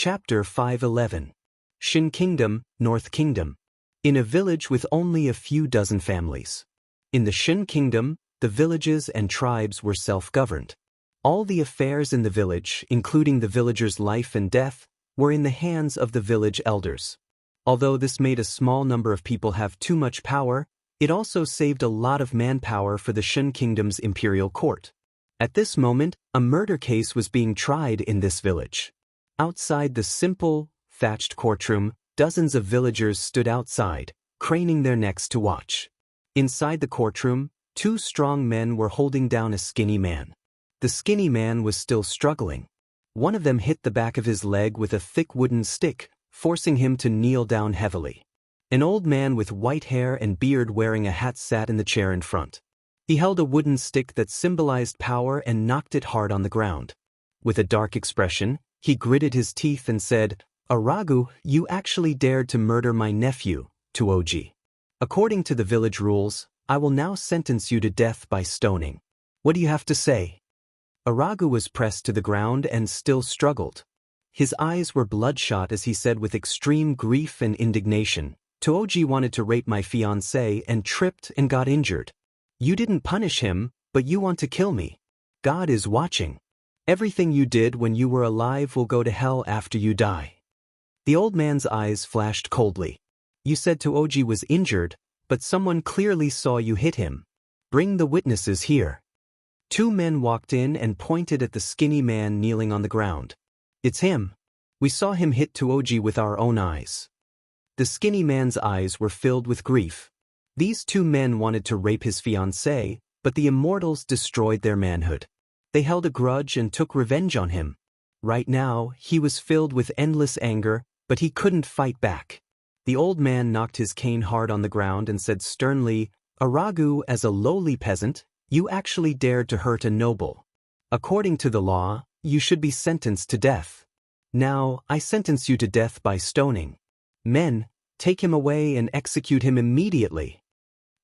Chapter 511. Shin Kingdom, North Kingdom. In a village with only a few dozen families. In the Shin Kingdom, the villages and tribes were self-governed. All the affairs in the village, including the villagers' life and death, were in the hands of the village elders. Although this made a small number of people have too much power, it also saved a lot of manpower for the Shin Kingdom's imperial court. At this moment, a murder case was being tried in this village. Outside the simple, thatched courtroom, dozens of villagers stood outside, craning their necks to watch. Inside the courtroom, two strong men were holding down a skinny man. The skinny man was still struggling. One of them hit the back of his leg with a thick wooden stick, forcing him to kneel down heavily. An old man with white hair and beard wearing a hat sat in the chair in front. He held a wooden stick that symbolized power and knocked it hard on the ground. With a dark expression, he gritted his teeth and said, "Aragu, you actually dared to murder my nephew, Tuoji. According to the village rules, I will now sentence you to death by stoning. What do you have to say?" Aragu was pressed to the ground and still struggled. His eyes were bloodshot as he said with extreme grief and indignation, "Tuoji wanted to rape my fiancée and tripped and got injured. You didn't punish him, but you want to kill me. God is watching. Everything you did when you were alive will go to hell after you die." The old man's eyes flashed coldly. "You said Tuoji was injured, but someone clearly saw you hit him. Bring the witnesses here." Two men walked in and pointed at the skinny man kneeling on the ground. "It's him. We saw him hit Tuoji with our own eyes." The skinny man's eyes were filled with grief. These two men wanted to rape his fiancée, but the Immortals destroyed their manhood. They held a grudge and took revenge on him. Right now, he was filled with endless anger, but he couldn't fight back. The old man knocked his cane hard on the ground and said sternly, "Aragu, as a lowly peasant, you actually dared to hurt a noble. According to the law, you should be sentenced to death. Now, I sentence you to death by stoning. Men, take him away and execute him immediately."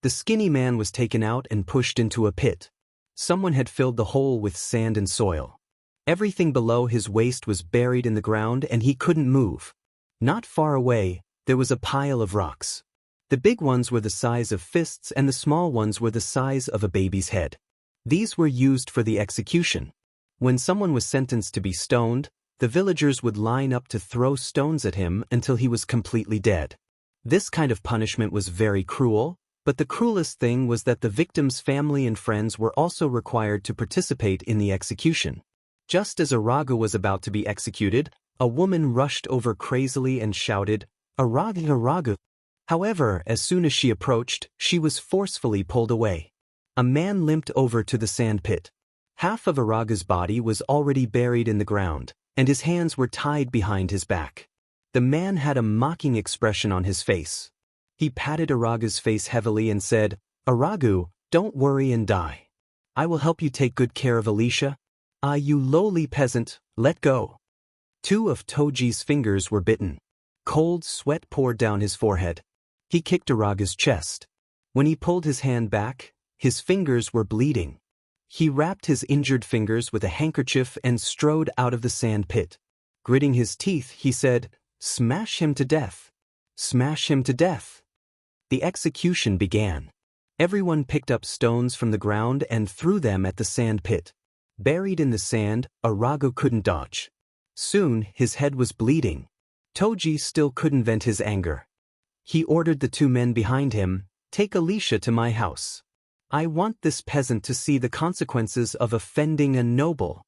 The skinny man was taken out and pushed into a pit. Someone had filled the hole with sand and soil. Everything below his waist was buried in the ground and he couldn't move. Not far away, there was a pile of rocks. The big ones were the size of fists and the small ones were the size of a baby's head. These were used for the execution. When someone was sentenced to be stoned, the villagers would line up to throw stones at him until he was completely dead. This kind of punishment was very cruel, but the cruelest thing was that the victim's family and friends were also required to participate in the execution. Just as Aragu was about to be executed, a woman rushed over crazily and shouted, "Aragu, Aragu." However, as soon as she approached, she was forcefully pulled away. A man limped over to the sand pit. Half of Aragu's body was already buried in the ground, and his hands were tied behind his back. The man had a mocking expression on his face. He patted Aragu's face heavily and said, "Aragu, don't worry and die. I will help you take good care of Alicia. Ah, you lowly peasant, let go." Two of Toji's fingers were bitten. Cold sweat poured down his forehead. He kicked Aragu's chest. When he pulled his hand back, his fingers were bleeding. He wrapped his injured fingers with a handkerchief and strode out of the sand pit. Gritting his teeth, he said, "Smash him to death. Smash him to death." The execution began. Everyone picked up stones from the ground and threw them at the sand pit. Buried in the sand, Aragu couldn't dodge. Soon, his head was bleeding. Toji still couldn't vent his anger. He ordered the two men behind him, "Take Alicia to my house. I want this peasant to see the consequences of offending a noble."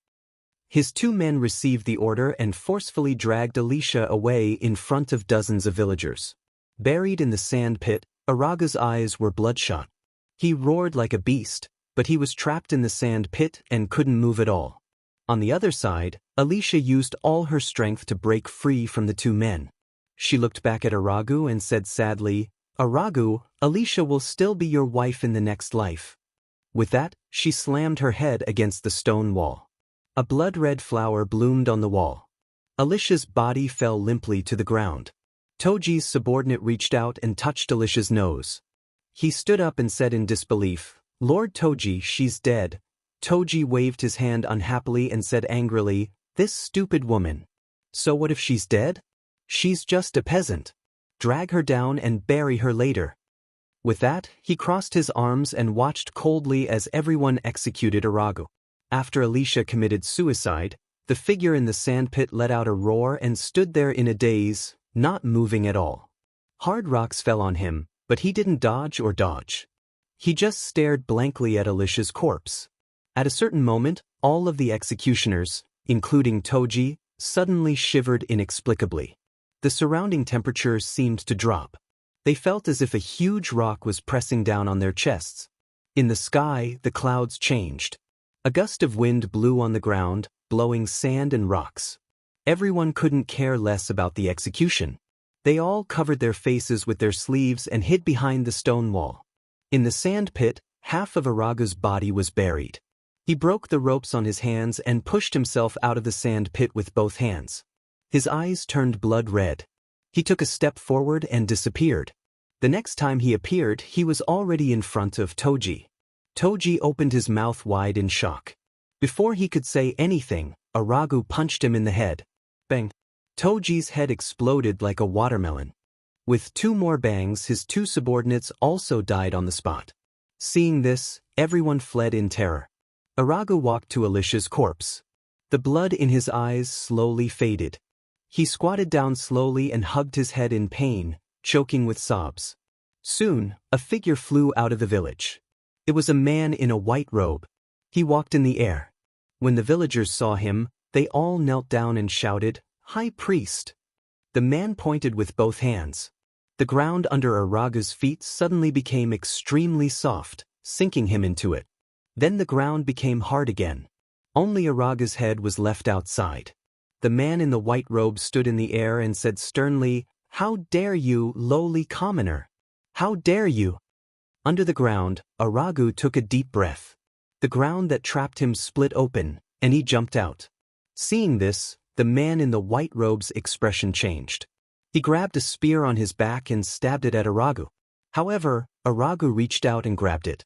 His two men received the order and forcefully dragged Alicia away in front of dozens of villagers. Buried in the sand pit, Aragu's eyes were bloodshot. He roared like a beast, but he was trapped in the sand pit and couldn't move at all. On the other side, Alicia used all her strength to break free from the two men. She looked back at Aragu and said sadly, "Aragu, Alicia will still be your wife in the next life." With that, she slammed her head against the stone wall. A blood-red flower bloomed on the wall. Alicia's body fell limply to the ground. Toji's subordinate reached out and touched Alicia's nose. He stood up and said in disbelief, "Lord Toji, she's dead." Toji waved his hand unhappily and said angrily, "This stupid woman. So what if she's dead? She's just a peasant. Drag her down and bury her later. With that, he crossed his arms and watched coldly as everyone executed Aragu. After Alicia committed suicide, the figure in the sandpit let out a roar and stood there in a daze, not moving at all. Hard rocks fell on him, but he didn't dodge or dodge. He just stared blankly at Alicia's corpse. At a certain moment, all of the executioners, including Toji, suddenly shivered inexplicably. The surrounding temperature seemed to drop. They felt as if a huge rock was pressing down on their chests. In the sky, the clouds changed. A gust of wind blew on the ground, blowing sand and rocks. Everyone couldn't care less about the execution. They all covered their faces with their sleeves and hid behind the stone wall. In the sand pit, half of Aragu's body was buried. He broke the ropes on his hands and pushed himself out of the sand pit with both hands. His eyes turned blood red. He took a step forward and disappeared. The next time he appeared, he was already in front of Toji. Toji opened his mouth wide in shock. Before he could say anything, Aragu punched him in the head. Bang! Toji's head exploded like a watermelon. With 2 more bangs, his 2 subordinates also died on the spot. Seeing this, everyone fled in terror. Aragu walked to Alicia's corpse. The blood in his eyes slowly faded. He squatted down slowly and hugged his head in pain, choking with sobs. Soon, a figure flew out of the village. It was a man in a white robe. He walked in the air. When the villagers saw him, they all knelt down and shouted, "High Priest!" The man pointed with both hands. The ground under Aragu's feet suddenly became extremely soft, sinking him into it. Then the ground became hard again. Only Aragu's head was left outside. The man in the white robe stood in the air and said sternly, "How dare you, lowly commoner? How dare you?" Under the ground, Aragu took a deep breath. The ground that trapped him split open, and he jumped out. Seeing this, the man in the white robe's expression changed. He grabbed a spear on his back and stabbed it at Aragu. However, Aragu reached out and grabbed it.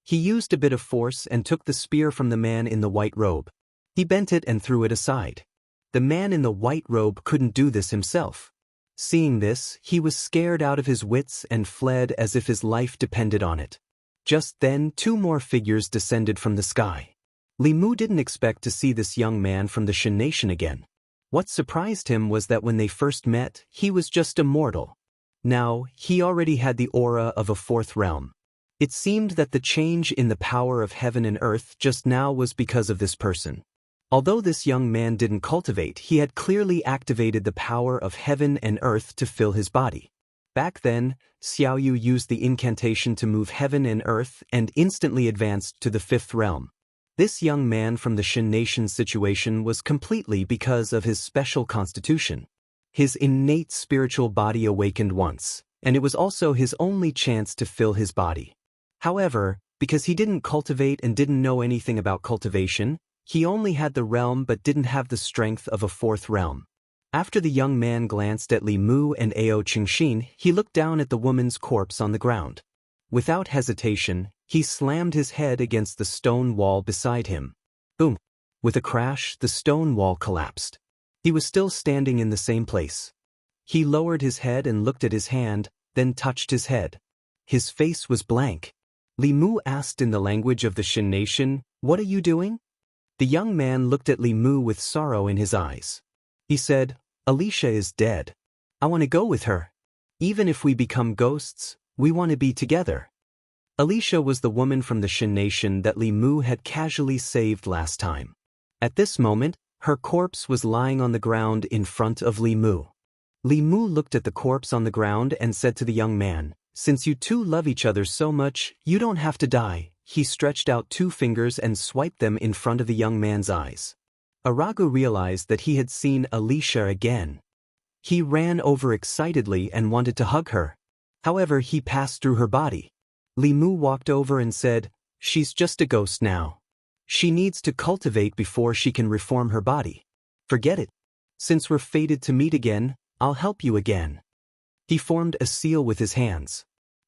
He used a bit of force and took the spear from the man in the white robe. He bent it and threw it aside. The man in the white robe couldn't do this himself. Seeing this, he was scared out of his wits and fled as if his life depended on it. Just then, 2 more figures descended from the sky. Li Mu didn't expect to see this young man from the Shin Nation again. What surprised him was that when they first met, he was just a mortal. Now, he already had the aura of a 4th realm. It seemed that the change in the power of heaven and earth just now was because of this person. Although this young man didn't cultivate, he had clearly activated the power of heaven and earth to fill his body. Back then, Xiaoyu used the incantation to move heaven and earth and instantly advanced to the 5th realm. This young man from the Shin Nation situation was completely because of his special constitution. His innate spiritual body awakened once, and it was also his only chance to fill his body. However, because he didn't cultivate and didn't know anything about cultivation, he only had the realm but didn't have the strength of a 4th realm. After the young man glanced at Li Mu and Ao Qingxin, he looked down at the woman's corpse on the ground. Without hesitation, he slammed his head against the stone wall beside him. Boom! With a crash, the stone wall collapsed. He was still standing in the same place. He lowered his head and looked at his hand, then touched his head. His face was blank. Li Mu asked in the language of the Shin Nation, "What are you doing?" The young man looked at Li Mu with sorrow in his eyes. He said, "Alicia is dead. I want to go with her. Even if we become ghosts, we want to be together." Alicia was the woman from the Shin Nation that Li Mu had casually saved last time. At this moment, her corpse was lying on the ground in front of Li Mu. Li Mu looked at the corpse on the ground and said to the young man, "Since you two love each other so much, you don't have to die." He stretched out 2 fingers and swiped them in front of the young man's eyes. Aragu realized that he had seen Alicia again. He ran over excitedly and wanted to hug her. However, he passed through her body. Li Mu walked over and said, "She's just a ghost now. She needs to cultivate before she can reform her body. Forget it. Since we're fated to meet again, I'll help you again." He formed a seal with his hands.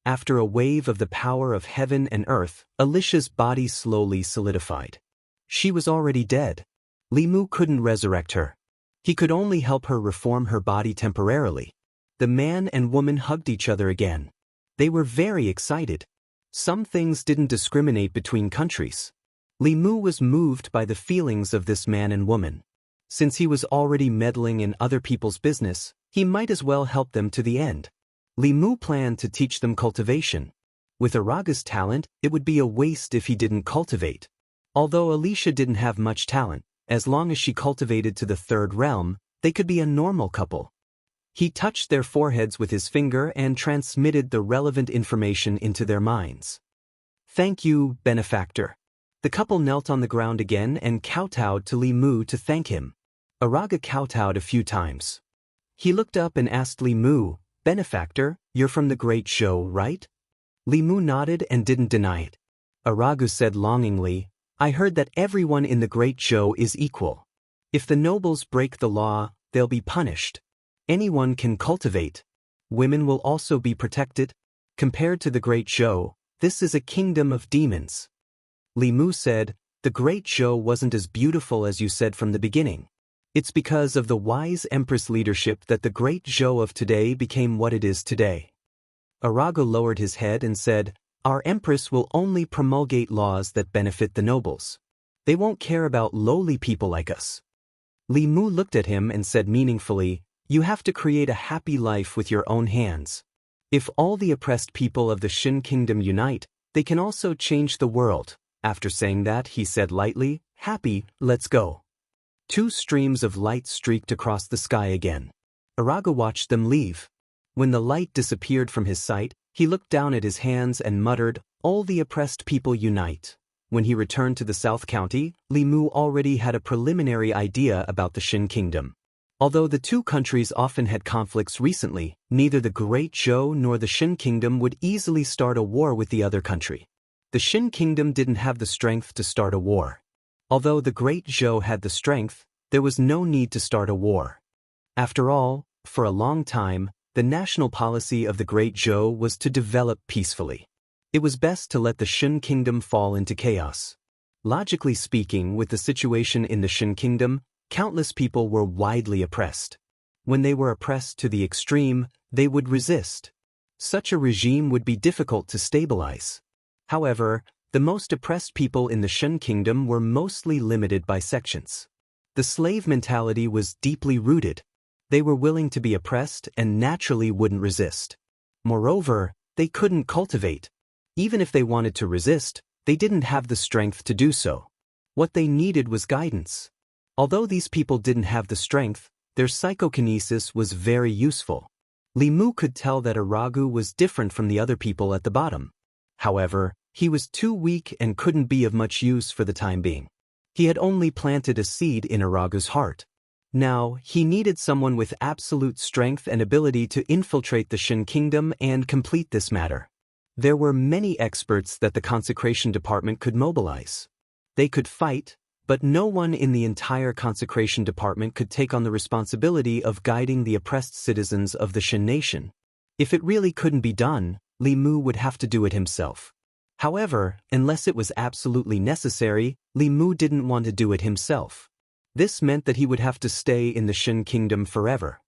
After a wave of the power of heaven and earth, Alicia's body slowly solidified. She was already dead. Li Mu couldn't resurrect her. He could only help her reform her body temporarily. The man and woman hugged each other again. They were very excited. Some things didn't discriminate between countries. Li Mu was moved by the feelings of this man and woman. Since he was already meddling in other people's business, he might as well help them to the end. Li Mu planned to teach them cultivation. With Araga's talent, it would be a waste if he didn't cultivate. Although Alicia didn't have much talent, as long as she cultivated to the third realm, they could be a normal couple. He touched their foreheads with his finger and transmitted the relevant information into their minds. Thank you, benefactor. The couple knelt on the ground again and kowtowed to Li Mu to thank him. Araga kowtowed a few times. He looked up and asked Li Mu, benefactor, you're from the Great Show, right? Li Mu nodded and didn't deny it. Aragu said longingly, I heard that everyone in the Great Show is equal. If the nobles break the law, they'll be punished. Anyone can cultivate. Women will also be protected. Compared to the Great Show, this is a kingdom of demons. Li Mu said, the Great Show wasn't as beautiful as you said from the beginning. It's because of the wise Empress leadership that the Great Zhou of today became what it is today. Arago lowered his head and said, our Empress will only promulgate laws that benefit the nobles. They won't care about lowly people like us. Li Mu looked at him and said meaningfully, you have to create a happy life with your own hands. If all the oppressed people of the Shin Kingdom unite, they can also change the world. After saying that, he said lightly, happy, let's go. 2 streams of light streaked across the sky again. Araga watched them leave. When the light disappeared from his sight, he looked down at his hands and muttered, all the oppressed people unite. When he returned to the South County, Li Mu already had a preliminary idea about the Shin Kingdom. Although the 2 countries often had conflicts recently, neither the Great Zhou nor the Shin Kingdom would easily start a war with the other country. The Shin Kingdom didn't have the strength to start a war. Although the Great Zhou had the strength, there was no need to start a war. After all, for a long time, the national policy of the Great Zhou was to develop peacefully. It was best to let the Shin Kingdom fall into chaos. Logically speaking, with the situation in the Shin Kingdom, countless people were widely oppressed. When they were oppressed to the extreme, they would resist. Such a regime would be difficult to stabilize. However, the most oppressed people in the Shin Kingdom were mostly limited by sections. The slave mentality was deeply rooted. They were willing to be oppressed and naturally wouldn't resist. Moreover, they couldn't cultivate. Even if they wanted to resist, they didn't have the strength to do so. What they needed was guidance. Although these people didn't have the strength, their psychokinesis was very useful. Li Mu could tell that Aragu was different from the other people at the bottom. However, he was too weak and couldn't be of much use for the time being. He had only planted a seed in Aragu's heart. Now, he needed someone with absolute strength and ability to infiltrate the Shin Kingdom and complete this matter. There were many experts that the Consecration Department could mobilize. They could fight, but no one in the entire Consecration Department could take on the responsibility of guiding the oppressed citizens of the Shin nation. If it really couldn't be done, Li Mu would have to do it himself. However, unless it was absolutely necessary, Li Mu didn't want to do it himself. This meant that he would have to stay in the Shin Kingdom forever.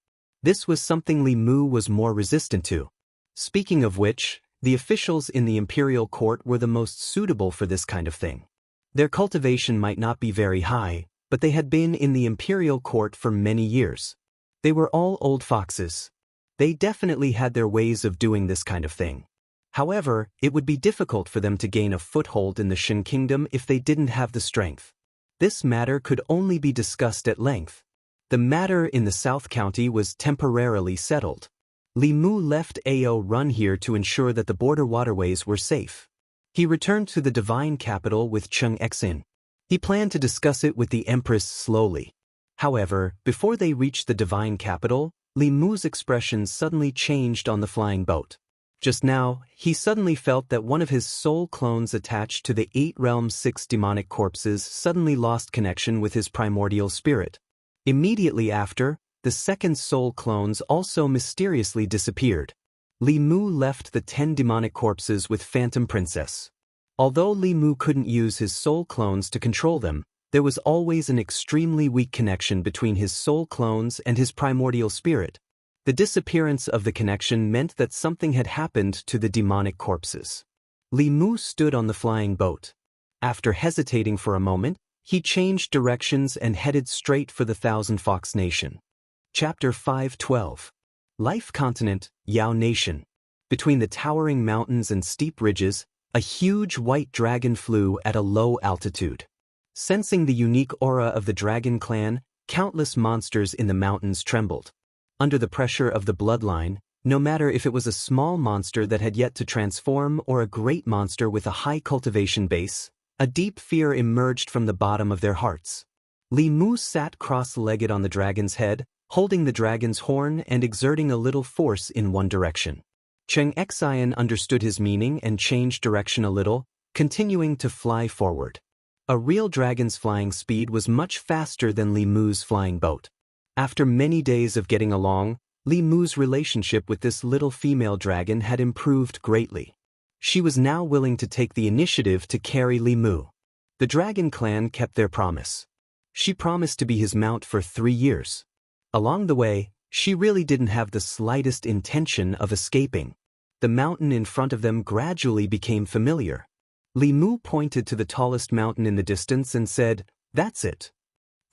This was something Li Mu was more resistant to. Speaking of which, the officials in the imperial court were the most suitable for this kind of thing. Their cultivation might not be very high, but they had been in the imperial court for many years. They were all old foxes. They definitely had their ways of doing this kind of thing. However, it would be difficult for them to gain a foothold in the Shin Kingdom if they didn't have the strength. This matter could only be discussed at length. The matter in the South County was temporarily settled. Li Mu left Ao Run here to ensure that the border waterways were safe. He returned to the divine capital with Chung Xin. He planned to discuss it with the Empress slowly. However, before they reached the divine capital, Li Mu's expression suddenly changed on the flying boat. Just now, he suddenly felt that one of his soul clones attached to the 8 realms 6 demonic corpses suddenly lost connection with his primordial spirit. Immediately after, the second soul clones also mysteriously disappeared. Li Mu left the 10 demonic corpses with Phantom Princess. Although Li Mu couldn't use his soul clones to control them, There was always an extremely weak connection between his soul clones and his primordial spirit. The disappearance of the connection meant that something had happened to the demonic corpses. Li Mu stood on the flying boat. After hesitating for a moment, he changed directions and headed straight for the Thousand Fox Nation. Chapter 5:12. Life Continent, Yao Nation. Between the towering mountains and steep ridges, a huge white dragon flew at a low altitude. Sensing the unique aura of the dragon clan, countless monsters in the mountains trembled. Under the pressure of the bloodline, no matter if it was a small monster that had yet to transform or a great monster with a high cultivation base, a deep fear emerged from the bottom of their hearts. Li Mu sat cross-legged on the dragon's head, holding the dragon's horn and exerting a little force in one direction. Cheng Xian understood his meaning and changed direction a little, continuing to fly forward. A real dragon's flying speed was much faster than Li Mu's flying boat. After many days of getting along, Li Mu's relationship with this little female dragon had improved greatly. She was now willing to take the initiative to carry Li Mu. The dragon clan kept their promise. She promised to be his mount for 3 years. Along the way, she really didn't have the slightest intention of escaping. The mountain in front of them gradually became familiar. Li Mu pointed to the tallest mountain in the distance and said, "That's it.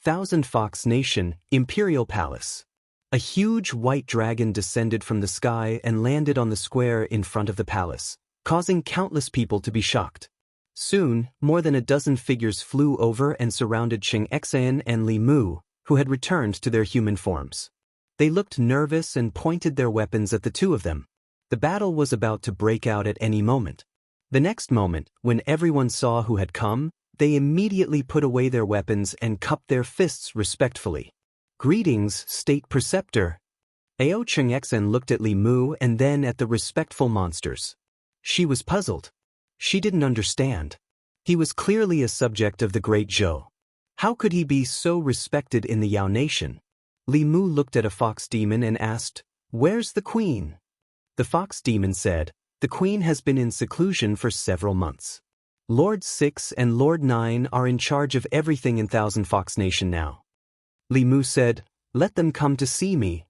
Thousand Fox Nation, Imperial Palace." A huge white dragon descended from the sky and landed on the square in front of the palace, causing countless people to be shocked. Soon, more than a dozen figures flew over and surrounded Cheng Xian and Li Mu, who had returned to their human forms. They looked nervous and pointed their weapons at the two of them. The battle was about to break out at any moment. The next moment, when everyone saw who had come, they immediately put away their weapons and cupped their fists respectfully. "Greetings, State Preceptor." Ao Cheng Xian looked at Li Mu and then at the respectful monsters. She was puzzled. She didn't understand. He was clearly a subject of the Great Zhou. How could he be so respected in the Yao Nation? Li Mu looked at a fox demon and asked, "Where's the queen?" The fox demon said, "The queen has been in seclusion for several months. Lord 6 and Lord 9 are in charge of everything in Thousand Fox Nation now." Li Mu said, "Let them come to see me."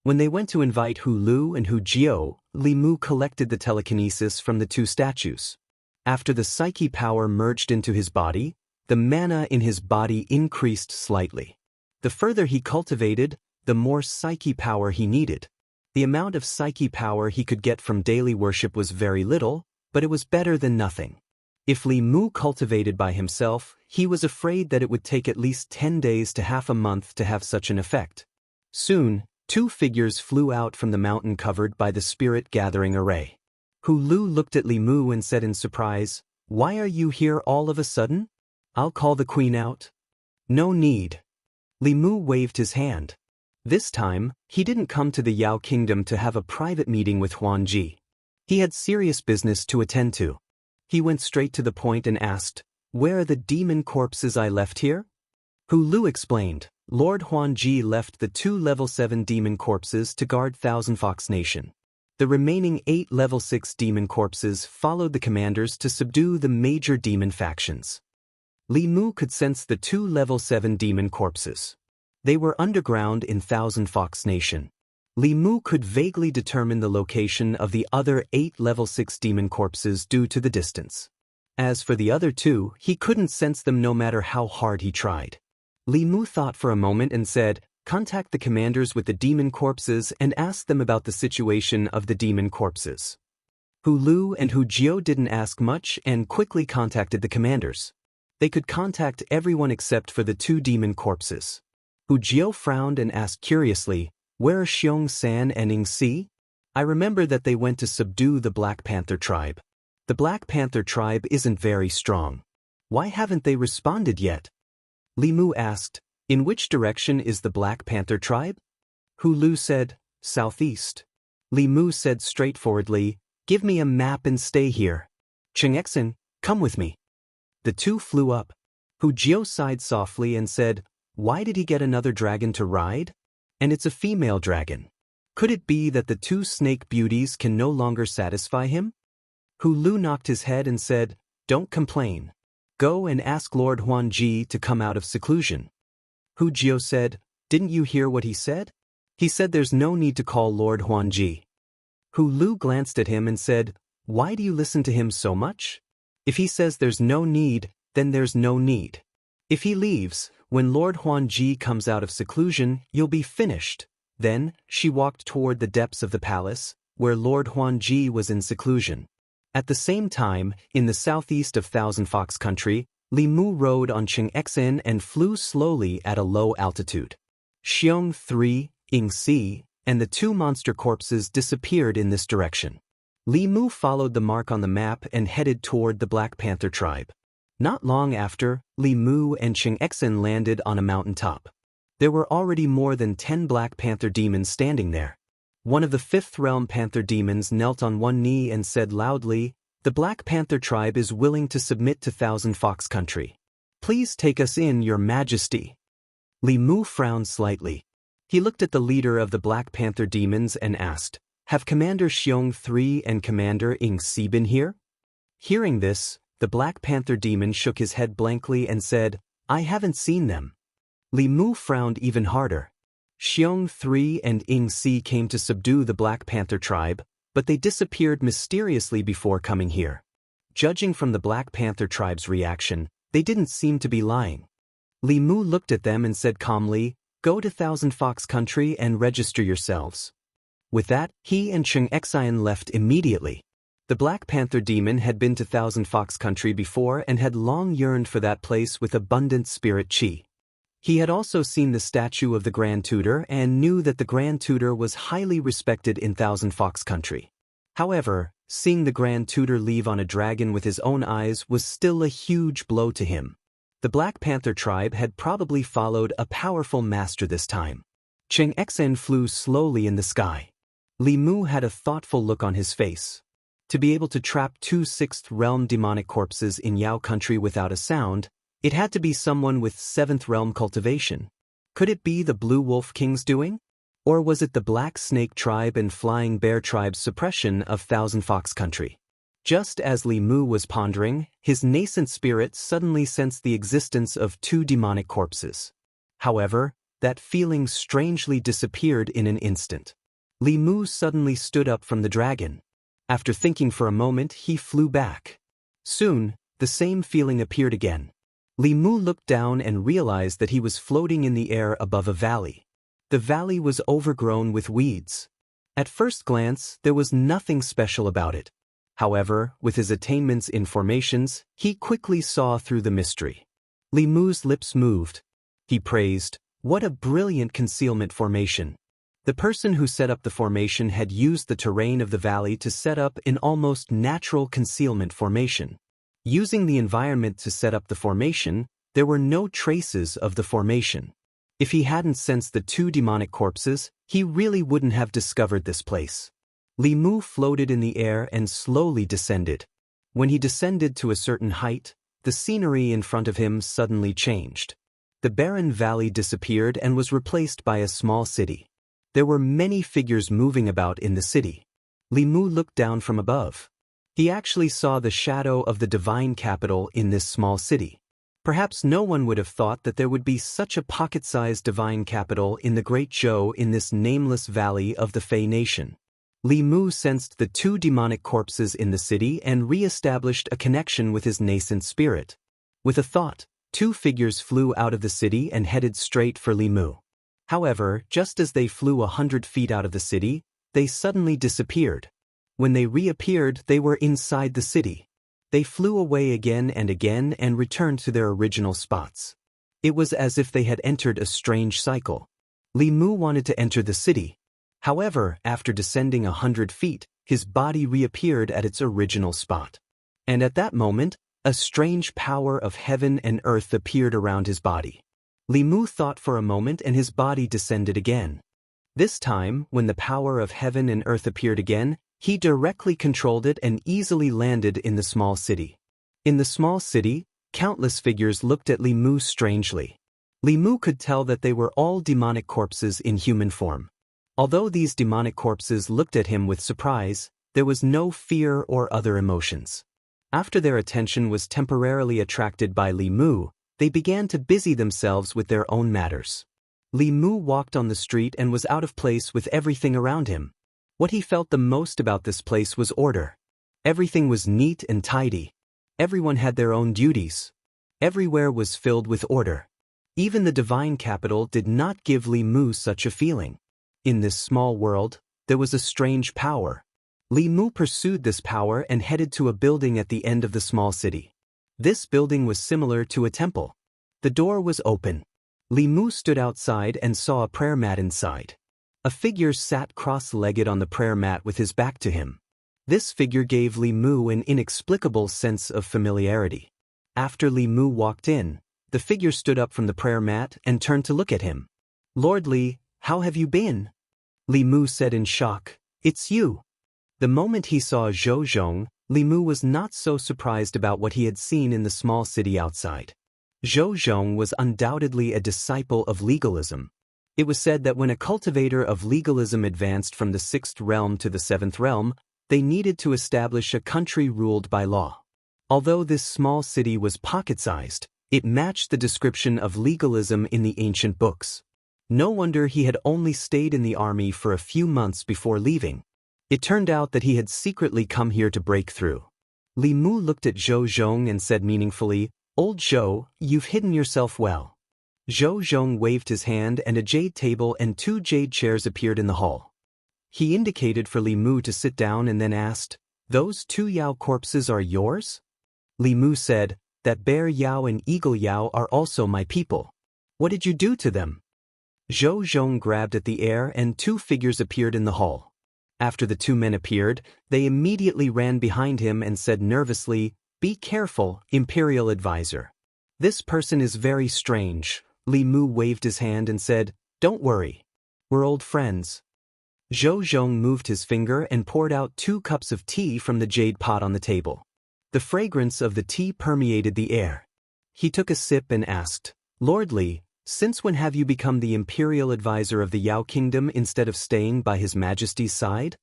When they went to invite Hu Lu and Hu Jiao, Li Mu collected the telekinesis from the two statues. After the psyche power merged into his body, the mana in his body increased slightly. The further he cultivated, the more psyche power he needed. The amount of psyche power he could get from daily worship was very little, but it was better than nothing. If Li Mu cultivated by himself, he was afraid that it would take at least 10 days to half a month to have such an effect. Soon, 2 figures flew out from the mountain covered by the spirit-gathering array. Hu Lu looked at Li Mu and said in surprise, "Why are you here all of a sudden? I'll call the queen out." "No need." Li Mu waved his hand. This time, he didn't come to the Yao Kingdom to have a private meeting with Huan Ji. He had serious business to attend to. He went straight to the point and asked, "Where are the demon corpses I left here?" Hu Lu explained, "Lord Huan Ji left the 2 level 7 demon corpses to guard Thousand Fox Nation. The remaining 8 level 6 demon corpses followed the commanders to subdue the major demon factions." Li Mu could sense the 2 level 7 demon corpses. They were underground in Thousand Fox Nation. Li Mu could vaguely determine the location of the other 8 level 6 demon corpses due to the distance. As for the other 2, he couldn't sense them no matter how hard he tried. Li Mu thought for a moment and said, "Contact the commanders with the demon corpses and ask them about the situation of the demon corpses." Hu Lu and Hu Jiao didn't ask much and quickly contacted the commanders. They could contact everyone except for the 2 demon corpses. Hu Jiao frowned and asked curiously, "Where are Xiong San and Ning Si? I remember that they went to subdue the Black Panther tribe. The Black Panther tribe isn't very strong. Why haven't they responded yet?" Li Mu asked, "In which direction is the Black Panther tribe?" Hu Lu said, "Southeast." Li Mu said straightforwardly, "Give me a map and stay here. Cheng Xian, come with me." The 2 flew up. Hu Jiao sighed softly and said, "Why did he get another dragon to ride? And it's a female dragon. Could it be that the 2 snake beauties can no longer satisfy him?" Hu Lu knocked his head and said, "Don't complain. Go and ask Lord Huanji to come out of seclusion. Hu Jiao said, Didn't you hear what he said? He said there's no need to call Lord Huanji. Hu Lu glanced at him and said, Why do you listen to him so much? If he says there's no need, then there's no need. If he leaves, when Lord Huanji comes out of seclusion, you'll be finished. Then, she walked toward the depths of the palace, where Lord Huanji was in seclusion. At the same time, in the southeast of Thousand Fox Country, Li Mu rode on Chengxin and flew slowly at a low altitude. Xiong 3, Ying Si, and the two monster corpses disappeared in this direction. Li Mu followed the mark on the map and headed toward the Black Panther tribe. Not long after, Li Mu and Chengxin landed on a mountaintop. There were already more than 10 Black Panther demons standing there. One of the Fifth Realm Panther demons knelt on one knee and said loudly, The Black Panther tribe is willing to submit to Thousand Fox Country. Please take us in, Your Majesty. Li Mu frowned slightly. He looked at the leader of the Black Panther demons and asked, Have Commander Xiong 3 and Commander Ying Si been here? Hearing this, the Black Panther demon shook his head blankly and said, I haven't seen them. Li Mu frowned even harder. Xiong 3 and Ying Si came to subdue the Black Panther tribe, but they disappeared mysteriously before coming here. Judging from the Black Panther tribe's reaction, they didn't seem to be lying. Li Mu looked at them and said calmly, Go to Thousand Fox Country and register yourselves. With that, he and Chengxin left immediately. The Black Panther demon had been to Thousand Fox Country before and had long yearned for that place with abundant spirit qi. He had also seen the statue of the Grand Tutor and knew that the Grand Tutor was highly respected in Thousand Fox Country. However, seeing the Grand Tutor leave on a dragon with his own eyes was still a huge blow to him. The Black Panther tribe had probably followed a powerful master this time. Chengxin flew slowly in the sky. Li Mu had a thoughtful look on his face. To be able to trap 2 Sixth Realm demonic corpses in Yao Country without a sound, it had to be someone with 7th Realm cultivation. Could it be the Blue Wolf King's doing? Or was it the Black Snake tribe and Flying Bear tribe's suppression of Thousand Fox Country? Just as Li Mu was pondering, his nascent spirit suddenly sensed the existence of 2 demonic corpses. However, that feeling strangely disappeared in an instant. Li Mu suddenly stood up from the dragon. After thinking for a moment, he flew back. Soon, the same feeling appeared again. Li Mu looked down and realized that he was floating in the air above a valley. The valley was overgrown with weeds. At first glance, there was nothing special about it. However, with his attainments in formations, he quickly saw through the mystery. Li Mu's lips moved. He praised, What a brilliant concealment formation. The person who set up the formation had used the terrain of the valley to set up an almost natural concealment formation. Using the environment to set up the formation, there were no traces of the formation. If he hadn't sensed the 2 demonic corpses, he really wouldn't have discovered this place. Li Mu floated in the air and slowly descended. When he descended to a certain height, the scenery in front of him suddenly changed. The barren valley disappeared and was replaced by a small city. There were many figures moving about in the city. Li Mu looked down from above. He actually saw the shadow of the divine capital in this small city. Perhaps no one would have thought that there would be such a pocket-sized divine capital in the Great Zhou in this nameless valley of the Fei Nation. Li Mu sensed the 2 demonic corpses in the city and re-established a connection with his nascent spirit. With a thought, 2 figures flew out of the city and headed straight for Li Mu. However, just as they flew 100 feet out of the city, they suddenly disappeared. When they reappeared, they were inside the city. They flew away again and returned to their original spots. It was as if they had entered a strange cycle. Li Mu wanted to enter the city. However, after descending 100 feet, his body reappeared at its original spot. And at that moment, a strange power of heaven and earth appeared around his body. Li Mu thought for a moment and his body descended again. This time, when the power of heaven and earth appeared again, he directly controlled it and easily landed in the small city. In the small city, countless figures looked at Li Mu strangely. Li Mu could tell that they were all demonic corpses in human form. Although these demonic corpses looked at him with surprise, there was no fear or other emotions. After their attention was temporarily attracted by Li Mu, they began to busy themselves with their own matters. Li Mu walked on the street and was out of place with everything around him. What he felt the most about this place was order. Everything was neat and tidy. Everyone had their own duties. Everywhere was filled with order. Even the divine capital did not give Li Mu such a feeling. In this small world, there was a strange power. Li Mu pursued this power and headed to a building at the end of the small city. This building was similar to a temple. The door was open. Li Mu stood outside and saw a prayer mat inside. A figure sat cross-legged on the prayer mat with his back to him. This figure gave Li Mu an inexplicable sense of familiarity. After Li Mu walked in, the figure stood up from the prayer mat and turned to look at him. "Lord Li, how have you been?" Li Mu said in shock, "It's you." The moment he saw Zhou Zhong, Li Mu was not so surprised about what he had seen in the small city outside. Zhou Zhong was undoubtedly a disciple of legalism. It was said that when a cultivator of legalism advanced from the 6th realm to the 7th realm, they needed to establish a country ruled by law. Although this small city was pocket-sized, it matched the description of legalism in the ancient books. No wonder he had only stayed in the army for a few months before leaving. It turned out that he had secretly come here to break through. Li Mu looked at Zhou Zhong and said meaningfully, "Old Zhou, you've hidden yourself well." Zhou Zhong waved his hand and a jade table and 2 jade chairs appeared in the hall. He indicated for Li Mu to sit down and then asked, "Those 2 Yao corpses are yours?" Li Mu said, "That Bear Yao and Eagle Yao are also my people." "What did you do to them?" Zhou Zhong grabbed at the air and 2 figures appeared in the hall. After the 2 men appeared, they immediately ran behind him and said nervously, "Be careful, Imperial Advisor. This person is very strange." Li Mu waved his hand and said, "Don't worry. We're old friends." Zhou Zhong moved his finger and poured out 2 cups of tea from the jade pot on the table. The fragrance of the tea permeated the air. He took a sip and asked, "Lord Li, since when have you become the Imperial Advisor of the Yao Kingdom instead of staying by His Majesty's side?"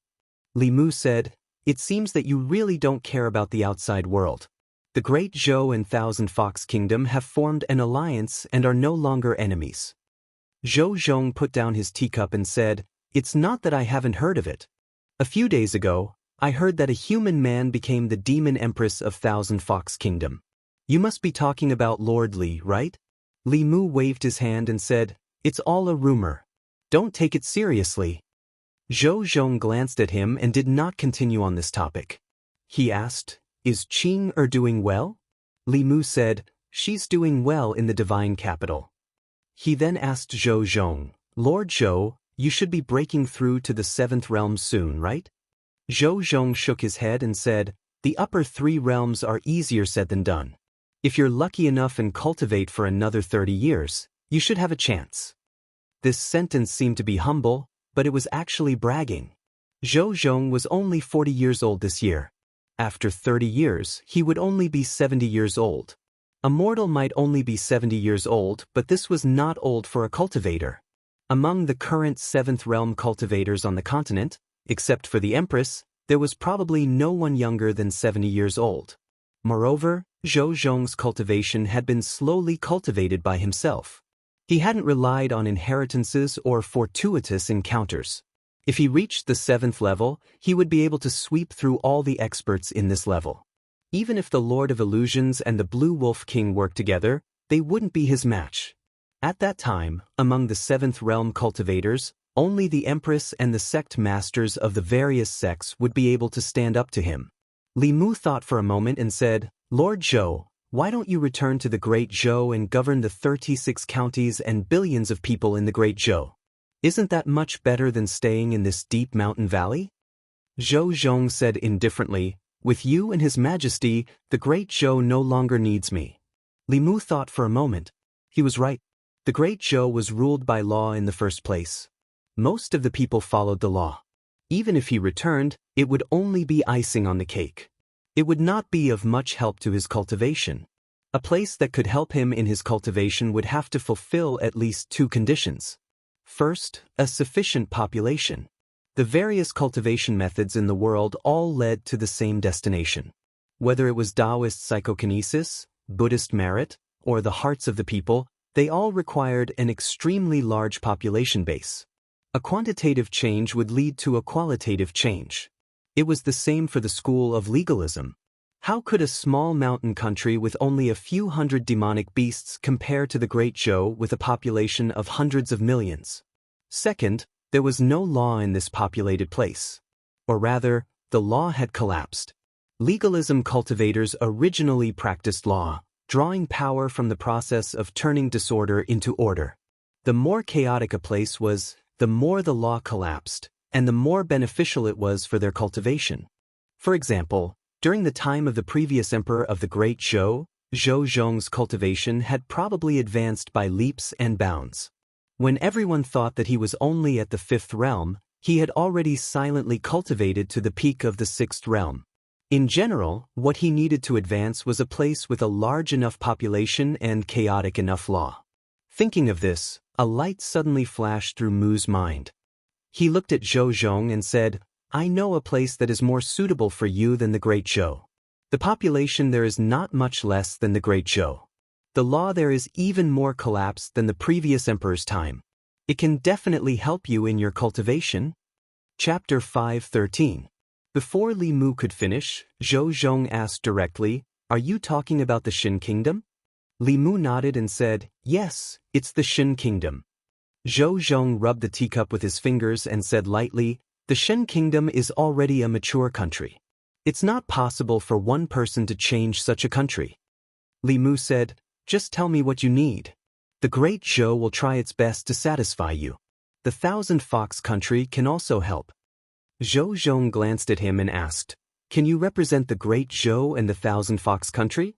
Li Mu said, "It seems that you really don't care about the outside world. The Great Zhou and Thousand Fox Kingdom have formed an alliance and are no longer enemies." Zhou Zhong put down his teacup and said, "It's not that I haven't heard of it. A few days ago, I heard that a human man became the demon empress of Thousand Fox Kingdom. You must be talking about Lord Li, right?" Li Mu waved his hand and said, "It's all a rumor. Don't take it seriously." Zhou Zhong glanced at him and did not continue on this topic. He asked, "Is Qing doing well?" Li Mu said, "She's doing well in the divine capital." He then asked Zhou Zhong, "Lord Zhou, you should be breaking through to the 7th realm soon, right?" Zhou Zhong shook his head and said, "The upper 3 realms are easier said than done. If you're lucky enough and cultivate for another 30 years, you should have a chance." This sentence seemed to be humble, but it was actually bragging. Zhou Zhong was only 40 years old this year. After 30 years, he would only be 70 years old. A mortal might only be 70 years old, but this was not old for a cultivator. Among the current 7th realm cultivators on the continent, except for the Empress, there was probably no one younger than 70 years old. Moreover, Zhou Zhong's cultivation had been slowly cultivated by himself. He hadn't relied on inheritances or fortuitous encounters. If he reached the 7th level, he would be able to sweep through all the experts in this level. Even if the Lord of Illusions and the Blue Wolf King worked together, they wouldn't be his match. At that time, among the 7th realm cultivators, only the Empress and the sect masters of the various sects would be able to stand up to him. Li Mu thought for a moment and said, "Lord Zhou, why don't you return to the Great Zhou and govern the 36 counties and billions of people in the Great Zhou? Isn't that much better than staying in this deep mountain valley?" Zhou Zhong said indifferently, "With you and His Majesty, the Great Zhou no longer needs me." Li Mu thought for a moment. He was right. The Great Zhou was ruled by law in the first place. Most of the people followed the law. Even if he returned, it would only be icing on the cake. It would not be of much help to his cultivation. A place that could help him in his cultivation would have to fulfill at least 2 conditions. First, a sufficient population. The various cultivation methods in the world all led to the same destination. Whether it was Taoist psychokinesis, Buddhist merit, or the hearts of the people, they all required an extremely large population base. A quantitative change would lead to a qualitative change. It was the same for the school of legalism. How could a small mountain country with only a few hundred demonic beasts compare to the Great Zhou with a population of hundreds of millions? Second, there was no law in this populated place. Or rather, the law had collapsed. Legalism cultivators originally practiced law, drawing power from the process of turning disorder into order. The more chaotic a place was, the more the law collapsed, and the more beneficial it was for their cultivation. For example, during the time of the previous emperor of the Great Zhou, Zhou Zhong's cultivation had probably advanced by leaps and bounds. When everyone thought that he was only at the 5th realm, he had already silently cultivated to the peak of the 6th realm. In general, what he needed to advance was a place with a large enough population and chaotic enough law. Thinking of this, a light suddenly flashed through Mu's mind. He looked at Zhou Zhong and said, "I know a place that is more suitable for you than the Great Zhou. The population there is not much less than the Great Zhou. The law there is even more collapsed than the previous emperor's time. It can definitely help you in your cultivation." Chapter 5:13. Before Li Mu could finish, Zhou Zhong asked directly, "Are you talking about the Shin Kingdom?" Li Mu nodded and said, "Yes, it's the Shin Kingdom." Zhou Zhong rubbed the teacup with his fingers and said lightly, "The Shin Kingdom is already a mature country. It's not possible for one person to change such a country." Li Mu said, "Just tell me what you need. The Great Zhou will try its best to satisfy you. The Thousand Fox country can also help." Zhou Zhong glanced at him and asked, "Can you represent the Great Zhou and the Thousand Fox country?"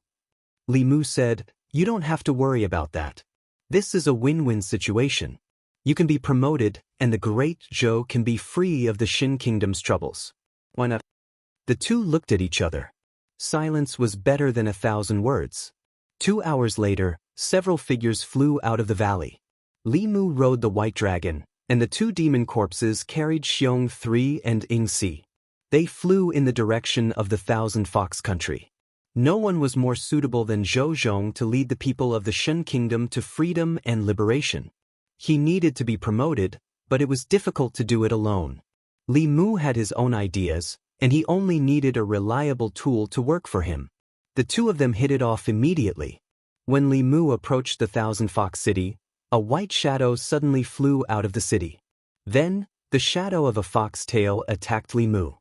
Li Mu said, "You don't have to worry about that. This is a win-win situation. You can be promoted, and the Great Zhou can be free of the Shin Kingdom's troubles. Why not?" The two looked at each other. Silence was better than 1,000 words. 2 hours later, several figures flew out of the valley. Li Mu rode the white dragon, and the 2 demon corpses carried Xiong 3 and Ing Si. They flew in the direction of the Thousand Fox country. No one was more suitable than Zhou Zhong to lead the people of the Shin Kingdom to freedom and liberation. He needed to be promoted, but it was difficult to do it alone. Li Mu had his own ideas, and he only needed a reliable tool to work for him. The two of them hit it off immediately. When Li Mu approached the Thousand Fox city, a white shadow suddenly flew out of the city. Then, the shadow of a fox tail attacked Li Mu.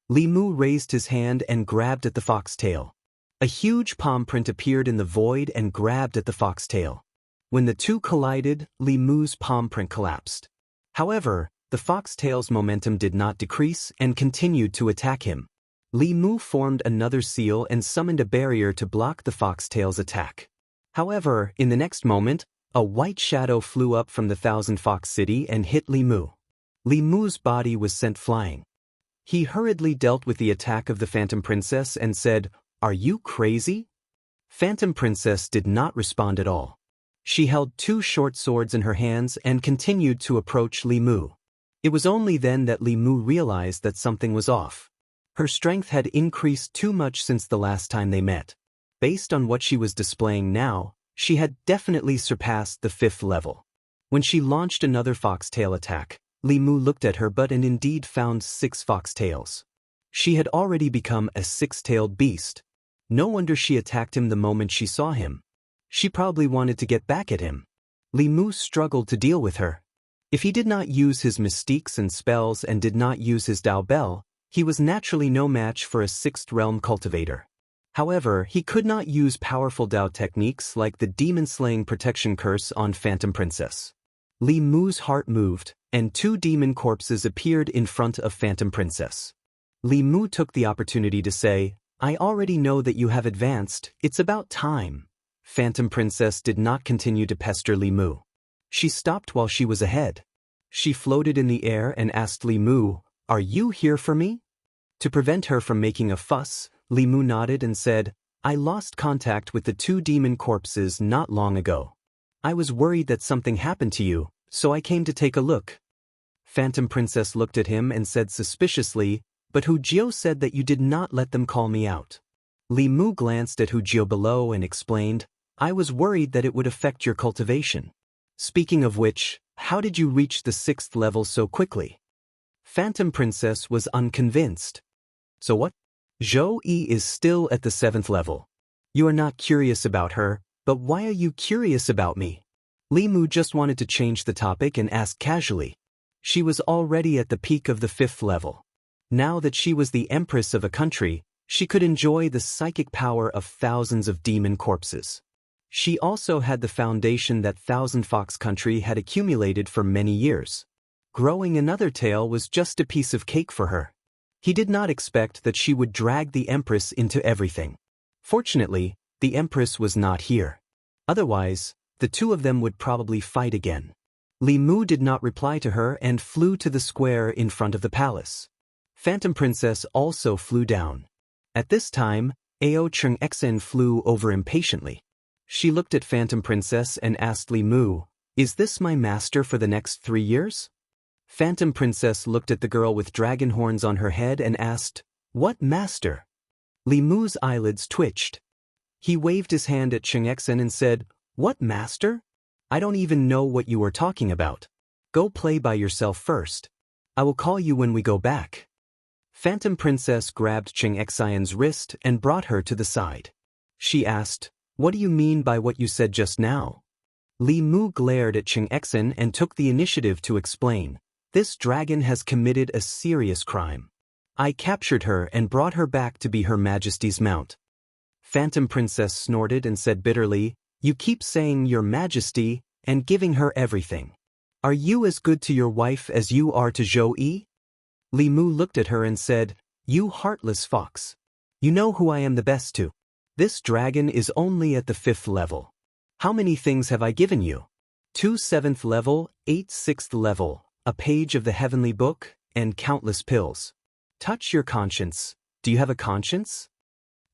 Li Mu raised his hand and grabbed at the fox tail. A huge palm print appeared in the void and grabbed at the fox tail. When the two collided, Li Mu's palm print collapsed. However, the foxtail's momentum did not decrease and continued to attack him. Li Mu formed another seal and summoned a barrier to block the foxtail's attack. However, in the next moment, a white shadow flew up from the Thousand Fox city and hit Li Mu. Li Mu's body was sent flying. He hurriedly dealt with the attack of the Phantom Princess and said, "Are you crazy?" Phantom Princess did not respond at all. She held 2 short swords in her hands and continued to approach Li Mu. It was only then that Li Mu realized that something was off. Her strength had increased too much since the last time they met. Based on what she was displaying now, she had definitely surpassed the 5th level. When she launched another foxtail attack, Li Mu looked at her and indeed found 6 foxtails. She had already become a 6-tailed beast. No wonder she attacked him the moment she saw him. She probably wanted to get back at him. Li Mu struggled to deal with her. If he did not use his mystiques and spells and did not use his Dao Bell, he was naturally no match for a 6th realm cultivator. However, he could not use powerful Dao techniques like the demon-slaying protection curse on Phantom Princess. Li Mu's heart moved, and 2 demon corpses appeared in front of Phantom Princess. Li Mu took the opportunity to say, "I already know that you have advanced, it's about time." Phantom Princess did not continue to pester Li Mu. She stopped while she was ahead. She floated in the air and asked Li Mu, "Are you here for me?" To prevent her from making a fuss, Li Mu nodded and said, "I lost contact with the 2 demon corpses not long ago. I was worried that something happened to you, so I came to take a look." Phantom Princess looked at him and said suspiciously, "But Hu Jiao said that you did not let them call me out." Li Mu glanced at Hu Jiu below and explained, I was worried that it would affect your cultivation. Speaking of which, how did you reach the 6th level so quickly? Phantom Princess was unconvinced. So what? Zhou Yi is still at the 7th level. You are not curious about her, but why are you curious about me? Li Mu just wanted to change the topic and ask casually. She was already at the peak of the 5th level. Now that she was the empress of a country, she could enjoy the psychic power of thousands of demon corpses. She also had the foundation that Thousand Fox Country had accumulated for many years. Growing another tail was just a piece of cake for her. He did not expect that she would drag the empress into everything. Fortunately, the empress was not here. Otherwise, the two of them would probably fight again. Li Mu did not reply to her and flew to the square in front of the palace. Phantom Princess also flew down. At this time, Ao Cheng-Exen flew over impatiently. She looked at Phantom Princess and asked Li Mu, Is this my master for the next 3 years? Phantom Princess looked at the girl with dragon horns on her head and asked, What master? Li Mu's eyelids twitched. He waved his hand at Cheng-Exen and said, What master? I don't even know what you are talking about. Go play by yourself first. I will call you when we go back. Phantom Princess grabbed Cheng-Exen's wrist and brought her to the side. She asked, What do you mean by what you said just now? Li Mu glared at Cheng-Exen and took the initiative to explain. This dragon has committed a serious crime. I captured her and brought her back to be Her Majesty's mount. Phantom Princess snorted and said bitterly, You keep saying Your Majesty and giving her everything. Are you as good to your wife as you are to Zhou Yi? Li Mu looked at her and said, You heartless fox. You know who I am the best to. This dragon is only at the 5th level. How many things have I given you? 2 7th level, 8 6th level, a page of the heavenly book, and countless pills. Touch your conscience. Do you have a conscience?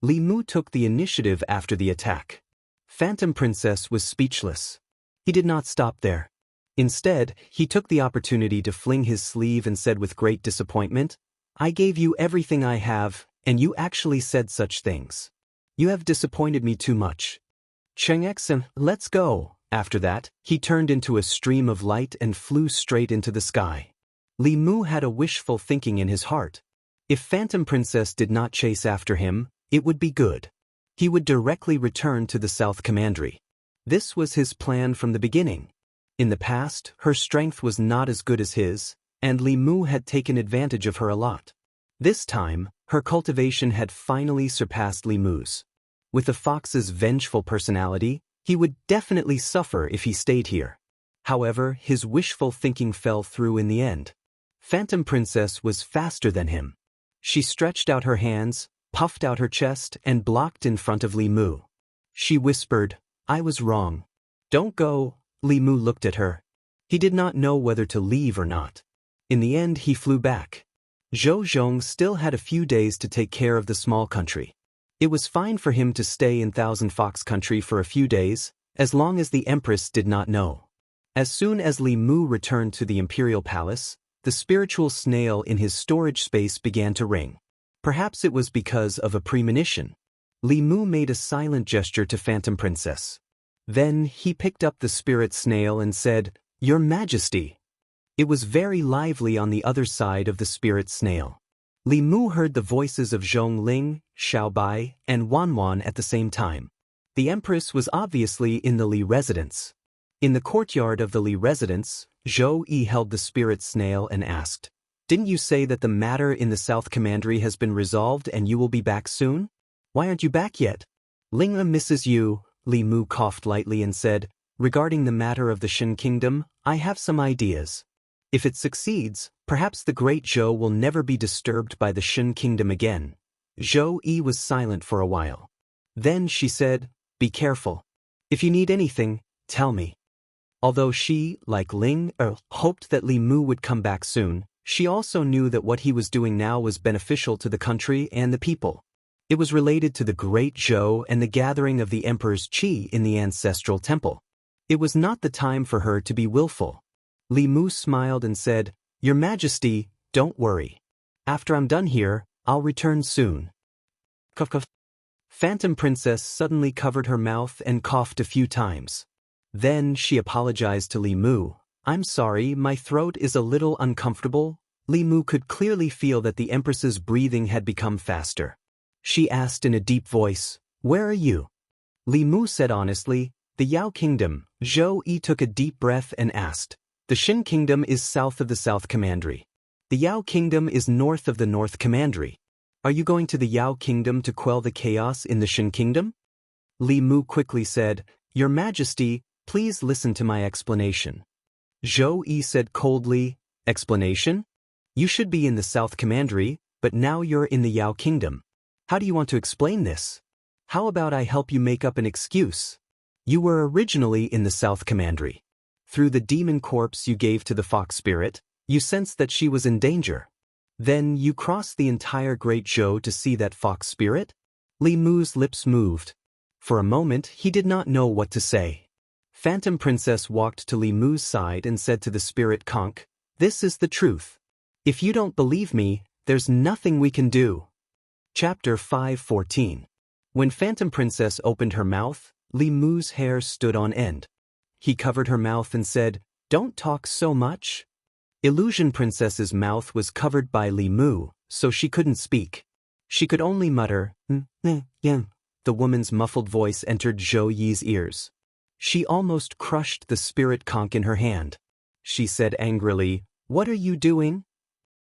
Li Mu took the initiative after the attack. Phantom Princess was speechless. He did not stop there. Instead, he took the opportunity to fling his sleeve and said with great disappointment, I gave you everything I have, and you actually said such things. You have disappointed me too much. Cheng-Exen, let's go. After that, he turned into a stream of light and flew straight into the sky. Li Mu had a wishful thinking in his heart. If Phantom Princess did not chase after him, it would be good. He would directly return to the South Commandery. This was his plan from the beginning. In the past, her strength was not as good as his, and Li Mu had taken advantage of her a lot. This time, her cultivation had finally surpassed Li Mu's. With the fox's vengeful personality, he would definitely suffer if he stayed here. However, his wishful thinking fell through in the end. Phantom Princess was faster than him. She stretched out her hands, puffed out her chest, and blocked in front of Li Mu. She whispered, I was wrong. Don't go. Li Mu looked at her. He did not know whether to leave or not. In the end, he flew back. Zhou Zhong still had a few days to take care of the small country. It was fine for him to stay in Thousand Fox Country for a few days, as long as the Empress did not know. As soon as Li Mu returned to the Imperial Palace, the spiritual snail in his storage space began to ring. Perhaps it was because of a premonition. Li Mu made a silent gesture to Phantom Princess. Then he picked up the spirit snail and said, Your Majesty. It was very lively on the other side of the spirit snail. Li Mu heard the voices of Zhong Ling, Xiao Bai, and Wan Wan at the same time. The Empress was obviously in the Li residence. In the courtyard of the Li residence, Zhou Yi held the spirit snail and asked, Didn't you say that the matter in the South Commandery has been resolved and you will be back soon? Why aren't you back yet? Lingla misses you, Li Mu coughed lightly and said, Regarding the matter of the Shin Kingdom, I have some ideas. If it succeeds, perhaps the great Zhou will never be disturbed by the Shin Kingdom again. Zhou Yi was silent for a while. Then she said, Be careful. If you need anything, tell me. Although she, like Ling, hoped that Li Mu would come back soon, she also knew that what he was doing now was beneficial to the country and the people. It was related to the great Zhou and the gathering of the Emperor's Qi in the ancestral temple. It was not the time for her to be willful. Li Mu smiled and said, Your Majesty, don't worry. After I'm done here, I'll return soon. Phantom Princess suddenly covered her mouth and coughed a few times. Then she apologized to Li Mu. I'm sorry, my throat is a little uncomfortable. Li Mu could clearly feel that the Empress's breathing had become faster. She asked in a deep voice, where are you? Li Mu said honestly, the Yao Kingdom. Zhou Yi took a deep breath and asked, the Xin Kingdom is south of the South Commandery. The Yao Kingdom is north of the North Commandery. Are you going to the Yao Kingdom to quell the chaos in the Xin Kingdom? Li Mu quickly said, Your Majesty, please listen to my explanation. Zhou Yi said coldly, explanation? You should be in the South Commandery, but now you're in the Yao Kingdom. How do you want to explain this? How about I help you make up an excuse? You were originally in the South Commandery. Through the demon corpse you gave to the fox spirit, you sensed that she was in danger. Then you crossed the entire Great Zhou to see that fox spirit? Li Mu's lips moved. For a moment he did not know what to say. Phantom Princess walked to Li Mu's side and said to the spirit conch, this is the truth. If you don't believe me, there's nothing we can do. Chapter 5:14. When Phantom Princess opened her mouth, Li Mu's hair stood on end. He covered her mouth and said, don't talk so much. Illusion Princess's mouth was covered by Li Mu, so she couldn't speak. She could only mutter, yeah. The woman's muffled voice entered Zhou Yi's ears. She almost crushed the spirit conch in her hand. She said angrily, what are you doing?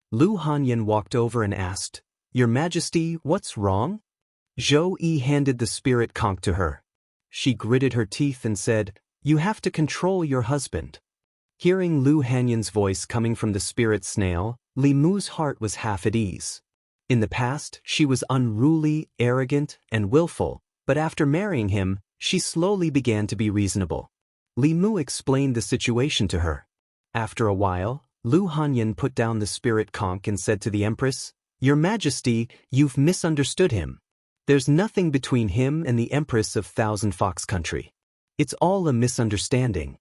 Lu Hanyan walked over and asked, Your Majesty, what's wrong? Zhou Yi handed the spirit conch to her. She gritted her teeth and said, you have to control your husband. Hearing Lu Hanyan's voice coming from the spirit snail, Li Mu's heart was half at ease. In the past, she was unruly, arrogant, and willful, but after marrying him, she slowly began to be reasonable. Li Mu explained the situation to her. After a while, Lu Hanyan put down the spirit conch and said to the Empress, Your Majesty, you've misunderstood him. There's nothing between him and the Empress of Thousand Fox Country. It's all a misunderstanding.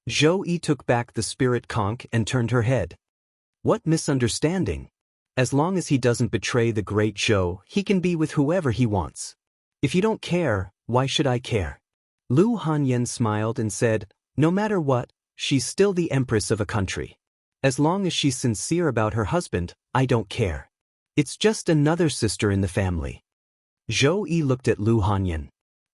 Zhou Yi took back the spirit conch and turned her head. What misunderstanding? As long as he doesn't betray the Great Zhou, he can be with whoever he wants. If you don't care, why should I care? Lu Hanyan smiled and said, no matter what, she's still the Empress of a country. As long as she's sincere about her husband, I don't care. It's just another sister in the family. Zhou Yi looked at Lu Hanyan.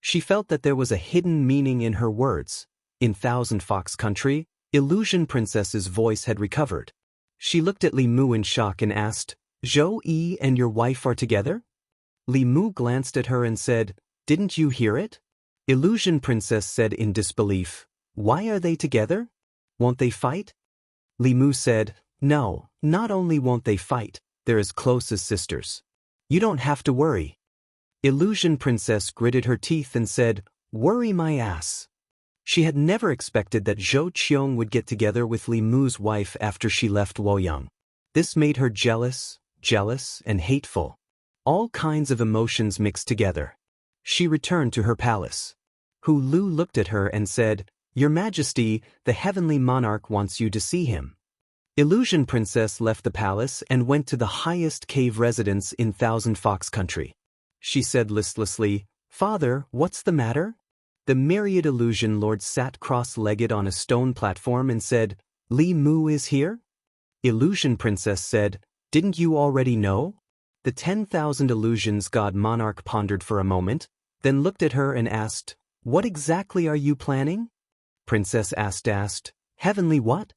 She felt that there was a hidden meaning in her words. In Thousand Fox Country, Illusion Princess's voice had recovered. She looked at Li Mu in shock and asked, Zhou Yi and your wife are together? Li Mu glanced at her and said, didn't you hear it? Illusion Princess said in disbelief, why are they together? Won't they fight? Li Mu said, no, not only won't they fight, they're as close as sisters. You don't have to worry. Illusion Princess gritted her teeth and said, worry my ass. She had never expected that Zhou Qiong would get together with Li Mu's wife after she left Luoyang. This made her jealous, and hateful. All kinds of emotions mixed together. She returned to her palace. Hu Lu looked at her and said, Your Majesty, the heavenly monarch wants you to see him. Illusion Princess left the palace and went to the highest cave residence in Thousand Fox Country. She said listlessly, Father, what's the matter? The myriad illusion lord sat cross-legged on a stone platform and said, Li Mu is here? Illusion Princess said, didn't you already know? The 10,000 illusions god monarch pondered for a moment, then looked at her and asked, what exactly are you planning? Princess asked, heavenly what?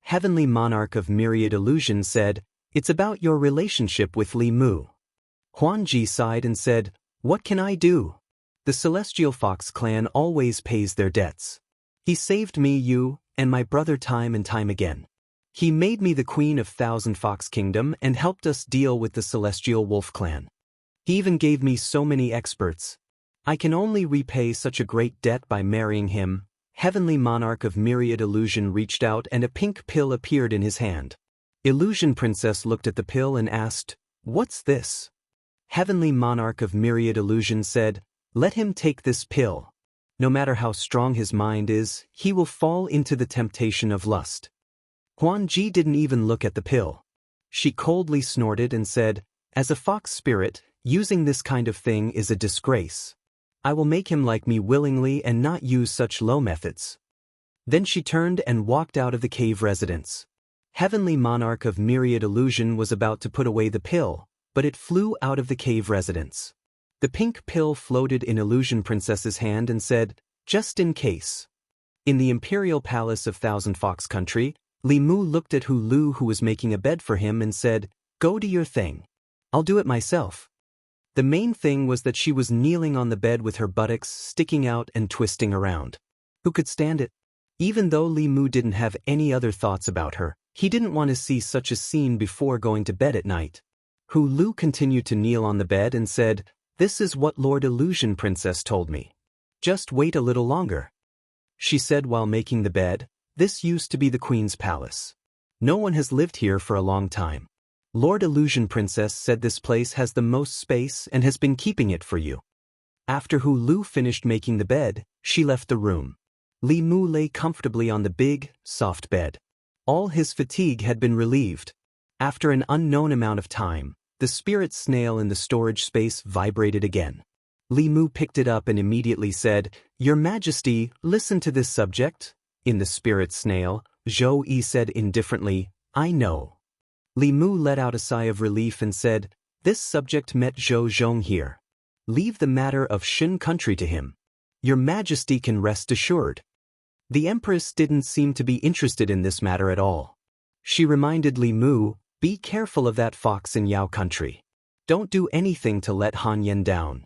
Heavenly monarch of myriad illusions said, it's about your relationship with Li Mu. Huanji sighed and said, what can I do? The Celestial Fox clan always pays their debts. He saved me, you, and my brother time and time again. He made me the queen of Thousand Fox Kingdom and helped us deal with the Celestial Wolf clan. He even gave me so many experts. I can only repay such a great debt by marrying him. Heavenly Monarch of Myriad Illusion reached out and a pink pill appeared in his hand. Illusion Princess looked at the pill and asked, what's this? Heavenly Monarch of Myriad Illusion said, let him take this pill. No matter how strong his mind is, he will fall into the temptation of lust. Huan Ji didn't even look at the pill. She coldly snorted and said, as a fox spirit, Using this kind of thing is a disgrace. I will make him like me willingly and not use such low methods." Then she turned and walked out of the cave residence. Heavenly Monarch of Myriad Illusion was about to put away the pill, but it flew out of the cave residence. The pink pill floated in Illusion Princess's hand and said, "Just in case." In the Imperial Palace of Thousand Fox Country, Li Mu looked at Hu Lu, who was making a bed for him, and said, "Go do your thing. I'll do it myself." The main thing was that she was kneeling on the bed with her buttocks sticking out and twisting around. Who could stand it? Even though Li Mu didn't have any other thoughts about her, he didn't want to see such a scene before going to bed at night. Hu Lu continued to kneel on the bed and said, "This is what Lord Illusion Princess told me. Just wait a little longer." She said while making the bed, "This used to be the Queen's palace. No one has lived here for a long time. Lord Illusion Princess said this place has the most space and has been keeping it for you." After Hu Lu finished making the bed, she left the room. Li Mu lay comfortably on the big, soft bed. All his fatigue had been relieved. After an unknown amount of time, the spirit snail in the storage space vibrated again. Li Mu picked it up and immediately said, "Your Majesty, listen to this subject." In the spirit snail, Zhou Yi said indifferently, "I know." Li Mu let out a sigh of relief and said, "This subject met Zhou Zhong here. Leave the matter of Shin country to him. Your Majesty can rest assured." The Empress didn't seem to be interested in this matter at all. She reminded Li Mu, "Be careful of that fox in Yao country. Don't do anything to let Han Yen down."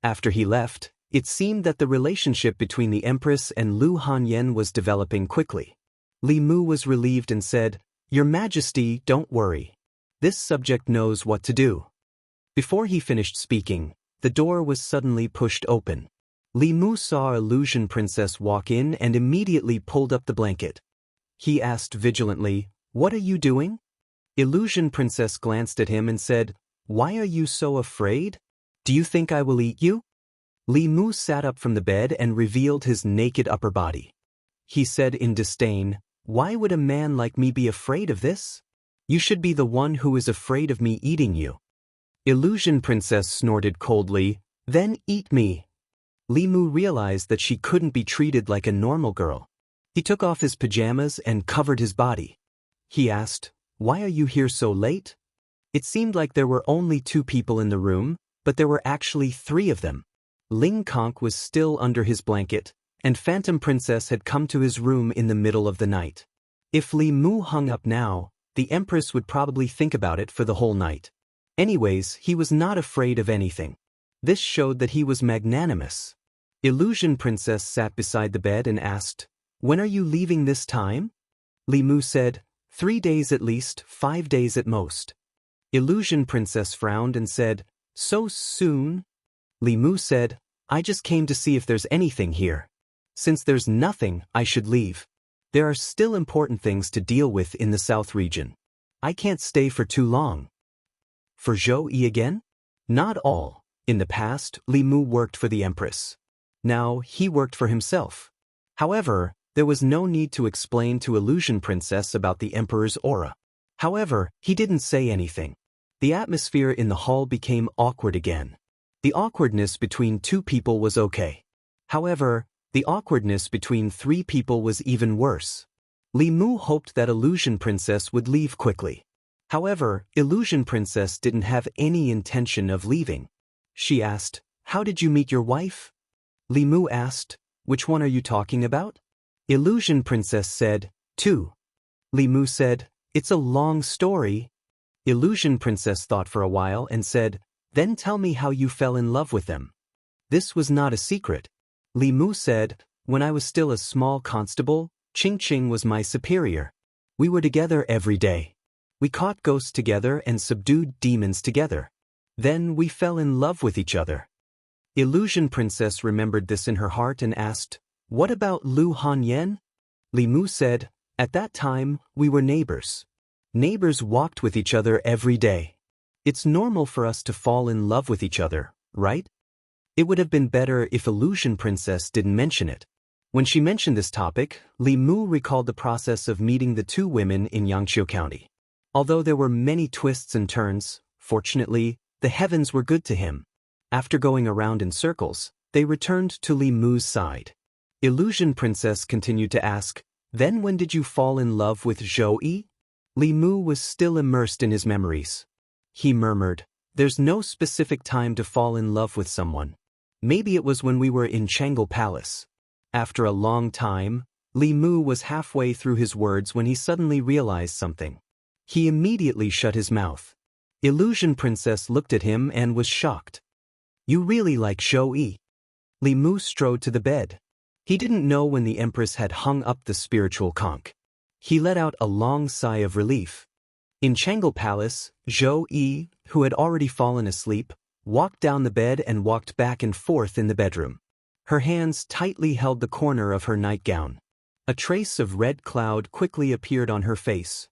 After he left, it seemed that the relationship between the Empress and Lu Hanyen was developing quickly. Li Mu was relieved and said, "Your Majesty, don't worry. This subject knows what to do." Before he finished speaking, the door was suddenly pushed open. Li Mu saw Illusion Princess walk in and immediately pulled up the blanket. He asked vigilantly, "What are you doing?" Illusion Princess glanced at him and said, "Why are you so afraid? Do you think I will eat you?" Li Mu sat up from the bed and revealed his naked upper body. He said in disdain, "Why would a man like me be afraid of this? You should be the one who is afraid of me eating you." Illusion Princess snorted coldly, "Then eat me." Li Mu realized that she couldn't be treated like a normal girl. He took off his pajamas and covered his body. He asked, "Why are you here so late?" It seemed like there were only 2 people in the room, but there were actually 3 of them. Ling Kong was still under his blanket, and Phantom Princess had come to his room in the middle of the night. If Li Mu hung up now, the Empress would probably think about it for the whole night. Anyways, he was not afraid of anything. This showed that he was magnanimous. Illusion Princess sat beside the bed and asked, "When are you leaving this time?" Li Mu said, 3 days at least, 5 days at most." Illusion Princess frowned and said, "So soon?" Li Mu said, "I just came to see if there's anything here. Since there's nothing, I should leave. There are still important things to deal with in the South region. I can't stay for too long." For Zhou Yi again? Not all. In the past, Li Mu worked for the Empress. Now, he worked for himself. However, there was no need to explain to Illusion Princess about the Emperor's aura. However, he didn't say anything. The atmosphere in the hall became awkward again. The awkwardness between 2 people was okay. However, the awkwardness between 3 people was even worse. Li Mu hoped that Illusion Princess would leave quickly. However, Illusion Princess didn't have any intention of leaving. She asked, "How did you meet your wife?" Li Mu asked, "Which one are you talking about?" Illusion Princess said, "2." Li Mu said, "It's a long story." Illusion Princess thought for a while and said, "Then tell me how you fell in love with them." This was not a secret. Li Mu said, "When I was still a small constable, Ching Ching was my superior. We were together every day. We caught ghosts together and subdued demons together. Then we fell in love with each other." Illusion Princess remembered this in her heart and asked, "What about Lu Hanyen?" Li Mu said, "At that time, we were neighbors. Neighbors walked with each other every day. It's normal for us to fall in love with each other, right?" It would have been better if Illusion Princess didn't mention it. When she mentioned this topic, Li Mu recalled the process of meeting the 2 women in Yangqiu County. Although there were many twists and turns, fortunately, The heavens were good to him. After going around in circles, they returned to Li Mu's side. Illusion Princess continued to ask, "Then when did you fall in love with Zhou Yi?" Li Mu was still immersed in his memories. He murmured, "There's no specific time to fall in love with someone. Maybe it was when we were in Jianghu Palace." After a long time, Li Mu was halfway through his words when he suddenly realized something. He immediately shut his mouth. Illusion Princess looked at him and was shocked. "You really like Zhou Yi?" Li Mu strode to the bed. He didn't know when the Empress had hung up the spiritual conch. He let out a long sigh of relief. In Jianghu Palace, Zhou Yi, who had already fallen asleep, walked down the bed and walked back and forth in the bedroom. Her hands tightly held the corner of her nightgown. A trace of red cloud quickly appeared on her face.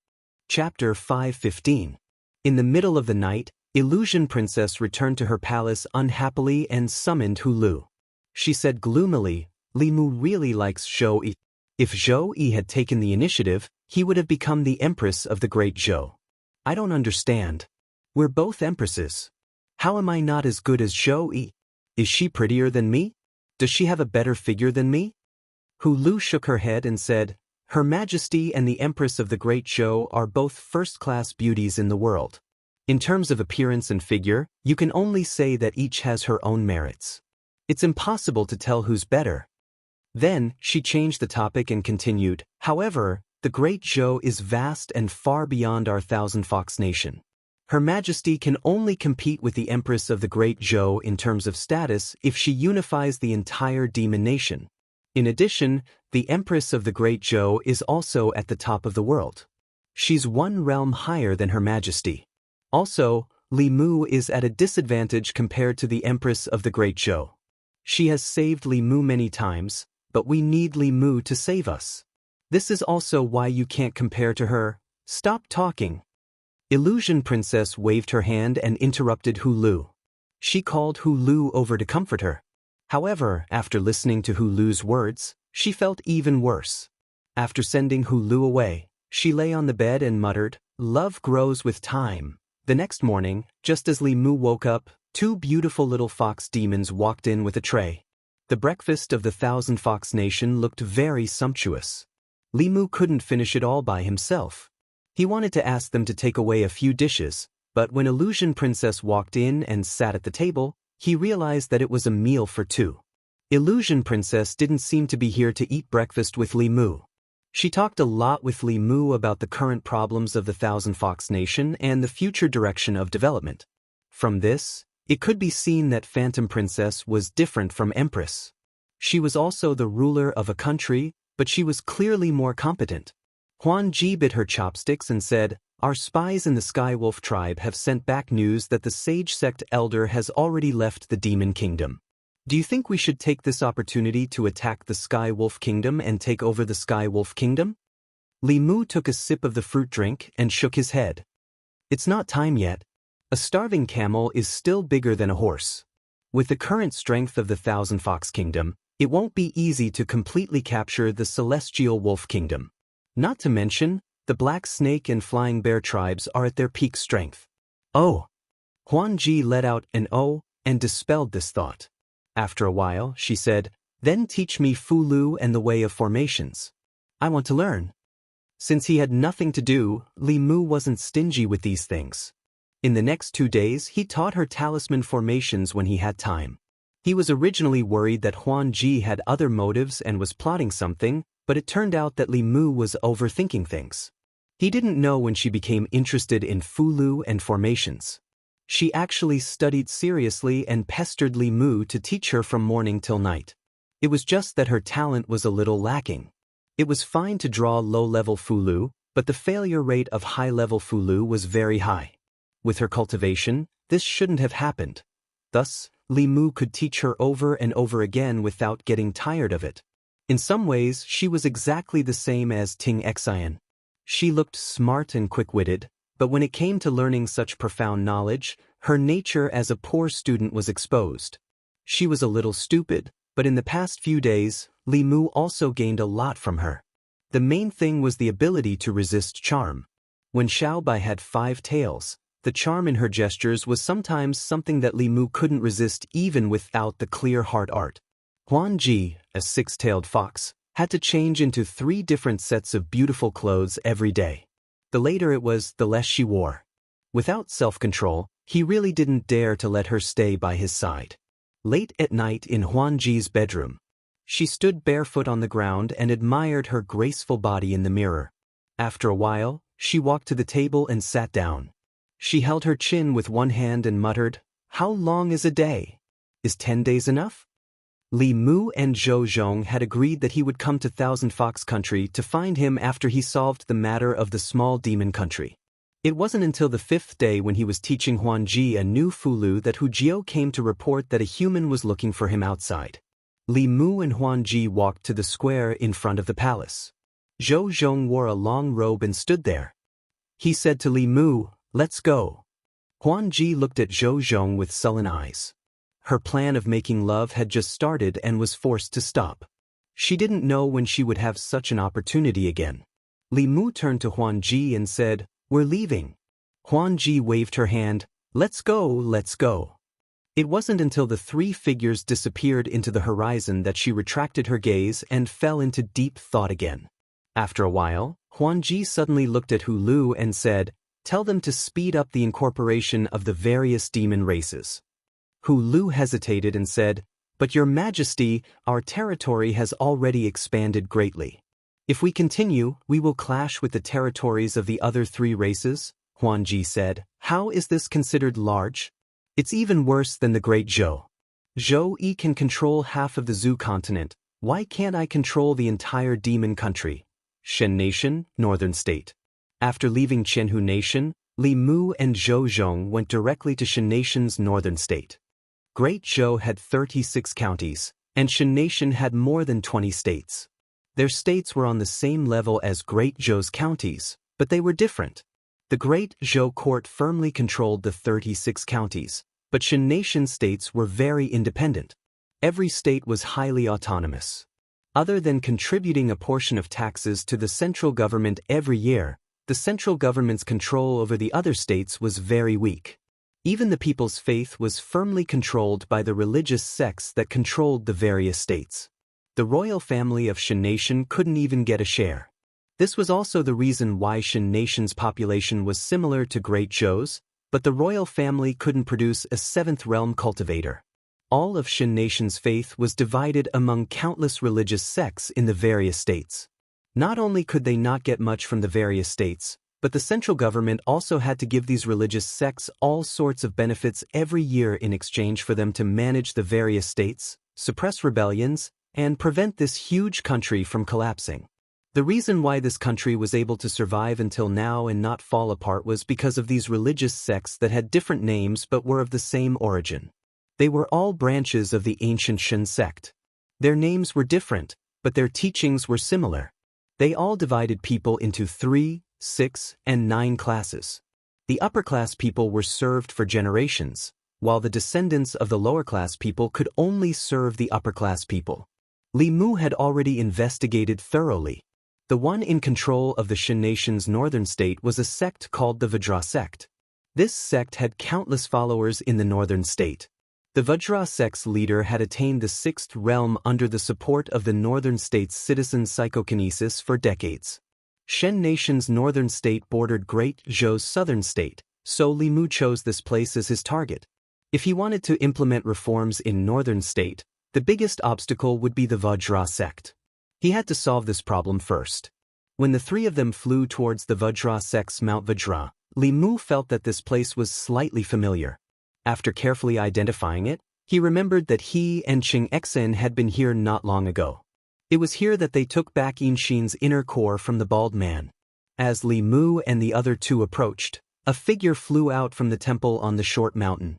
Chapter 5:15. In the middle of the night, Illusion Princess returned to her palace unhappily and summoned Hulu. She said gloomily, "Li Mu really likes Zhou Yi. If Zhou Yi had taken the initiative, he would have become the Empress of the Great Zhou. I don't understand. We're both Empresses. How am I not as good as Zhou Yi? Is she prettier than me? Does she have a better figure than me?" Hulu shook her head and said, "Her Majesty and the Empress of the Great Zhou are both first-class beauties in the world. In terms of appearance and figure, you can only say that each has her own merits. It's impossible to tell who's better." Then, she changed the topic and continued, "However, the Great Zhou is vast and far beyond our thousand-fox nation. Her Majesty can only compete with the Empress of the Great Zhou in terms of status if she unifies the entire demon nation. In addition, the Empress of the Great Zhou is also at the top of the world. She's one realm higher than Her Majesty. Also, Li Mu is at a disadvantage compared to the Empress of the Great Zhou. She has saved Li Mu many times, but we need Li Mu to save us. This is also why you can't compare to her. Stop talking." Illusion Princess waved her hand and interrupted Hulu. She called Hulu over to comfort her. However, after listening to Hulu's words, she felt even worse. After sending Hulu away, she lay on the bed and muttered, "Love grows with time." The next morning, just as Li Mu woke up, two beautiful little fox demons walked in with a tray. The breakfast of the thousand-fox nation looked very sumptuous. Li Mu couldn't finish it all by himself. He wanted to ask them to take away a few dishes, but when Illusion Princess walked in and sat at the table, he realized that it was a meal for two. Illusion Princess didn't seem to be here to eat breakfast with Li Mu. She talked a lot with Li Mu about the current problems of the thousand-fox nation and the future direction of development. From this, it could be seen that Phantom Princess was different from Empress. She was also the ruler of a country, but she was clearly more competent. Huan Ji bit her chopsticks and said, "Our spies in the Skywolf tribe have sent back news that the Sage Sect Elder has already left the Demon Kingdom. Do you think we should take this opportunity to attack the Skywolf Kingdom and take over the Skywolf Kingdom?" Li Mu took a sip of the fruit drink and shook his head. "It's not time yet. A starving camel is still bigger than a horse. With the current strength of the Thousand Fox Kingdom, it won't be easy to completely capture the Celestial Wolf Kingdom. Not to mention, the Black Snake and Flying Bear tribes are at their peak strength." "Oh." Huan Ji let out an "oh" and dispelled this thought. After a while, she said, "Then teach me Fulu and the way of formations. I want to learn." Since he had nothing to do, Li Mu wasn't stingy with these things. In the next 2 days, he taught her talisman formations when he had time. He was originally worried that Huan Ji had other motives and was plotting something, but it turned out that Li Mu was overthinking things. He didn't know when she became interested in Fulu and formations. She actually studied seriously and pestered Li Mu to teach her from morning till night. It was just that her talent was a little lacking. It was fine to draw low-level Fulu, but the failure rate of high-level Fulu was very high. With her cultivation, this shouldn't have happened. Thus, Li Mu could teach her over and over again without getting tired of it. In some ways, she was exactly the same as Ting Xian. She looked smart and quick-witted, but when it came to learning such profound knowledge, her nature as a poor student was exposed. She was a little stupid, but in the past few days, Li Mu also gained a lot from her. The main thing was the ability to resist charm. When Xiaobai had 5 tails, The charm in her gestures was sometimes something that Li Mu couldn't resist even without the clear heart art. Huan Ji, a six-tailed fox, had to change into 3 different sets of beautiful clothes every day. The later it was, the less she wore. Without self-control, he really didn't dare to let her stay by his side. Late at night in Huan Ji's bedroom, she stood barefoot on the ground and admired her graceful body in the mirror. After a while, she walked to the table and sat down. She held her chin with one hand and muttered, "How long is a day? Is 10 days enough?" Li Mu and Zhou Zhong had agreed that he would come to Thousand Fox Country to find him after he solved the matter of the small demon country. It wasn't until the 5th day when he was teaching Huan Ji a new fulu that Hu Jiao came to report that a human was looking for him outside. Li Mu and Huan Ji walked to the square in front of the palace. Zhou Zhong wore a long robe and stood there. He said to Li Mu, "Let's go." Huan Ji looked at Zhou Zhong with sullen eyes. Her plan of making love had just started and was forced to stop. She didn't know when she would have such an opportunity again. Li Mu turned to Huan Ji and said, "We're leaving." Huan Ji waved her hand, "Let's go, let's go." It wasn't until the 3 figures disappeared into the horizon that she retracted her gaze and fell into deep thought again. After a while, Huan Ji suddenly looked at Hu Lu and said, "Tell them to speed up the incorporation of the various demon races." Hu Lu hesitated and said, "But Your Majesty, our territory has already expanded greatly. If we continue, we will clash with the territories of the other 3 races." Huan Ji said, "How is this considered large? It's even worse than the Great Zhou. Zhou Yi can control half of the Zhu continent. Why can't I control the entire demon country?" Shen Nation, Northern State. After leaving Qianhu Nation, Li Mu and Zhou Zhong went directly to Shen Nation's Northern State. Great Zhou had 36 counties, and Shen Nation had more than 20 states. Their states were on the same level as Great Zhou's counties, but they were different. The Great Zhou court firmly controlled the 36 counties, but Shen Nation states were very independent. Every state was highly autonomous. Other than contributing a portion of taxes to the central government every year, the central government's control over the other states was very weak. Even the people's faith was firmly controlled by the religious sects that controlled the various states. The royal family of Shen Nation couldn't even get a share. This was also the reason why Shen Nation's population was similar to Great Zhou's, but the royal family couldn't produce a 7th realm cultivator. All of Shen Nation's faith was divided among countless religious sects in the various states. Not only could they not get much from the various states, but the central government also had to give these religious sects all sorts of benefits every year in exchange for them to manage the various states, suppress rebellions, and prevent this huge country from collapsing. The reason why this country was able to survive until now and not fall apart was because of these religious sects that had different names but were of the same origin. They were all branches of the ancient Shen sect. Their names were different, but their teachings were similar. They all divided people into 3, 6, and 9 classes. The upper-class people were served for generations, while the descendants of the lower-class people could only serve the upper-class people. Li Mu had already investigated thoroughly. The one in control of the Shen Nation's northern state was a sect called the Vajra sect. This sect had countless followers in the northern state. The Vajra sect's leader had attained the 6th realm under the support of the northern state's citizen psychokinesis for decades. Shen Nation's northern state bordered Great Zhou's southern state, so Li Mu chose this place as his target. If he wanted to implement reforms in northern state, the biggest obstacle would be the Vajra sect. He had to solve this problem first. When the 3 of them flew towards the Vajra sect's Mount Vajra, Li Mu felt that this place was slightly familiar. After carefully identifying it, he remembered that he and Qing Exen had been here not long ago. It was here that they took back Yinxin's inner core from the bald man. As Li Mu and the other 2 approached, a figure flew out from the temple on the short mountain.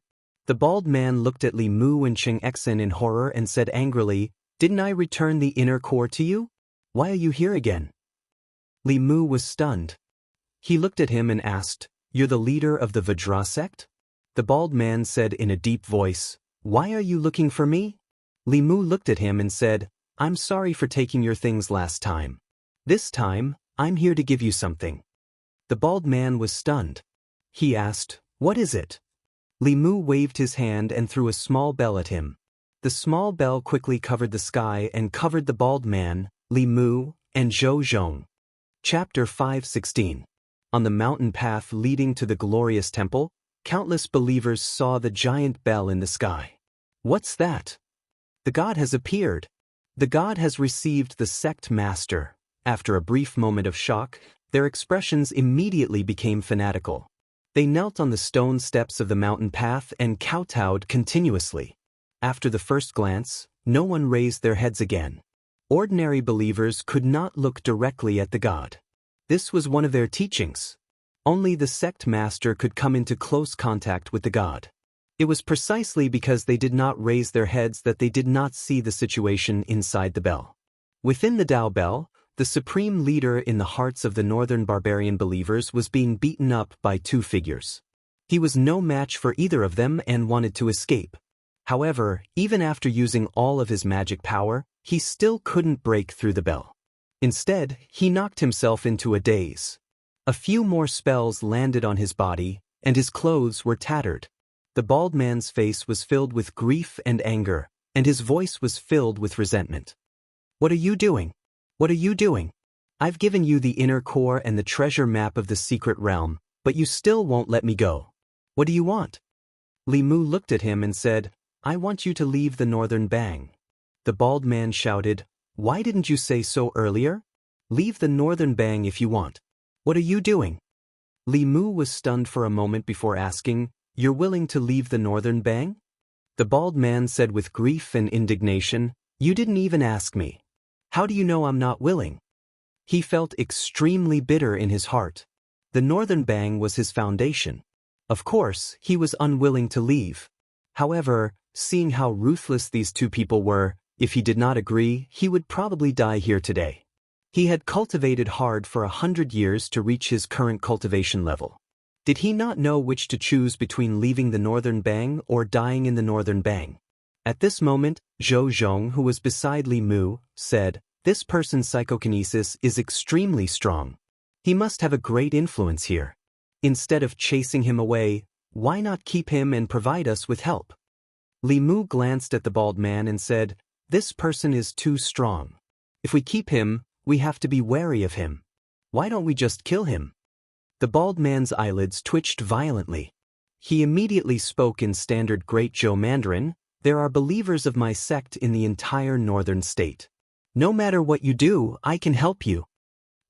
The bald man looked at Li Mu and Qing Exen in horror and said angrily, "Didn't I return the inner core to you? Why are you here again?" Li Mu was stunned. He looked at him and asked, "You're the leader of the Vajra sect?" The bald man said in a deep voice, "Why are you looking for me?" Li Mu looked at him and said, "I'm sorry for taking your things last time. This time, I'm here to give you something." The bald man was stunned. He asked, What is it? Li Mu waved his hand and threw a small bell at him. The small bell quickly covered the sky and covered the bald man, Li Mu, and Zhou Zhong. Chapter 5:16. On the mountain path leading to the glorious temple, countless believers saw the giant bell in the sky. What's that? The god has appeared. The god has received the sect master. After a brief moment of shock, their expressions immediately became fanatical. They knelt on the stone steps of the mountain path and kowtowed continuously. After the first glance, no one raised their heads again. Ordinary believers could not look directly at the god. This was one of their teachings. Only the sect master could come into close contact with the god. It was precisely because they did not raise their heads that they did not see the situation inside the bell. Within the Tao Bell, the supreme leader in the hearts of the northern barbarian believers was being beaten up by two figures. He was no match for either of them and wanted to escape. However, even after using all of his magic power, he still couldn't break through the bell. Instead, he knocked himself into a daze. A few more spells landed on his body, and his clothes were tattered. The bald man's face was filled with grief and anger, and his voice was filled with resentment. What are you doing? What are you doing? I've given you the inner core and the treasure map of the secret realm, but you still won't let me go. What do you want? Li Mu looked at him and said, I want you to leave the northern bang. The bald man shouted, Why didn't you say so earlier? Leave the northern bang if you want. What are you doing? Li Mu was stunned for a moment before asking, You're willing to leave the northern bang? The bald man said with grief and indignation, You didn't even ask me. How do you know I'm not willing? He felt extremely bitter in his heart. The northern bang was his foundation. Of course, he was unwilling to leave. However, seeing how ruthless these two people were, if he did not agree, he would probably die here today. He had cultivated hard for 100 years to reach his current cultivation level. Did he not know which to choose between leaving the northern bang or dying in the northern bang? At this moment, Zhou Zhong, who was beside Li Mu, said, This person's psychokinesis is extremely strong. He must have a great influence here. Instead of chasing him away, why not keep him and provide us with help? Li Mu glanced at the bald man and said, This person is too strong. If we keep him, we have to be wary of him. Why don't we just kill him? The bald man's eyelids twitched violently. He immediately spoke in standard Great Zhou Mandarin, There are believers of my sect in the entire northern state. No matter what you do, I can help you.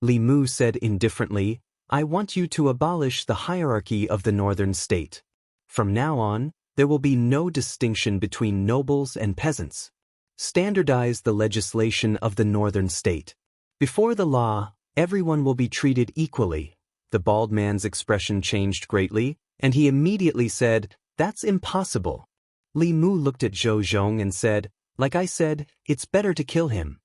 Li Mu said indifferently, I want you to abolish the hierarchy of the northern state. From now on, there will be no distinction between nobles and peasants. Standardize the legislation of the northern state. Before the law, everyone will be treated equally. The bald man's expression changed greatly, and he immediately said, That's impossible. Li Mu looked at Zhou Zhong and said, Like I said, it's better to kill him.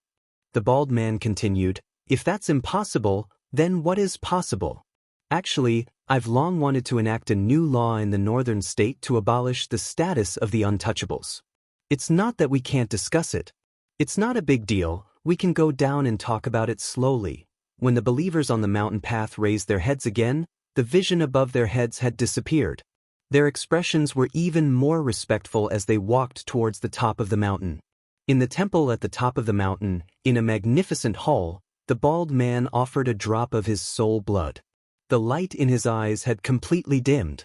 The bald man continued, If that's impossible, then what is possible? Actually, I've long wanted to enact a new law in the northern state to abolish the status of the untouchables. It's not that we can't discuss it. It's not a big deal, we can go down and talk about it slowly. When the believers on the mountain path raised their heads again, the vision above their heads had disappeared. Their expressions were even more respectful as they walked towards the top of the mountain. In the temple at the top of the mountain, in a magnificent hall, the bald man offered a drop of his soul blood. The light in his eyes had completely dimmed.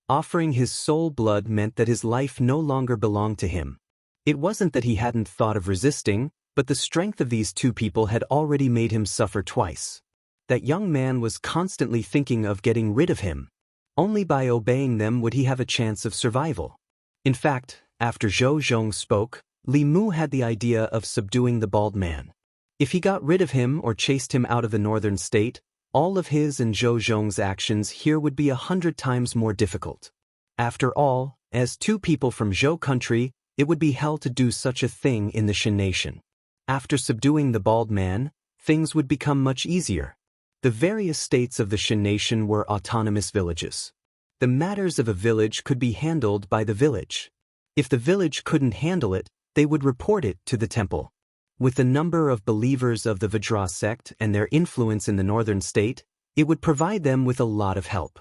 Offering his soul blood meant that his life no longer belonged to him. It wasn't that he hadn't thought of resisting, but the strength of these two people had already made him suffer twice. That young man was constantly thinking of getting rid of him. Only by obeying them would he have a chance of survival. In fact, after Zhou Zhong spoke, Li Mu had the idea of subduing the bald man. If he got rid of him or chased him out of the northern state, all of his and Zhou Zhong's actions here would be 100 times more difficult. After all, as two people from Zhou country, it would be hell to do such a thing in the Shin nation. After subduing the bald man, things would become much easier. The various states of the Shin nation were autonomous villages. The matters of a village could be handled by the village. If the village couldn't handle it, they would report it to the temple. With the number of believers of the Vajra sect and their influence in the northern state, it would provide them with a lot of help.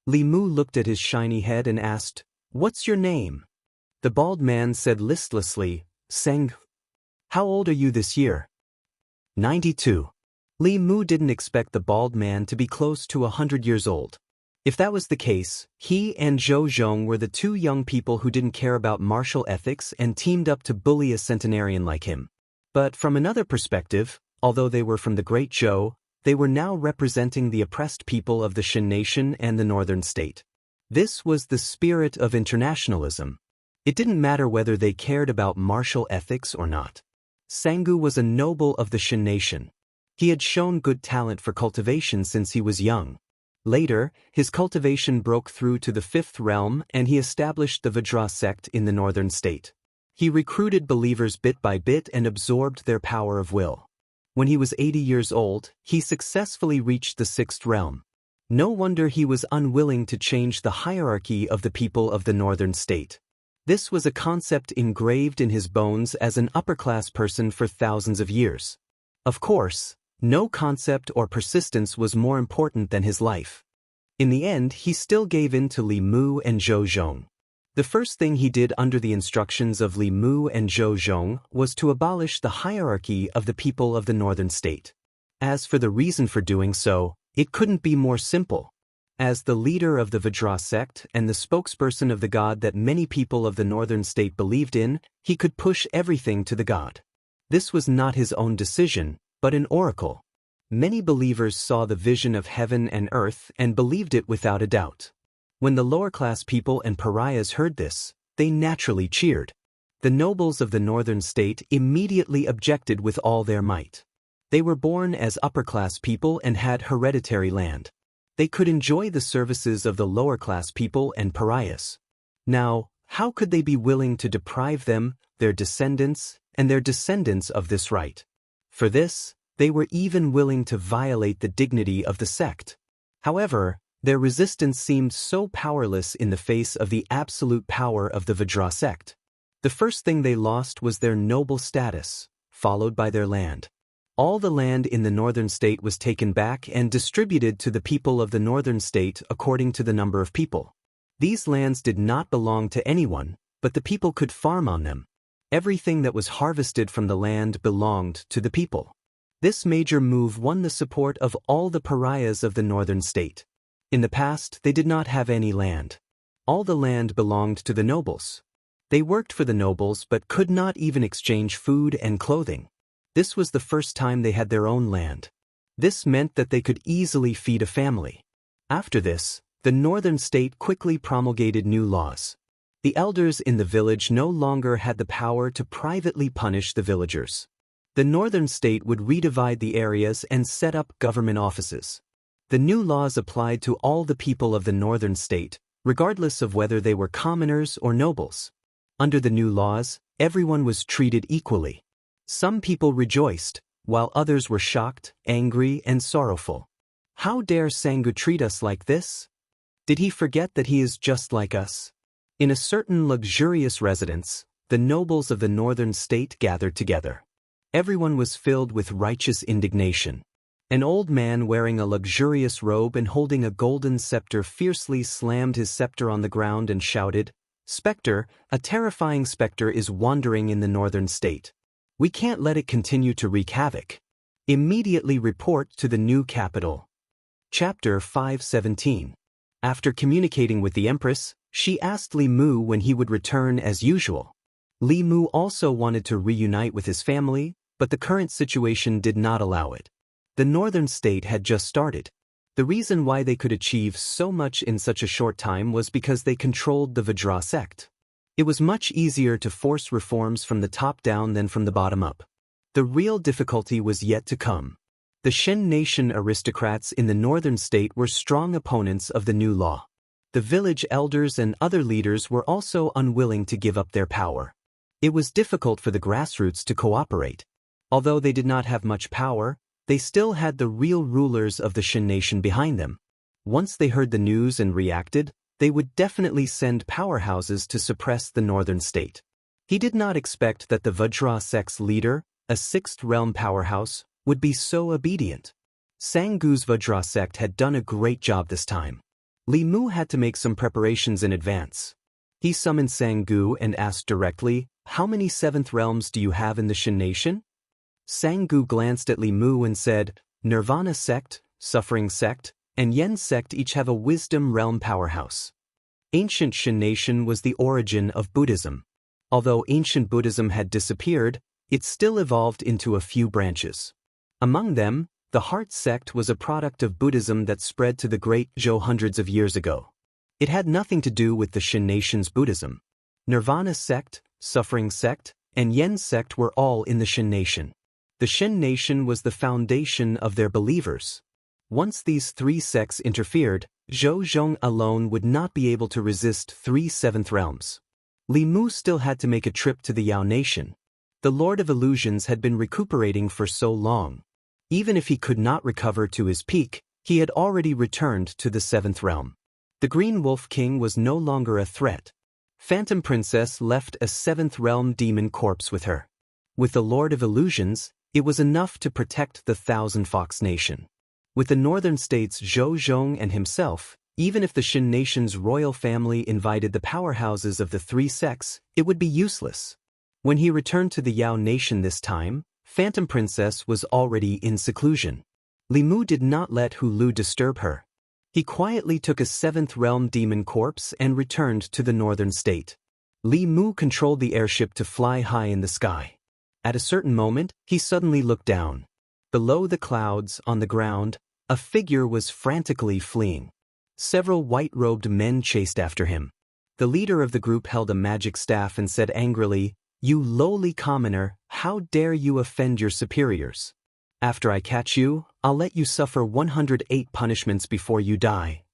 Li Mu looked at his shiny head and asked, "What's your name?" The bald man said listlessly, "Seng." "How old are you this year?" 92. Li Mu didn't expect the bald man to be close to 100 years old. If that was the case, he and Zhou Zhong were the two young people who didn't care about martial ethics and teamed up to bully a centenarian like him. But from another perspective, although they were from the Great Zhou, they were now representing the oppressed people of the Shin nation and the northern state. This was the spirit of internationalism. It didn't matter whether they cared about martial ethics or not. Sangu was a noble of the Shin nation. He had shown good talent for cultivation since he was young. Later, his cultivation broke through to the fifth realm and he established the Vajra sect in the northern state. He recruited believers bit by bit and absorbed their power of will. When he was 80 years old, he successfully reached the sixth realm. No wonder he was unwilling to change the hierarchy of the people of the northern state. This was a concept engraved in his bones as an upper-class person for thousands of years. Of course, no concept or persistence was more important than his life. In the end, he still gave in to Li Mu and Zhou Zhong. The first thing he did under the instructions of Li Mu and Zhou Zhong was to abolish the hierarchy of the people of the northern state. As for the reason for doing so, it couldn't be more simple. As the leader of the Vajra sect and the spokesperson of the god that many people of the northern state believed in, he could push everything to the god. This was not his own decision, but an oracle. Many believers saw the vision of heaven and earth and believed it without a doubt. When the lower-class people and pariahs heard this, they naturally cheered. The nobles of the northern state immediately objected with all their might. They were born as upper-class people and had hereditary land. They could enjoy the services of the lower-class people and pariahs. Now, how could they be willing to deprive them, their descendants, and their descendants of this right? For this, they were even willing to violate the dignity of the sect. However, their resistance seemed so powerless in the face of the absolute power of the Vajra sect. The first thing they lost was their noble status, followed by their land. All the land in the northern state was taken back and distributed to the people of the northern state according to the number of people. These lands did not belong to anyone, but the people could farm on them. Everything that was harvested from the land belonged to the people. This major move won the support of all the pariahs of the northern state. In the past, they did not have any land. All the land belonged to the nobles. They worked for the nobles but could not even exchange food and clothing. This was the first time they had their own land. This meant that they could easily feed a family. After this, the northern state quickly promulgated new laws. The elders in the village no longer had the power to privately punish the villagers. The northern state would redivide the areas and set up government offices. The new laws applied to all the people of the northern state, regardless of whether they were commoners or nobles. Under the new laws, everyone was treated equally. Some people rejoiced, while others were shocked, angry, and sorrowful. How dare Sangu treat us like this? Did he forget that he is just like us? In a certain luxurious residence, the nobles of the northern state gathered together. Everyone was filled with righteous indignation. An old man wearing a luxurious robe and holding a golden scepter fiercely slammed his scepter on the ground and shouted, "Spectre, a terrifying spectre is wandering in the northern state. We can't let it continue to wreak havoc. Immediately report to the new capital." Chapter 517. After communicating with the Empress, she asked Li Mu when he would return as usual. Li Mu also wanted to reunite with his family, but the current situation did not allow it. The northern state had just started. The reason why they could achieve so much in such a short time was because they controlled the Vajra sect. It was much easier to force reforms from the top down than from the bottom up. The real difficulty was yet to come. The Shen nation aristocrats in the northern state were strong opponents of the new law. The village elders and other leaders were also unwilling to give up their power. It was difficult for the grassroots to cooperate. Although they did not have much power, they still had the real rulers of the Shen nation behind them. Once they heard the news and reacted, they would definitely send powerhouses to suppress the northern state. He did not expect that the Vajra sect's leader, a sixth realm powerhouse, would be so obedient. Sangu's Vajra sect had done a great job this time. Li Mu had to make some preparations in advance. He summoned Jianghu and asked directly, "How many seventh realms do you have in the Shin nation?" Jianghu glanced at Li Mu and said, "Nirvana sect, Suffering sect, and Yen sect each have a wisdom realm powerhouse." Ancient Shin nation was the origin of Buddhism. Although ancient Buddhism had disappeared, it still evolved into a few branches. Among them, the Heart sect was a product of Buddhism that spread to the Great Zhou hundreds of years ago. It had nothing to do with the Shin nation's Buddhism. Nirvana sect, Suffering sect, and Yen sect were all in the Shin nation. The Shin nation was the foundation of their believers. Once these three sects interfered, Zhou Zhong alone would not be able to resist 3 seventh realms. Li Mu still had to make a trip to the Yao nation. The Lord of Illusions had been recuperating for so long. Even if he could not recover to his peak, he had already returned to the 7th realm. The Green Wolf King was no longer a threat. Phantom Princess left a 7th realm demon corpse with her. With the Lord of Illusions, it was enough to protect the Thousand Fox Nation. With the northern states Zhou Zhong and himself, even if the Shin nation's royal family invited the powerhouses of the 3 sects, it would be useless. When he returned to the Yao nation this time, Phantom Princess was already in seclusion. Li Mu did not let Hu Lu disturb her. He quietly took a 7th realm demon corpse and returned to the northern state. Li Mu controlled the airship to fly high in the sky. At a certain moment, he suddenly looked down. Below the clouds, on the ground, a figure was frantically fleeing. Several white-robed men chased after him. The leader of the group held a magic staff and said angrily, "You lowly commoner, how dare you offend your superiors? After I catch you, I'll let you suffer 108 punishments before you die."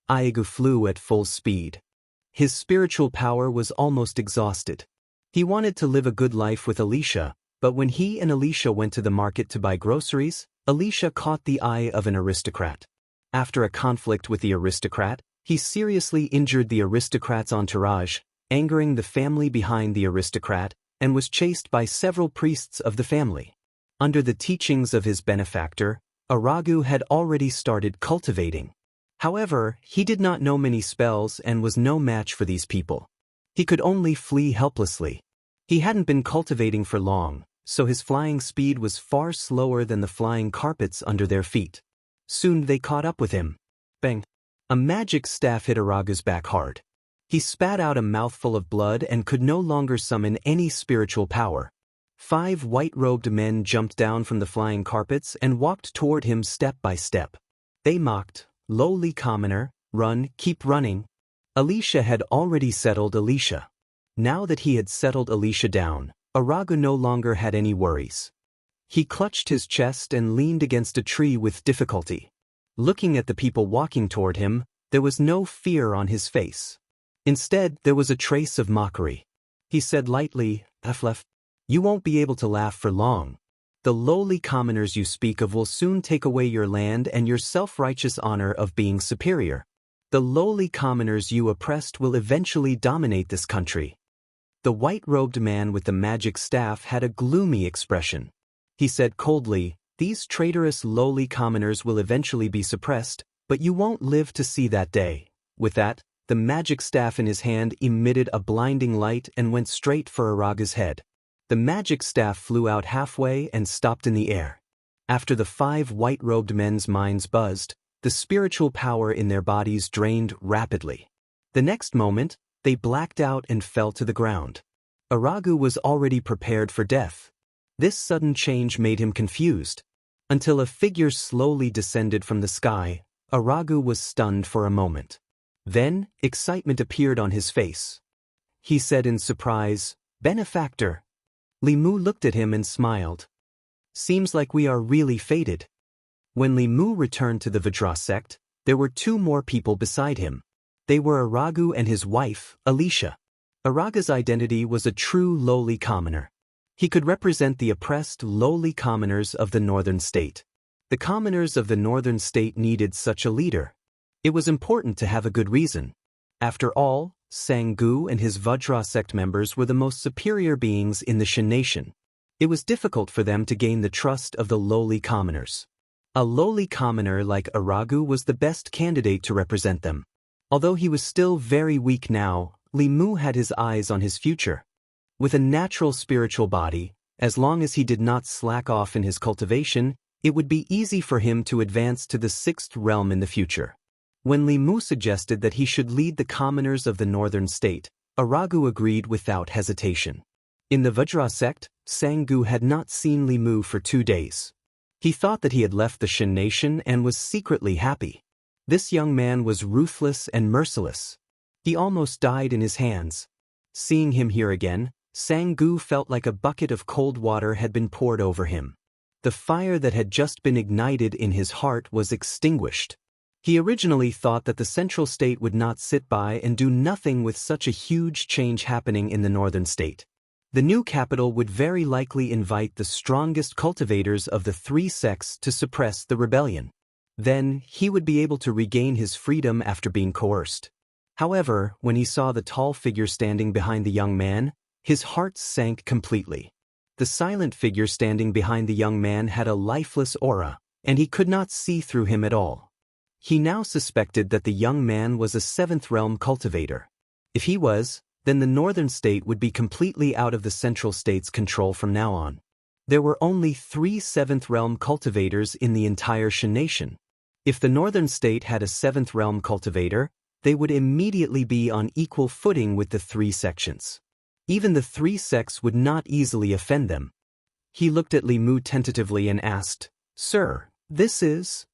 Iegu flew at full speed. His spiritual power was almost exhausted. He wanted to live a good life with Alicia, but when he and Alicia went to the market to buy groceries, Alicia caught the eye of an aristocrat. After a conflict with the aristocrat, he seriously injured the aristocrat's entourage, angering the family behind the aristocrat, and was chased by several priests of the family. Under the teachings of his benefactor, Aragu had already started cultivating. However, he did not know many spells and was no match for these people. He could only flee helplessly. He hadn't been cultivating for long, so his flying speed was far slower than the flying carpets under their feet. Soon they caught up with him. Bang! A magic staff hit Aragu's back hard. He spat out a mouthful of blood and could no longer summon any spiritual power. 5 white-robed men jumped down from the flying carpets and walked toward him step by step. They mocked, "Lowly commoner, run, keep running." Alicia had already settled Alicia. Now that he had settled Alicia down, Aragu no longer had any worries. He clutched his chest and leaned against a tree with difficulty. Looking at the people walking toward him, there was no fear on his face. Instead, there was a trace of mockery. He said lightly, "Aflef, you won't be able to laugh for long. The lowly commoners you speak of will soon take away your land and your self-righteous honor of being superior. The lowly commoners you oppressed will eventually dominate this country." The white-robed man with the magic staff had a gloomy expression. He said coldly, "These traitorous lowly commoners will eventually be suppressed, but you won't live to see that day." With that, the magic staff in his hand emitted a blinding light and went straight for Araga's head. The magic staff flew out halfway and stopped in the air. After the 5 white-robed men's minds buzzed, the spiritual power in their bodies drained rapidly. The next moment, they blacked out and fell to the ground. Aragu was already prepared for death. This sudden change made him confused. Until a figure slowly descended from the sky, Aragu was stunned for a moment. Then, excitement appeared on his face. He said in surprise, "Benefactor." Li Mu looked at him and smiled. "Seems like we are really fated." When Li Mu returned to the Vajra sect, there were 2 more people beside him. They were Aragu and his wife, Alicia. Araga's identity was a true lowly commoner. He could represent the oppressed lowly commoners of the northern state. The commoners of the northern state needed such a leader. It was important to have a good reason. After all, Jianghu and his Vajra sect members were the most superior beings in the Shin nation. It was difficult for them to gain the trust of the lowly commoners. A lowly commoner like Aragu was the best candidate to represent them. Although he was still very weak now, Li Mu had his eyes on his future. With a natural spiritual body, as long as he did not slack off in his cultivation, it would be easy for him to advance to the sixth realm in the future. When Li Mu suggested that he should lead the commoners of the northern state, Aragu agreed without hesitation. In the Vajra sect, Sanggu had not seen Li Mu for 2 days. He thought that he had left the Shin nation and was secretly happy. This young man was ruthless and merciless. He almost died in his hands. Seeing him here again, Sanggu felt like a bucket of cold water had been poured over him. The fire that had just been ignited in his heart was extinguished. He originally thought that the central state would not sit by and do nothing with such a huge change happening in the northern state. The new capital would very likely invite the strongest cultivators of the 3 sects to suppress the rebellion. Then, he would be able to regain his freedom after being coerced. However, when he saw the tall figure standing behind the young man, his heart sank completely. The silent figure standing behind the young man had a lifeless aura, and he could not see through him at all. He now suspected that the young man was a 7th realm cultivator. If he was, then the northern state would be completely out of the central state's control from now on. There were only 3 7th realm cultivators in the entire Shin nation. If the northern state had a 7th realm cultivator, they would immediately be on equal footing with the 3 sections. Even the 3 sects would not easily offend them. He looked at Li Mu tentatively and asked, "Sir, this is?"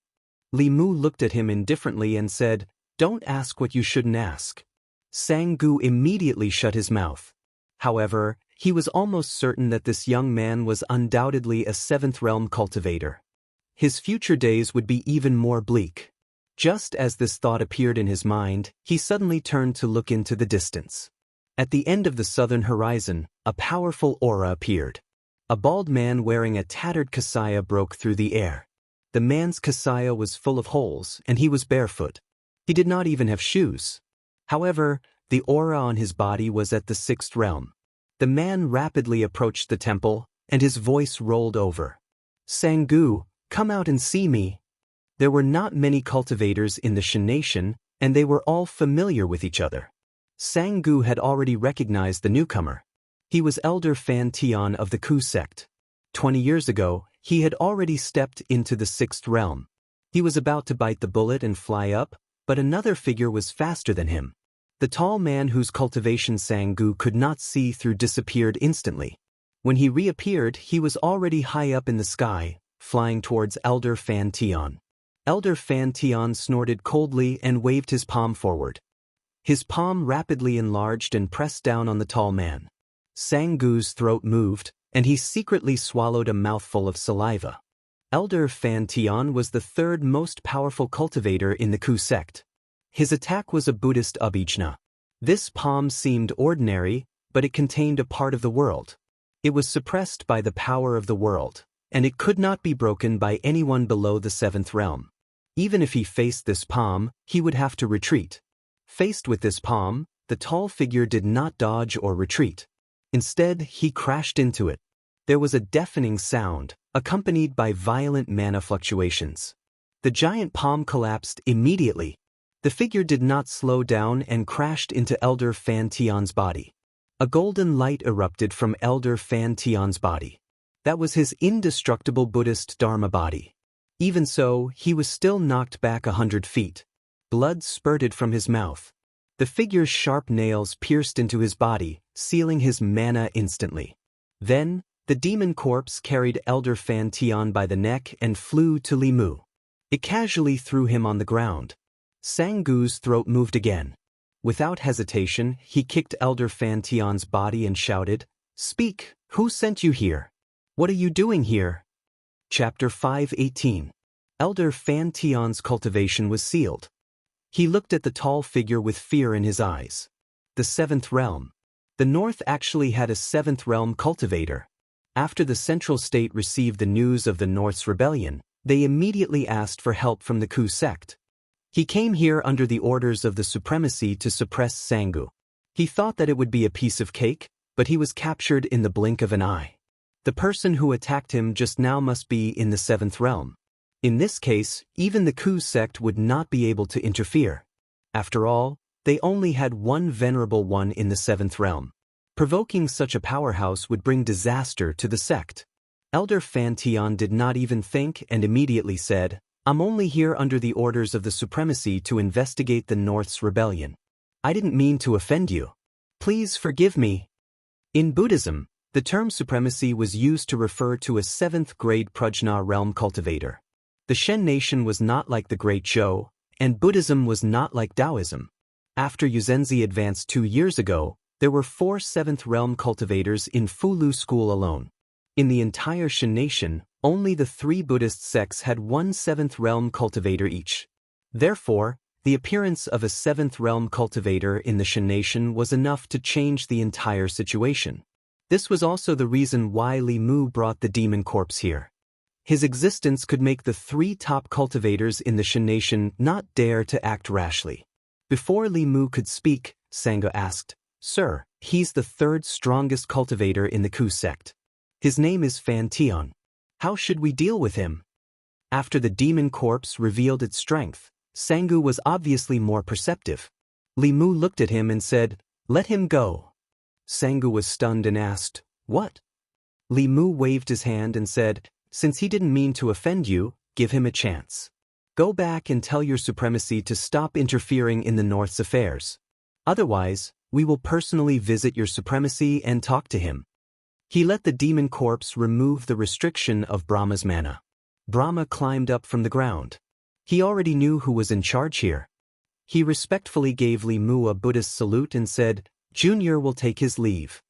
Li Mu looked at him indifferently and said, "Don't ask what you shouldn't ask." Sanggu immediately shut his mouth. However, he was almost certain that this young man was undoubtedly a 7th realm cultivator. His future days would be even more bleak. Just as this thought appeared in his mind, he suddenly turned to look into the distance. At the end of the southern horizon, a powerful aura appeared. A bald man wearing a tattered kasaya broke through the air. The man's kasaya was full of holes, and he was barefoot. He did not even have shoes. However, the aura on his body was at the 6th realm. The man rapidly approached the temple, and his voice rolled over. "Sanggu, come out and see me." There were not many cultivators in the Shin nation, and they were all familiar with each other. Sanggu had already recognized the newcomer. He was Elder Fan Tian of the Ku sect. 20 years ago, he had already stepped into the 6th realm. He was about to bite the bullet and fly up, but another figure was faster than him. The tall man whose cultivation Sanggu could not see through disappeared instantly. When he reappeared, he was already high up in the sky, flying towards Elder Fan Tian. Elder Fan Tian snorted coldly and waved his palm forward. His palm rapidly enlarged and pressed down on the tall man. Sanggu's throat moved, and he secretly swallowed a mouthful of saliva. Elder Fan Tian was the 3rd most powerful cultivator in the Ku sect. His attack was a Buddhist abhijna. This palm seemed ordinary, but it contained a part of the world. It was suppressed by the power of the world, and it could not be broken by anyone below the 7th realm. Even if he faced this palm, he would have to retreat. Faced with this palm, the tall figure did not dodge or retreat. Instead, he crashed into it. There was a deafening sound, accompanied by violent mana fluctuations. The giant palm collapsed immediately. The figure did not slow down and crashed into Elder Fan Tian's body. A golden light erupted from Elder Fan Tian's body. That was his indestructible Buddhist Dharma body. Even so, he was still knocked back 100 feet. Blood spurted from his mouth. The figure's sharp nails pierced into his body, sealing his mana instantly. Then, the demon corpse carried Elder Fan Tian by the neck and flew to Li Mu. It casually threw him on the ground. Sanggu's throat moved again. Without hesitation, he kicked Elder Fan Tian's body and shouted, "Speak, who sent you here? What are you doing here?" Chapter 5:18. Elder Fan Tian's cultivation was sealed. He looked at the tall figure with fear in his eyes. The 7th realm. The North actually had a 7th realm cultivator. After the central state received the news of the North's rebellion, they immediately asked for help from the Ku sect. He came here under the orders of the supremacy to suppress Sanggu. He thought that it would be a piece of cake, but he was captured in the blink of an eye. The person who attacked him just now must be in the 7th realm. In this case, even the Ku sect would not be able to interfere. After all, they only had one venerable one in the seventh realm. Provoking such a powerhouse would bring disaster to the sect. Elder Fan Tian did not even think and immediately said, "I'm only here under the orders of the Supremacy to investigate the North's rebellion. I didn't mean to offend you. Please forgive me." In Buddhism, the term supremacy was used to refer to a 7th grade Prajna realm cultivator. The Shen nation was not like the Great Zhou, and Buddhism was not like Taoism. After Yuzenzi advanced 2 years ago, there were 4 7th realm cultivators in Fulu school alone. In the entire Shen nation, only the 3 Buddhist sects had 1 7th realm cultivator each. Therefore, the appearance of a 7th realm cultivator in the Shen nation was enough to change the entire situation. This was also the reason why Li Mu brought the demon corpse here. His existence could make the 3 top cultivators in the Shen nation not dare to act rashly. Before Li Mu could speak, Sangha asked, "Sir, he's the 3rd strongest cultivator in the Ku sect. His name is Fan Tian. How should we deal with him?" After the demon corpse revealed its strength, Sanghu was obviously more perceptive. Li Mu looked at him and said, "Let him go." Sanghu was stunned and asked, "What?" Li Mu waved his hand and said, "Since he didn't mean to offend you, give him a chance. Go back and tell your supremacy to stop interfering in the North's affairs. Otherwise, we will personally visit your supremacy and talk to him." He let the demon corpse remove the restriction of Brahma's mana. Brahma climbed up from the ground. He already knew who was in charge here. He respectfully gave Li Mu a Buddhist salute and said, "Junior will take his leave."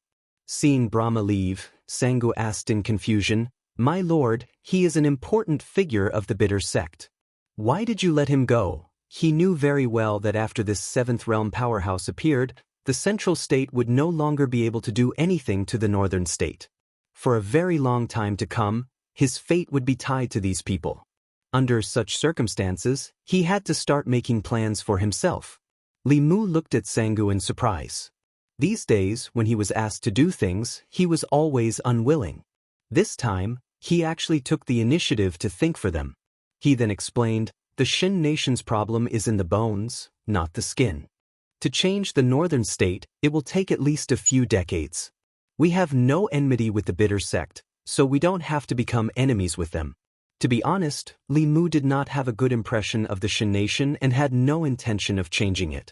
Seeing Brahma leave, Sanghu asked in confusion, "My lord, he is an important figure of the bitter sect. Why did you let him go?" He knew very well that after this 7th realm powerhouse appeared, the central state would no longer be able to do anything to the northern state. For a very long time to come, his fate would be tied to these people. Under such circumstances, he had to start making plans for himself. Li Mu looked at Sanghu in surprise. These days, when he was asked to do things, he was always unwilling. This time, he actually took the initiative to think for them. He then explained, "The Shen nation's problem is in the bones, not the skin. To change the northern state, it will take at least a few decades. We have no enmity with the bitter sect, so we don't have to become enemies with them." To be honest, Li Mu did not have a good impression of the Shen nation and had no intention of changing it.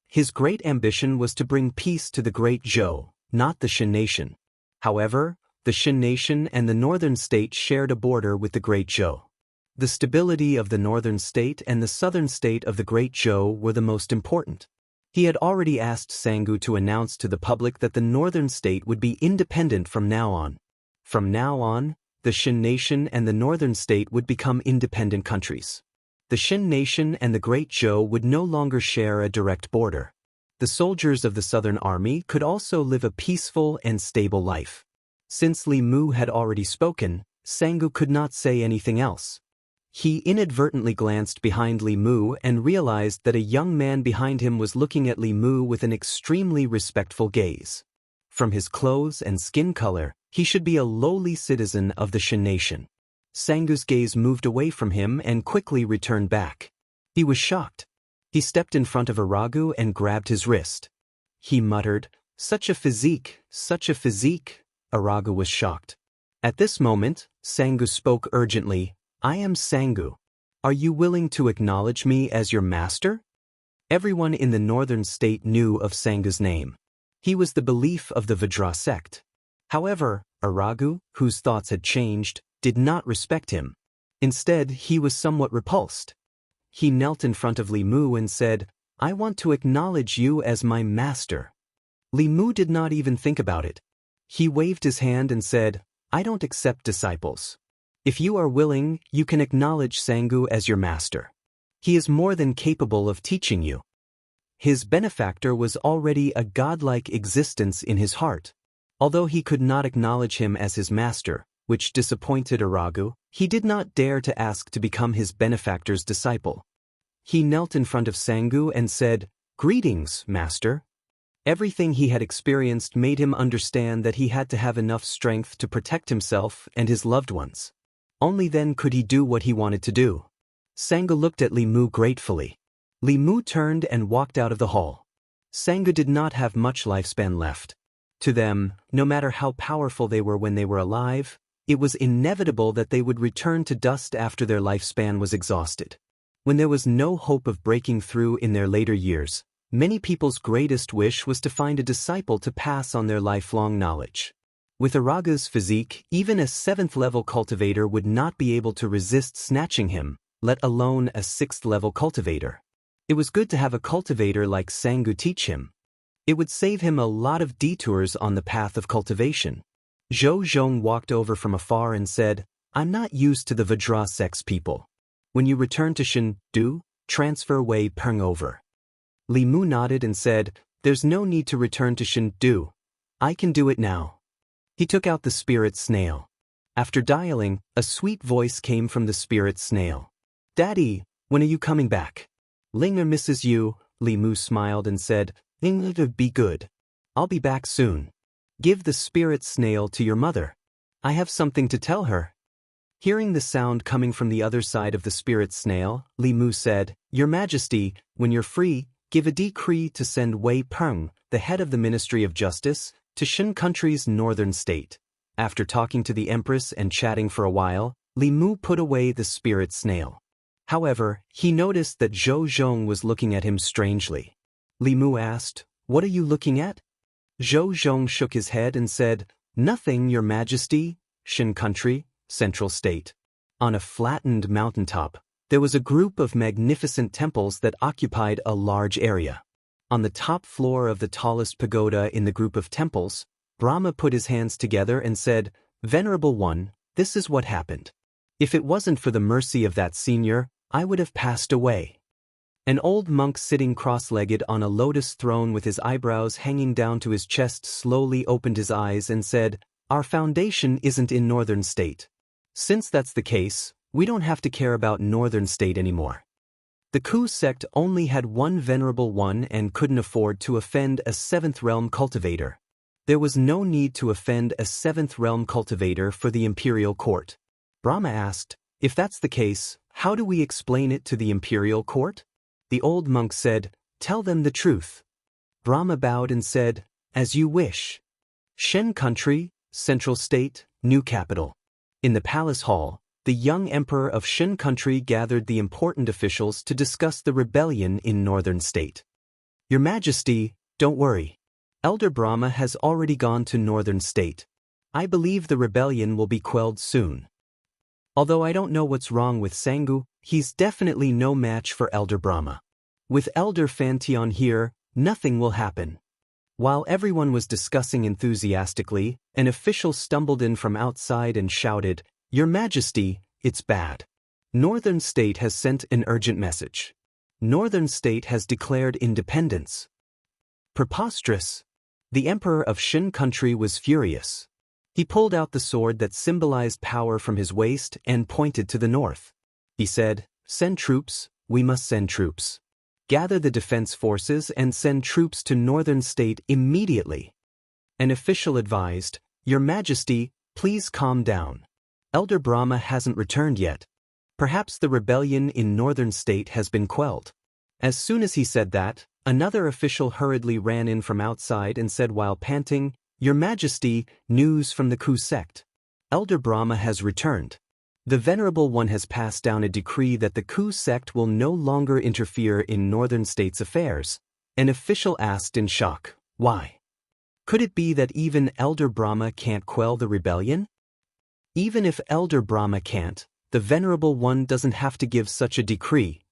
His great ambition was to bring peace to the Great Zhou, not the Shen nation. However, the Shen nation and the northern state shared a border with the Great Zhou. The stability of the northern state and the southern state of the Great Zhou were the most important. He had already asked Sanghu to announce to the public that the northern state would be independent from now on. From now on, the Shen nation and the northern state would become independent countries. The Shen nation and the Great Zhou would no longer share a direct border. The soldiers of the Southern Army could also live a peaceful and stable life. Since Li Mu had already spoken, Sanghu could not say anything else. He inadvertently glanced behind Li Mu and realized that a young man behind him was looking at Li Mu with an extremely respectful gaze. From his clothes and skin color, he should be a lowly citizen of the Shen nation. Sanghu's gaze moved away from him and quickly returned back. He was shocked. He stepped in front of Aragu and grabbed his wrist. He muttered, "Such a physique, such a physique." Aragu was shocked. At this moment, Sanghu spoke urgently, "I am Sanghu. Are you willing to acknowledge me as your master?" Everyone in the northern state knew of Sanghu's name. He was the belief of the Vajra sect. However, Aragu, whose thoughts had changed, did not respect him. Instead, he was somewhat repulsed. He knelt in front of Li Mu and said, "I want to acknowledge you as my master." Li Mu did not even think about it. He waved his hand and said, "I don't accept disciples. If you are willing, you can acknowledge Sanghu as your master. He is more than capable of teaching you." His benefactor was already a godlike existence in his heart. Although he could not acknowledge him as his master, which disappointed Aragu, he did not dare to ask to become his benefactor's disciple. He knelt in front of Sanghu and said, "Greetings, master." Everything he had experienced made him understand that he had to have enough strength to protect himself and his loved ones. Only then could he do what he wanted to do. Sanghu looked at Li Mu gratefully. Li Mu turned and walked out of the hall. Sangu did not have much lifespan left. To them, no matter how powerful they were when they were alive, it was inevitable that they would return to dust after their lifespan was exhausted. When there was no hope of breaking through in their later years, many people's greatest wish was to find a disciple to pass on their lifelong knowledge. With Araga's physique, even a 7th-level cultivator would not be able to resist snatching him, let alone a 6th-level cultivator. It was good to have a cultivator like Sangu teach him. It would save him a lot of detours on the path of cultivation. Zhou Zhong walked over from afar and said, "I'm not used to the Vajra sex people. When you return to Shendu, transfer Wei Peng over." Li Mu nodded and said, "There's no need to return to Shendu. I can do it now." He took out the spirit snail. After dialing, a sweet voice came from the spirit snail. "Daddy, when are you coming back?" "Linger misses you," Li Mu smiled and said, "Linger, be good. I'll be back soon. Give the spirit snail to your mother. I have something to tell her." Hearing the sound coming from the other side of the spirit snail, Li Mu said, "Your Majesty, when you're free, give a decree to send Wei Peng, the head of the Ministry of Justice, to Shen country's northern state." After talking to the Empress and chatting for a while, Li Mu put away the spirit snail. However, he noticed that Zhou Zhong was looking at him strangely. Li Mu asked, "What are you looking at?" Zhou Zhong shook his head and said, "Nothing, Your Majesty. Shen country, central state." On a flattened mountaintop, there was a group of magnificent temples that occupied a large area. On the top floor of the tallest pagoda in the group of temples, Brahma put his hands together and said, "Venerable One, this is what happened. If it wasn't for the mercy of that senior, I would have passed away." An old monk sitting cross-legged on a lotus throne with his eyebrows hanging down to his chest slowly opened his eyes and said, "Our foundation isn't in Northern State. Since that's the case, we don't have to care about Northern State anymore." The Ku sect only had one Venerable One and couldn't afford to offend a 7th realm cultivator. There was no need to offend a 7th realm cultivator for the imperial court. Brahma asked, "If that's the case, how do we explain it to the imperial court?" The old monk said, "Tell them the truth." Brahma bowed and said, "As you wish." Shen country, central state, new capital. In the palace hall, the young emperor of Shen country gathered the important officials to discuss the rebellion in northern state. "Your Majesty, don't worry. Elder Brahma has already gone to northern state. I believe the rebellion will be quelled soon. Although I don't know what's wrong with Sangu, he's definitely no match for Elder Brahma. With Elder Fantion here, nothing will happen." While everyone was discussing enthusiastically, an official stumbled in from outside and shouted, "Your Majesty, it's bad. Northern State has sent an urgent message. Northern State has declared independence." Preposterous! The Emperor of Shen country was furious. He pulled out the sword that symbolized power from his waist and pointed to the north. He said, "Send troops, we must send troops. Gather the defense forces and send troops to Northern State immediately." An official advised, "Your Majesty, please calm down. Elder Brahma hasn't returned yet. Perhaps the rebellion in Northern State has been quelled." As soon as he said that, another official hurriedly ran in from outside and said while panting, "Your Majesty, news from the Ku sect. Elder Brahma has returned. The Venerable One has passed down a decree that the Ku sect will no longer interfere in Northern States' affairs." An official asked in shock, "Why? Could it be that even Elder Brahma can't quell the rebellion?" "Even if Elder Brahma can't, the Venerable One doesn't have to give such a decree."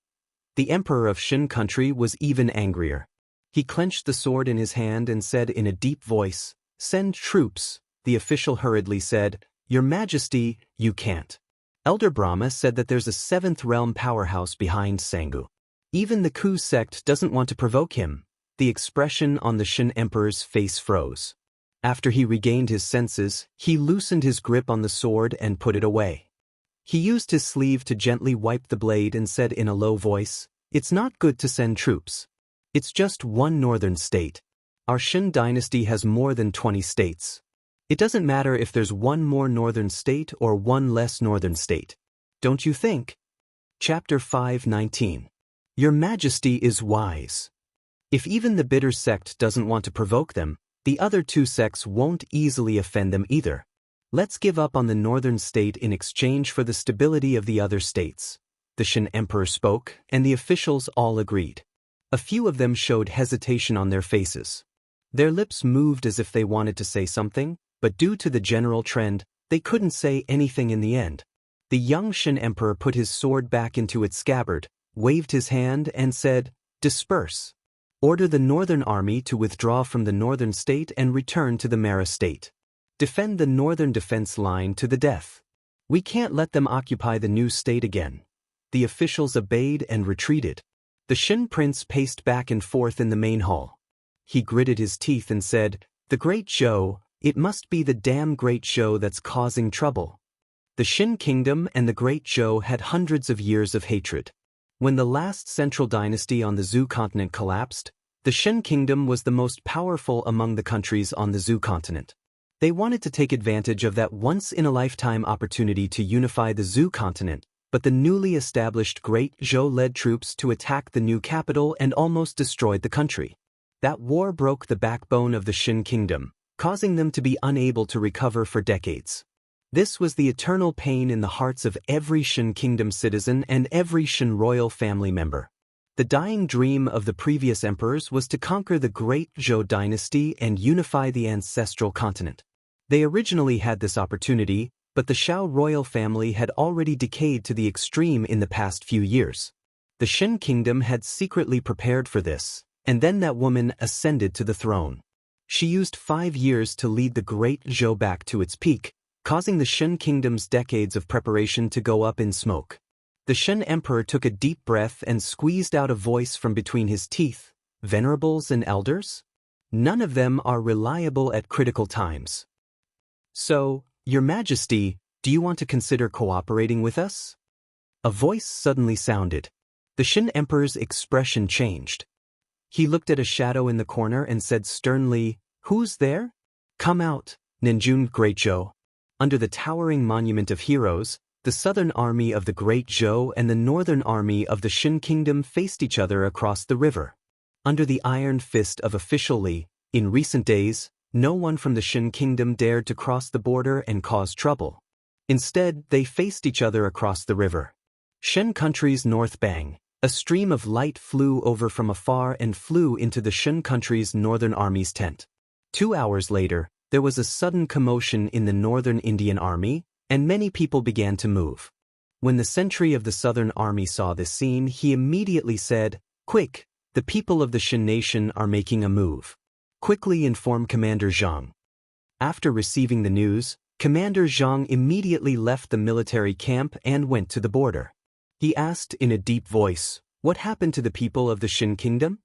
The Emperor of Shen country was even angrier. He clenched the sword in his hand and said in a deep voice, "Send troops." The official hurriedly said, "Your Majesty, you can't. Elder Brahma said that there's a 7th realm powerhouse behind Sangu. Even the Ku sect doesn't want to provoke him." The expression on the Shen Emperor's face froze. After he regained his senses, he loosened his grip on the sword and put it away. He used his sleeve to gently wipe the blade and said in a low voice, "It's not good to send troops. It's just one northern state. Our Shen dynasty has more than 20 states. It doesn't matter if there's one more northern state or one less northern state. Don't you think?" Chapter 5:19. Your Majesty is wise. If even the bitter sect doesn't want to provoke them, the other two sects won't easily offend them either. Let's give up on the northern state in exchange for the stability of the other states. The Shin Emperor spoke, and the officials all agreed. A few of them showed hesitation on their faces. Their lips moved as if they wanted to say something, but due to the general trend, they couldn't say anything in the end. The young Shin Emperor put his sword back into its scabbard, waved his hand and said, "Disperse. Order the northern army to withdraw from the northern state and return to the Mara state. Defend the northern defense line to the death. We can't let them occupy the new state again." The officials obeyed and retreated. The Shin prince paced back and forth in the main hall. He gritted his teeth and said, "The Great Zhou, it must be the damn Great Zhou that's causing trouble." The Shin kingdom and the Great Zhou had hundreds of years of hatred. When the last central dynasty on the Zhou continent collapsed, the Shin kingdom was the most powerful among the countries on the Zhou continent. They wanted to take advantage of that once-in-a-lifetime opportunity to unify the Zhou continent, but the newly established Great Zhou led troops to attack the new capital and almost destroyed the country. That war broke the backbone of the Shin kingdom, causing them to be unable to recover for decades. This was the eternal pain in the hearts of every Shin kingdom citizen and every Shin royal family member. The dying dream of the previous emperors was to conquer the Great Zhou dynasty and unify the ancestral continent. They originally had this opportunity, but the Shao royal family had already decayed to the extreme in the past few years. The Shin kingdom had secretly prepared for this, and then that woman ascended to the throne. She used 5 years to lead the Great Zhou back to its peak, causing the Shin kingdom's decades of preparation to go up in smoke. The Shin emperor took a deep breath and squeezed out a voice from between his teeth. "Venerables and elders? None of them are reliable at critical times. So, Your Majesty, do you want to consider cooperating with us?" A voice suddenly sounded. The Shin emperor's expression changed. He looked at a shadow in the corner and said sternly, "Who's there? Come out, Ninjun Great Zhou." Under the towering monument of heroes, the southern army of the Great Zhou and the northern army of the Shin kingdom faced each other across the river. Under the iron fist of official Li, in recent days, no one from the Shin kingdom dared to cross the border and cause trouble. Instead, they faced each other across the river. Shin country's north bang, a stream of light flew over from afar and flew into the Shin country's northern army's tent. 2 hours later, there was a sudden commotion in the northern Indian army, and many people began to move. When the sentry of the southern army saw this scene, he immediately said, "Quick, the people of the Shin nation are making a move. Quickly inform Commander Zhang." After receiving the news, Commander Zhang immediately left the military camp and went to the border. He asked in a deep voice, "What happened to the people of the Shin kingdom?"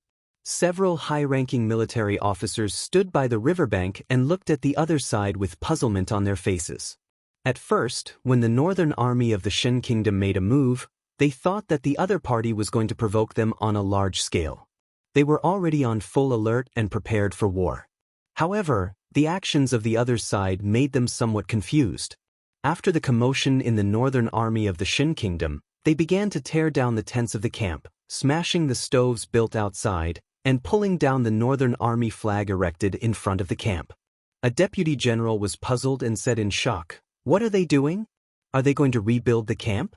Several high-ranking military officers stood by the riverbank and looked at the other side with puzzlement on their faces. At first, when the northern army of the Shin kingdom made a move, they thought that the other party was going to provoke them on a large scale. They were already on full alert and prepared for war. However, the actions of the other side made them somewhat confused. After the commotion in the northern army of the Shin kingdom, they began to tear down the tents of the camp, smashing the stoves built outside, and pulling down the northern army flag erected in front of the camp. A deputy general was puzzled and said in shock, "What are they doing? Are they going to rebuild the camp?"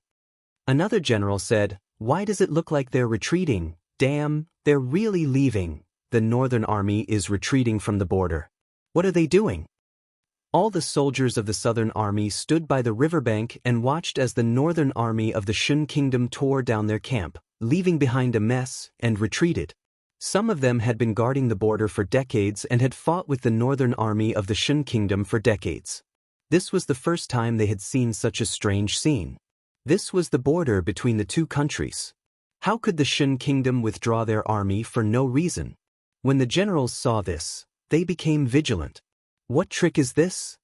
Another general said, "Why does it look like they're retreating? Damn, they're really leaving. The northern army is retreating from the border. What are they doing?" All the soldiers of the southern army stood by the riverbank and watched as the northern army of the Shin kingdom tore down their camp, leaving behind a mess, and retreated. Some of them had been guarding the border for decades and had fought with the northern army of the Shin kingdom for decades. This was the first time they had seen such a strange scene. This was the border between the two countries. How could the Shin kingdom withdraw their army for no reason? When the generals saw this, they became vigilant. What trick is this?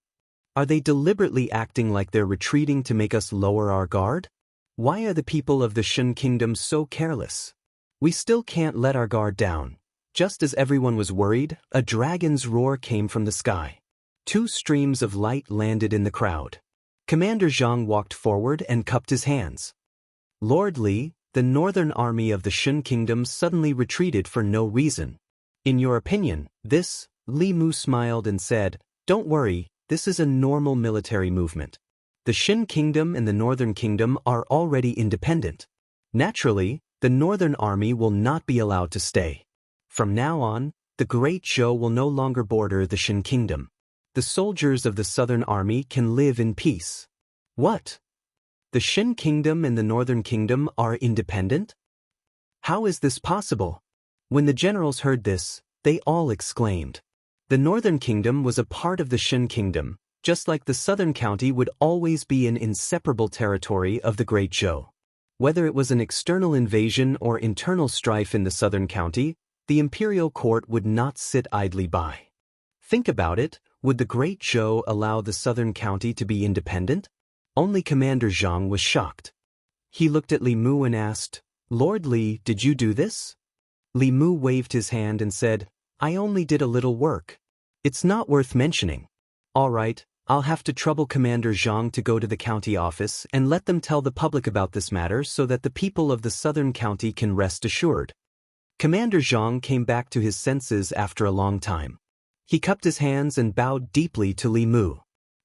Are they deliberately acting like they're retreating to make us lower our guard? Why are the people of the Shin kingdom so careless? We still can't let our guard down. Just as everyone was worried, a dragon's roar came from the sky. 2 streams of light landed in the crowd. Commander Zhang walked forward and cupped his hands. "Lord Li, the northern army of the Shun kingdom suddenly retreated for no reason. In your opinion, this? Li Mu smiled and said, don't worry, this is a normal military movement. The Shun kingdom and the northern kingdom are already independent. Naturally, the northern army will not be allowed to stay. From now on, the Great Zhou will no longer border the Shun kingdom. The soldiers of the southern army can live in peace. What? The Shun kingdom and the northern kingdom are independent? How is this possible? When the generals heard this, they all exclaimed. The northern kingdom was a part of the Shun kingdom, just like the southern county would always be an inseparable territory of the Great Zhou. Whether it was an external invasion or internal strife in the southern county, the imperial court would not sit idly by. Think about it, would the Great Zhou allow the southern county to be independent? Only Commander Jianghu was shocked. He looked at Li Mu and asked, Lord Li, did you do this? Li Mu waved his hand and said, I only did a little work. It's not worth mentioning. All right, I'll have to trouble Commander Jianghu to go to the county office and let them tell the public about this matter so that the people of the southern county can rest assured. Commander Jianghu came back to his senses after a long time. He cupped his hands and bowed deeply to Li Mu.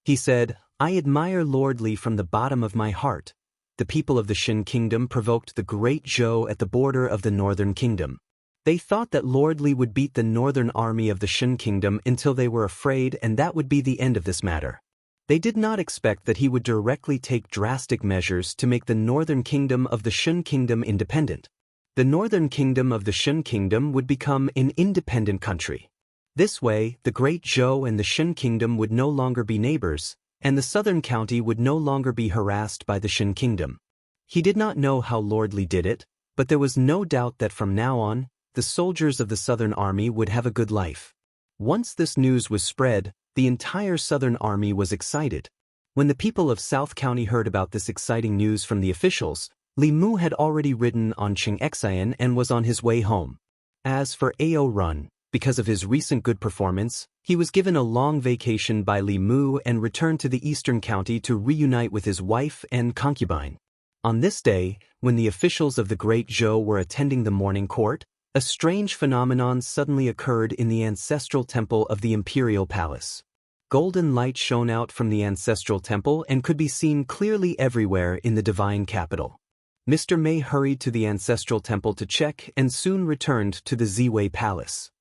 He said, I admire Lord Li from the bottom of my heart. The people of the Shun kingdom provoked the Great Zhou at the border of the northern kingdom. They thought that Lord Li would beat the northern army of the Shun kingdom until they were afraid, and that would be the end of this matter. They did not expect that he would directly take drastic measures to make the northern kingdom of the Shun kingdom independent. The northern kingdom of the Shun kingdom would become an independent country. This way, the Great Zhou and the Shun kingdom would no longer be neighbors, and the southern county would no longer be harassed by the Shun kingdom. He did not know how Lord Li did it, but there was no doubt that from now on, the soldiers of the southern army would have a good life. Once this news was spread, the entire southern army was excited. When the people of South County heard about this exciting news from the officials, Li Mu had already ridden on Chengxian and was on his way home. As for Ao Run, because of his recent good performance, he was given a long vacation by Li Mu and returned to the eastern county to reunite with his wife and concubine. On this day, when the officials of the Great Zhou were attending the morning court, a strange phenomenon suddenly occurred in the ancestral temple of the imperial palace. Golden light shone out from the ancestral temple and could be seen clearly everywhere in the divine capital. Mr. Mei hurried to the ancestral temple to check and soon returned to the Ziwei palace.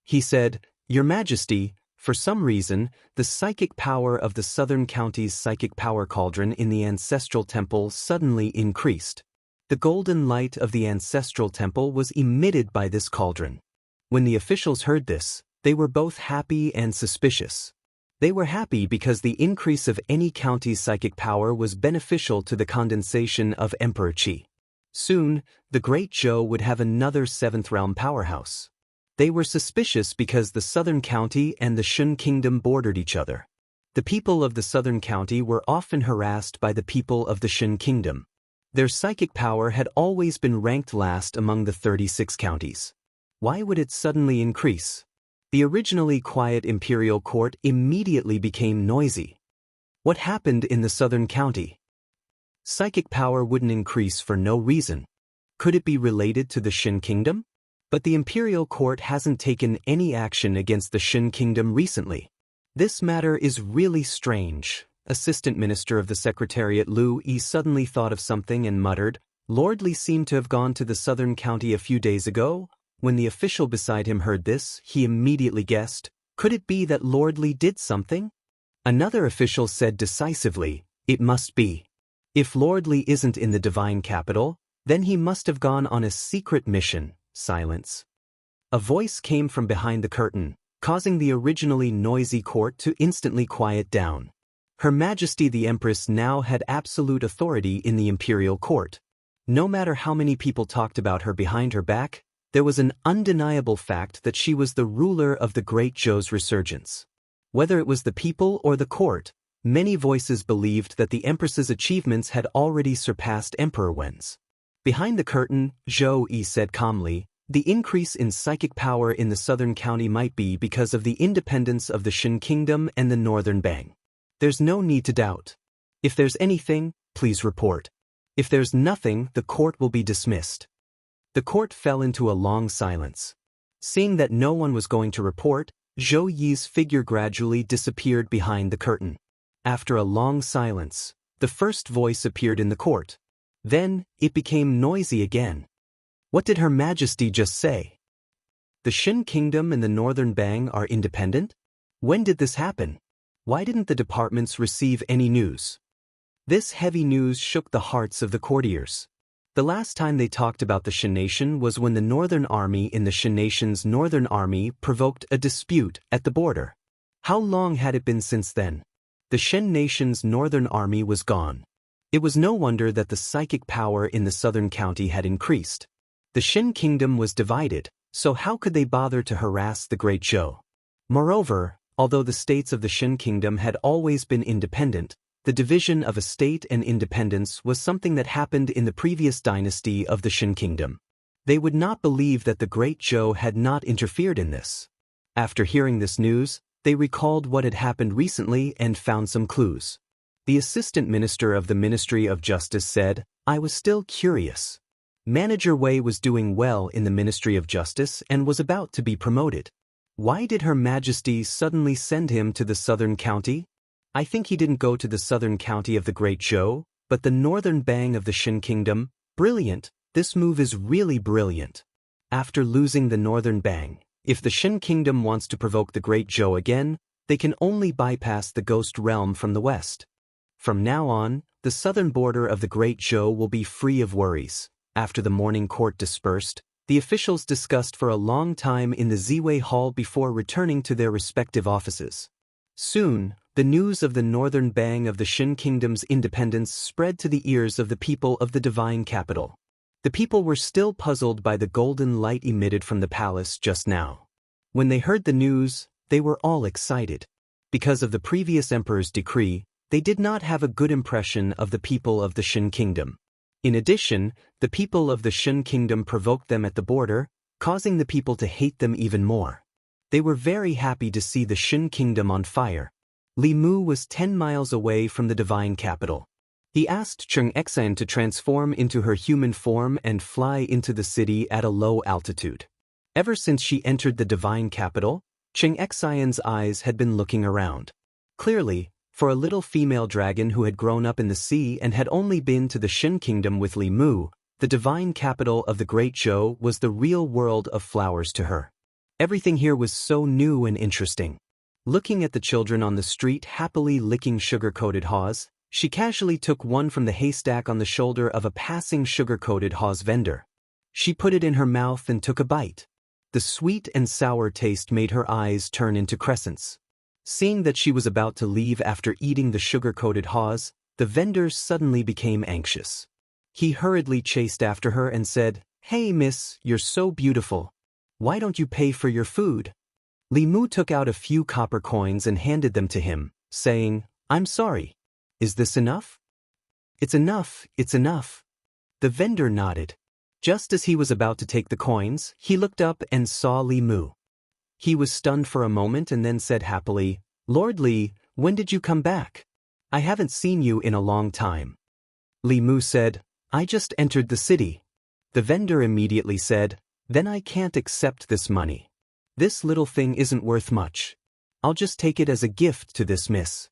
He said, Your Majesty, for some reason, the psychic power of the southern county's psychic power cauldron in the ancestral temple suddenly increased. The golden light of the ancestral temple was emitted by this cauldron. When the officials heard this, they were both happy and suspicious. They were happy because the increase of any county's psychic power was beneficial to the condensation of Emperor Qi. Soon, the Great Zhou would have another seventh realm powerhouse. They were suspicious because the southern county and the Shun kingdom bordered each other. The people of the southern county were often harassed by the people of the Shun kingdom. Their psychic power had always been ranked last among the 36 counties. Why would it suddenly increase? The originally quiet imperial court immediately became noisy. What happened in the southern county? Psychic power wouldn't increase for no reason. Could it be related to the Shun kingdom? But the imperial court hasn't taken any action against the Shun kingdom recently. This matter is really strange. Assistant Minister of the Secretariat Lu Yi suddenly thought of something and muttered, Lord Li seemed to have gone to the southern county a few days ago. When the official beside him heard this, he immediately guessed, could it be that Lord Li did something? Another official said decisively, it must be. If Lord Li isn't in the divine capital, then he must have gone on a secret mission. Silence. A voice came from behind the curtain, causing the originally noisy court to instantly quiet down. Her Majesty the Empress now had absolute authority in the imperial court. No matter how many people talked about her behind her back, there was an undeniable fact that she was the ruler of the Great Zhou's resurgence. Whether it was the people or the court, many voices believed that the Empress's achievements had already surpassed Emperor Wen's. Behind the curtain, Zhou Yi said calmly, the increase in psychic power in the southern county might be because of the independence of the Shun kingdom and the northern Bang. There's no need to doubt. If there's anything, please report. If there's nothing, the court will be dismissed. The court fell into a long silence. Seeing that no one was going to report, Zhou Yi's figure gradually disappeared behind the curtain. After a long silence, the first voice appeared in the court. Then, it became noisy again. What did Her Majesty just say? The Shin Kingdom and the Northern Bang are independent? When did this happen? Why didn't the departments receive any news? This heavy news shook the hearts of the courtiers. The last time they talked about the Shin Nation was when the Northern Army in the Shin Nation's Northern Army provoked a dispute at the border. How long had it been since then? The Shin Nation's Northern Army was gone. It was no wonder that the psychic power in the southern county had increased. The Shin Kingdom was divided, so how could they bother to harass the Great Zhou? Moreover, although the states of the Shin Kingdom had always been independent, the division of a state and independence was something that happened in the previous dynasty of the Shin Kingdom. They would not believe that the Great Zhou had not interfered in this. After hearing this news, they recalled what had happened recently and found some clues. The assistant minister of the Ministry of Justice said, "I was still curious. Manager Wei was doing well in the Ministry of Justice and was about to be promoted. Why did Her Majesty suddenly send him to the southern county? I think he didn't go to the southern county of the Great Zhou, but the northern Bang of the Shin Kingdom. Brilliant, this move is really brilliant. After losing the northern Bang, if the Shin Kingdom wants to provoke the Great Zhou again, they can only bypass the Ghost Realm from the west. From now on, the southern border of the Great Zhou will be free of worries." After the morning court dispersed, the officials discussed for a long time in the Ziwei Hall before returning to their respective offices. Soon, the news of the northern Bang of the Shin Kingdom's independence spread to the ears of the people of the divine capital. The people were still puzzled by the golden light emitted from the palace just now. When they heard the news, they were all excited. Because of the previous emperor's decree, they did not have a good impression of the people of the Shin Kingdom. In addition, the people of the Shin Kingdom provoked them at the border, causing the people to hate them even more. They were very happy to see the Shin Kingdom on fire. Li Mu was 10 miles away from the divine capital. He asked Cheng Xian to transform into her human form and fly into the city at a low altitude. Ever since she entered the divine capital, Cheng Xian's eyes had been looking around. Clearly, for a little female dragon who had grown up in the sea and had only been to the Shin Kingdom with Li Mu, the divine capital of the Great Zhou was the real world of flowers to her. Everything here was so new and interesting. Looking at the children on the street happily licking sugar-coated haws, she casually took one from the haystack on the shoulder of a passing sugar-coated haws vendor. She put it in her mouth and took a bite. The sweet and sour taste made her eyes turn into crescents. Seeing that she was about to leave after eating the sugar-coated haws, the vendor suddenly became anxious. He hurriedly chased after her and said, "Hey miss, you're so beautiful. Why don't you pay for your food?" Li Mu took out a few copper coins and handed them to him, saying, "I'm sorry. Is this enough?" It's enough, it's enough." The vendor nodded. Just as he was about to take the coins, he looked up and saw Li Mu. He was stunned for a moment and then said happily, "Lord Li, when did you come back? I haven't seen you in a long time." Li Mu said, "I just entered the city." The vendor immediately said, "Then I can't accept this money. This little thing isn't worth much. I'll just take it as a gift to this miss.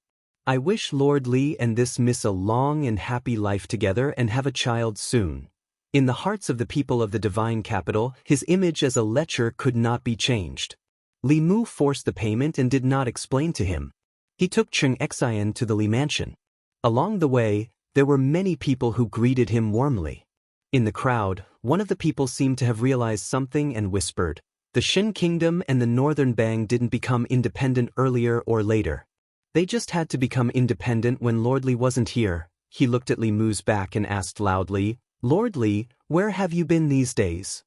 I wish Lord Li and this miss a long and happy life together and have a child soon." In the hearts of the people of the divine capital, his image as a lecher could not be changed. Li Mu forced the payment and did not explain to him. He took Cheng Xian to the Li mansion. Along the way, there were many people who greeted him warmly. In the crowd, one of the people seemed to have realized something and whispered, "The Shin Kingdom and the Northern Bang didn't become independent earlier or later. They just had to become independent when Lord Li wasn't here." He looked at Li Mu's back and asked loudly, "Lord Li, where have you been these days?"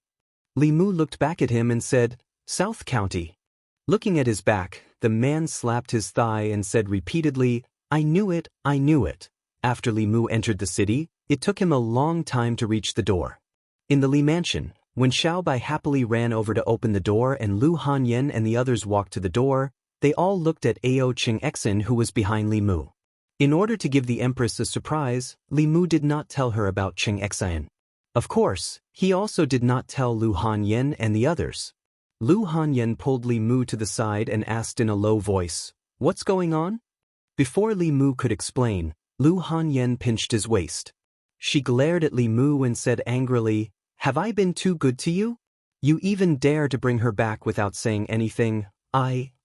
Li Mu looked back at him and said, "South County." Looking at his back, the man slapped his thigh and said repeatedly, "I knew it, I knew it." After Li Mu entered the city, it took him a long time to reach the door. In the Li mansion, when Xiao Bai happily ran over to open the door and Lu Hanyan and the others walked to the door, they all looked at Ao Cheng Exin who was behind Li Mu. In order to give the Empress a surprise, Li Mu did not tell her about Qing Xian. Of course, he also did not tell Lu Hanyan and the others. Lu Hanyan pulled Li Mu to the side and asked in a low voice, "What's going on?" Before Li Mu could explain, Lu Hanyan pinched his waist. She glared at Li Mu and said angrily, "Have I been too good to you? You even dare to bring her back without saying anything.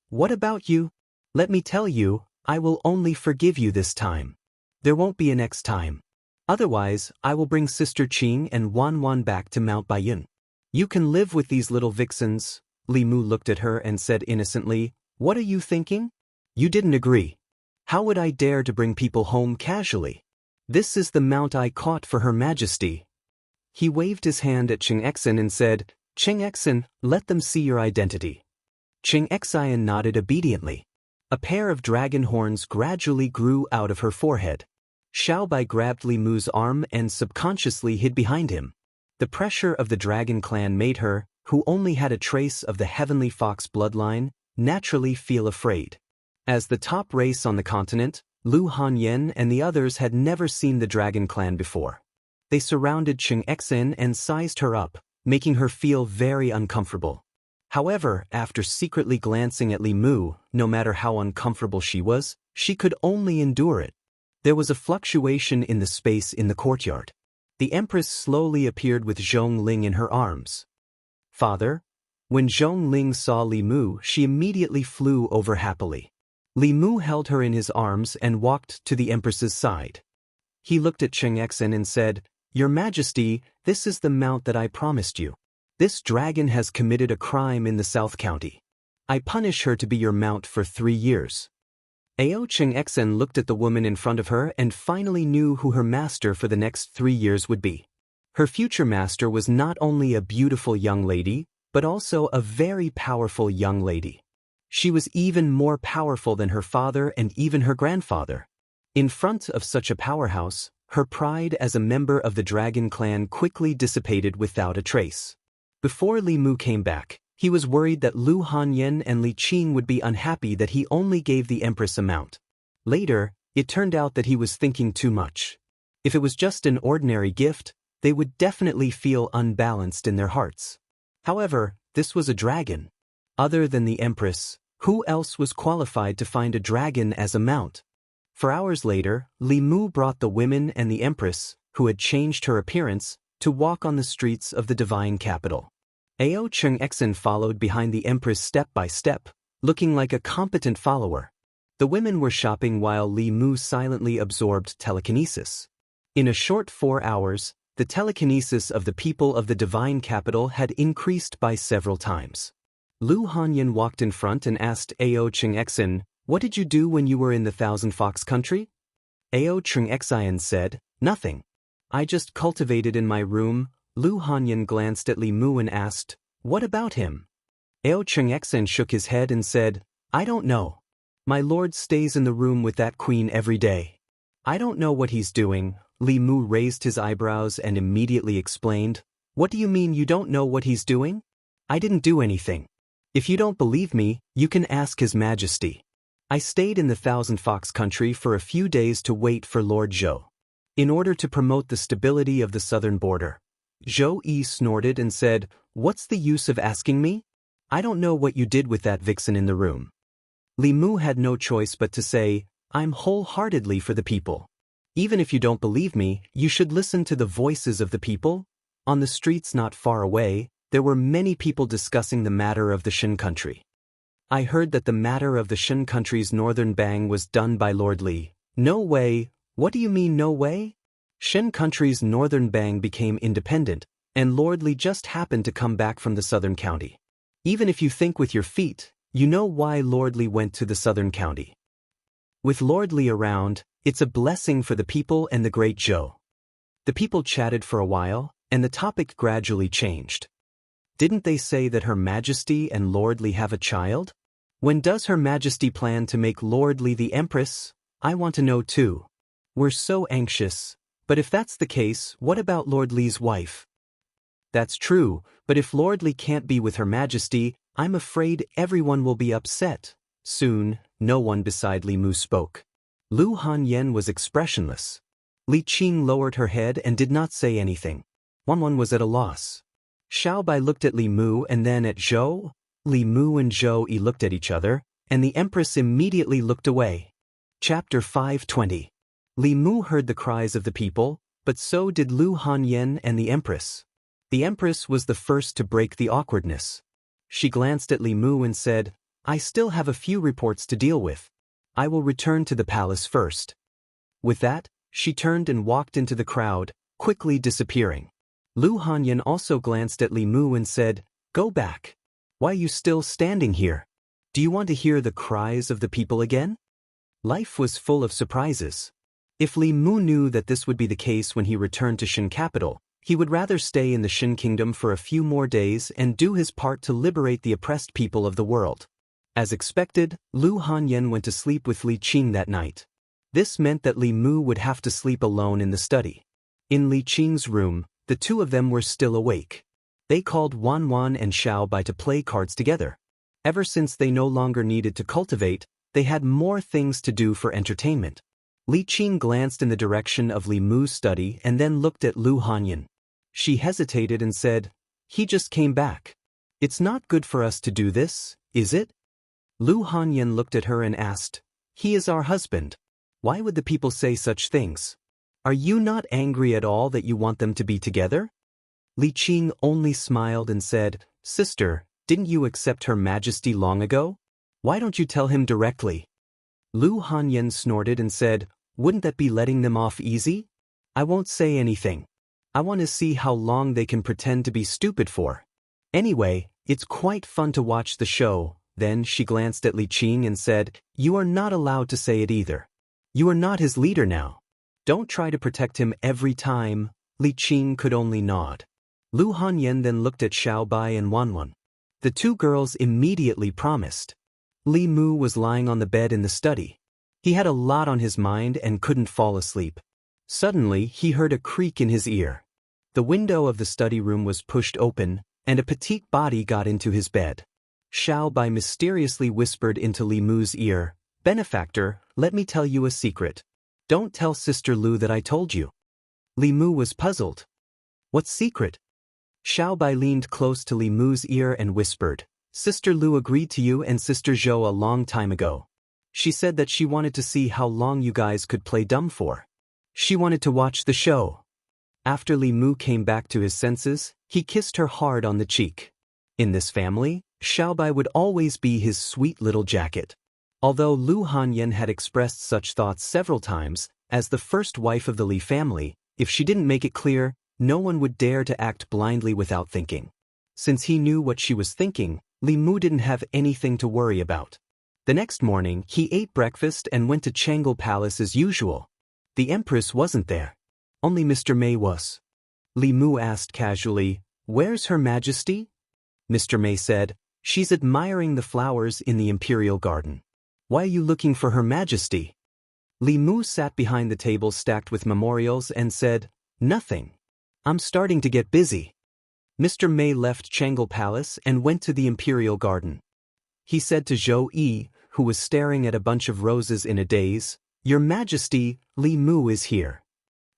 What about you? Let me tell you, I will only forgive you this time. There won't be a next time. Otherwise, I will bring Sister Qing and Wan Wan back to Mount Baiyun. You can live with these little vixens." Li Mu looked at her and said innocently, "What are you thinking? You didn't agree. How would I dare to bring people home casually? This is the mount I caught for Her Majesty." He waved his hand at Qing Xian and said, "Qing Xian, let them see your identity." Qing Xian nodded obediently. A pair of dragon horns gradually grew out of her forehead. Xiaobai grabbed Li Mu's arm and subconsciously hid behind him. The pressure of the dragon clan made her, who only had a trace of the heavenly fox bloodline, naturally feel afraid. As the top race on the continent, Lu Hanyan and the others had never seen the dragon clan before. They surrounded Qing Xian and sized her up, making her feel very uncomfortable. However, after secretly glancing at Li Mu, no matter how uncomfortable she was, she could only endure it. There was a fluctuation in the space in the courtyard. The Empress slowly appeared with Zhongling in her arms. "Father?" When Zhongling saw Li Mu, she immediately flew over happily. Li Mu held her in his arms and walked to the Empress's side. He looked at Qing Xian and said, "Your Majesty, this is the mount that I promised you. This dragon has committed a crime in the South County. I punish her to be your mount for 3 years. Qing Xian looked at the woman in front of her and finally knew who her master for the next 3 years would be. Her future master was not only a beautiful young lady, but also a very powerful young lady. She was even more powerful than her father and even her grandfather. In front of such a powerhouse, her pride as a member of the dragon clan quickly dissipated without a trace. Before Li Mu came back, he was worried that Lu Hanyan and Li Qing would be unhappy that he only gave the Empress a mount. Later, it turned out that he was thinking too much. If it was just an ordinary gift, they would definitely feel unbalanced in their hearts. However, this was a dragon. Other than the Empress, who else was qualified to find a dragon as a mount? For hours later, Li Mu brought the women and the Empress, who had changed her appearance, to walk on the streets of the divine capital. Qing Xian followed behind the Empress step by step, looking like a competent follower. The women were shopping while Li Mu silently absorbed telekinesis. In a short 4 hours, the telekinesis of the people of the divine capital had increased by several times. Lu Hanyan walked in front and asked Qing Xian, "What did you do when you were in the Thousand Fox country?" Qing Xian said, "Nothing. I just cultivated in my room." Lu Hanyan glanced at Li Mu and asked, "What about him?" Qing Xian shook his head and said, "I don't know. My lord stays in the room with that queen every day. I don't know what he's doing." Li Mu raised his eyebrows and immediately explained, "What do you mean you don't know what he's doing? I didn't do anything. If you don't believe me, you can ask His Majesty. I stayed in the Thousand Fox country for a few days to wait for Lord Zhou. In order to promote the stability of the southern border." Zhou Yi snorted and said, "What's the use of asking me? I don't know what you did with that vixen in the room." Li Mu had no choice but to say, "I'm wholeheartedly for the people. Even if you don't believe me, you should listen to the voices of the people." On the streets not far away, there were many people discussing the matter of the Shin country. "I heard that the matter of the Shin country's northern bang was done by Lord Li." "No way." "What do you mean no way?" "Shin country's northern bang became independent, and Lord Li just happened to come back from the southern county. Even if you think with your feet, you know why Lord Li went to the southern county. With Lord Li around, it's a blessing for the people and the great Zhou." The people chatted for a while, and the topic gradually changed. "Didn't they say that Her Majesty and Lord Li have a child? When does Her Majesty plan to make Lord Li the Empress? I want to know too. We're so anxious. But if that's the case, what about Lord Li's wife?" "That's true, but if Lord Li can't be with Her Majesty, I'm afraid everyone will be upset." Soon, no one beside Li Mu spoke. Lu Hanyan was expressionless. Li Qing lowered her head and did not say anything. Wanwan was at a loss. Xiaobai looked at Li Mu and then at Zhou. Li Mu and Zhou Yi looked at each other, and the empress immediately looked away. Chapter 520. Li Mu heard the cries of the people, but so did Lu Hanyan and the empress. The empress was the first to break the awkwardness. She glanced at Li Mu and said, "I still have a few reports to deal with. I will return to the palace first." With that, she turned and walked into the crowd, quickly disappearing. Lu Hanyan also glanced at Li Mu and said, "Go back. Why are you still standing here? Do you want to hear the cries of the people again?" Life was full of surprises. If Li Mu knew that this would be the case when he returned to Shin capital, he would rather stay in the Shin kingdom for a few more days and do his part to liberate the oppressed people of the world. As expected, Lu Hanyan went to sleep with Li Qing that night. This meant that Li Mu would have to sleep alone in the study. In Li Qing's room, the two of them were still awake. They called Wanwan and Xiaobai to play cards together. Ever since they no longer needed to cultivate, they had more things to do for entertainment. Li Qing glanced in the direction of Li Mu's study and then looked at Lu Hanyan. She hesitated and said, "He just came back. It's not good for us to do this, is it?" Lu Hanyan looked at her and asked, "He is our husband. Why would the people say such things? Are you not angry at all that you want them to be together?" Li Qing only smiled and said, "Sister, didn't you accept Her Majesty long ago? Why don't you tell him directly?" Lu Hanyan snorted and said, "Wouldn't that be letting them off easy? I won't say anything. I want to see how long they can pretend to be stupid for. Anyway, it's quite fun to watch the show." Then she glanced at Li Qing and said, "You are not allowed to say it either. You are not his leader now. Don't try to protect him every time." Li Qing could only nod. Lu Hanyan then looked at Xiaobai and Wanwan. The two girls immediately promised. Li Mu was lying on the bed in the study. He had a lot on his mind and couldn't fall asleep. Suddenly, he heard a creak in his ear. The window of the study room was pushed open, and a petite body got into his bed. Xiaobai mysteriously whispered into Li Mu's ear, "Benefactor, let me tell you a secret. Don't tell Sister Lu that I told you." Li Mu was puzzled. "What secret?" Xiaobai leaned close to Li Mu's ear and whispered, "Sister Lu agreed to you and Sister Zhou a long time ago. She said that she wanted to see how long you guys could play dumb for. She wanted to watch the show." After Li Mu came back to his senses, he kissed her hard on the cheek. In this family, Xiaobai would always be his sweet little jacket. Although Lu Hanyan had expressed such thoughts several times, as the first wife of the Li family, if she didn't make it clear, no one would dare to act blindly without thinking. Since he knew what she was thinking, Li Mu didn't have anything to worry about. The next morning, he ate breakfast and went to Jianghu Palace as usual. The empress wasn't there. Only Mr. Mei was. Li Mu asked casually, "Where's Her Majesty?" Mr. Mei said, "She's admiring the flowers in the imperial garden." "Why are you looking for Her Majesty?" Li Mu sat behind the table stacked with memorials and said, "Nothing. I'm starting to get busy." Mr. Mei left Jianghu Palace and went to the imperial garden. He said to Zhou Yi, who was staring at a bunch of roses in a daze, "Your Majesty, Li Mu is here."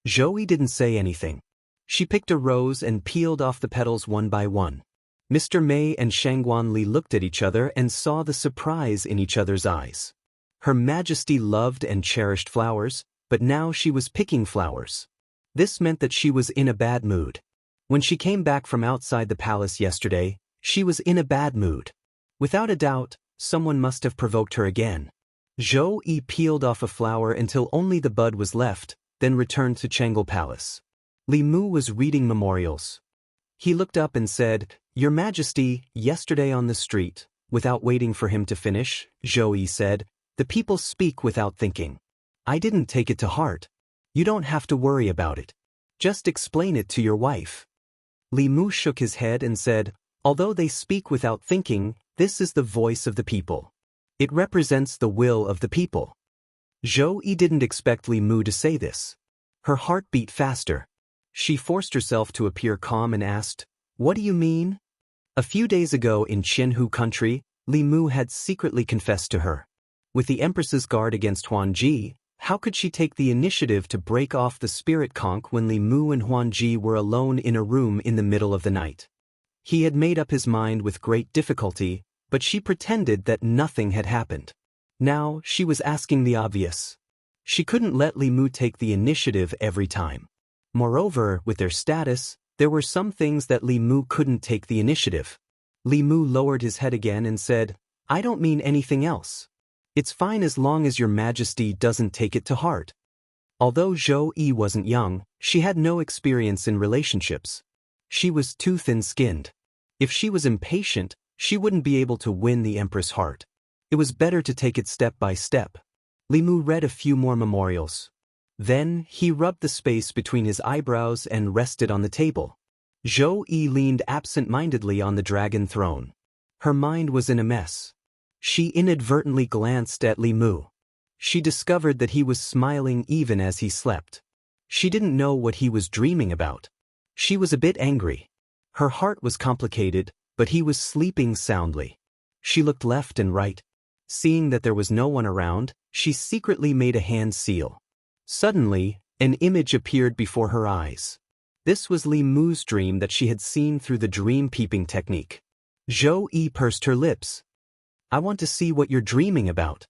Zhou Yi didn't say anything. She picked a rose and peeled off the petals one by one. Mr. Mei and Shangguan Li looked at each other and saw the surprise in each other's eyes. Her Majesty loved and cherished flowers, but now she was picking flowers. This meant that she was in a bad mood. When she came back from outside the palace yesterday, she was in a bad mood. Without a doubt, someone must have provoked her again. Zhou Yi peeled off a flower until only the bud was left, then returned to Jianghu Palace. Li Mu was reading memorials. He looked up and said, "Your Majesty, yesterday on the street," without waiting for him to finish, Zhou Yi said, "The people speak without thinking. I didn't take it to heart. You don't have to worry about it. Just explain it to your wife." Li Mu shook his head and said, "Although they speak without thinking, this is the voice of the people. It represents the will of the people." Zhou Yi didn't expect Li Mu to say this. Her heart beat faster. She forced herself to appear calm and asked, "What do you mean?" A few days ago in Jianghu country, Li Mu had secretly confessed to her. With the Empress's guard against Huan Ji, How could she take the initiative to break off the spirit conch when Li Mu and Huan Ji were alone in a room in the middle of the night? He had made up his mind with great difficulty, but she pretended that nothing had happened. Now, she was asking the obvious. She couldn't let Li Mu take the initiative every time. Moreover, with their status, there were some things that Li Mu couldn't take the initiative. Li Mu lowered his head again and said, "I don't mean anything else. It's fine as long as your majesty doesn't take it to heart." Although Zhou Yi wasn't young, she had no experience in relationships. She was too thin-skinned. If she was impatient, she wouldn't be able to win the empress' heart. It was better to take it step by step. Li Mu read a few more memorials. Then, he rubbed the space between his eyebrows and rested on the table. Zhou Yi leaned absent-mindedly on the dragon throne. Her mind was in a mess. She inadvertently glanced at Li Mu. She discovered that he was smiling even as he slept. She didn't know what he was dreaming about. She was a bit angry. Her heart was complicated, but he was sleeping soundly. She looked left and right. Seeing that there was no one around, she secretly made a hand seal. Suddenly, an image appeared before her eyes. This was Li Mu's dream that she had seen through the dream peeping technique. Zhou Yi pursed her lips. "I want to see what you're dreaming about."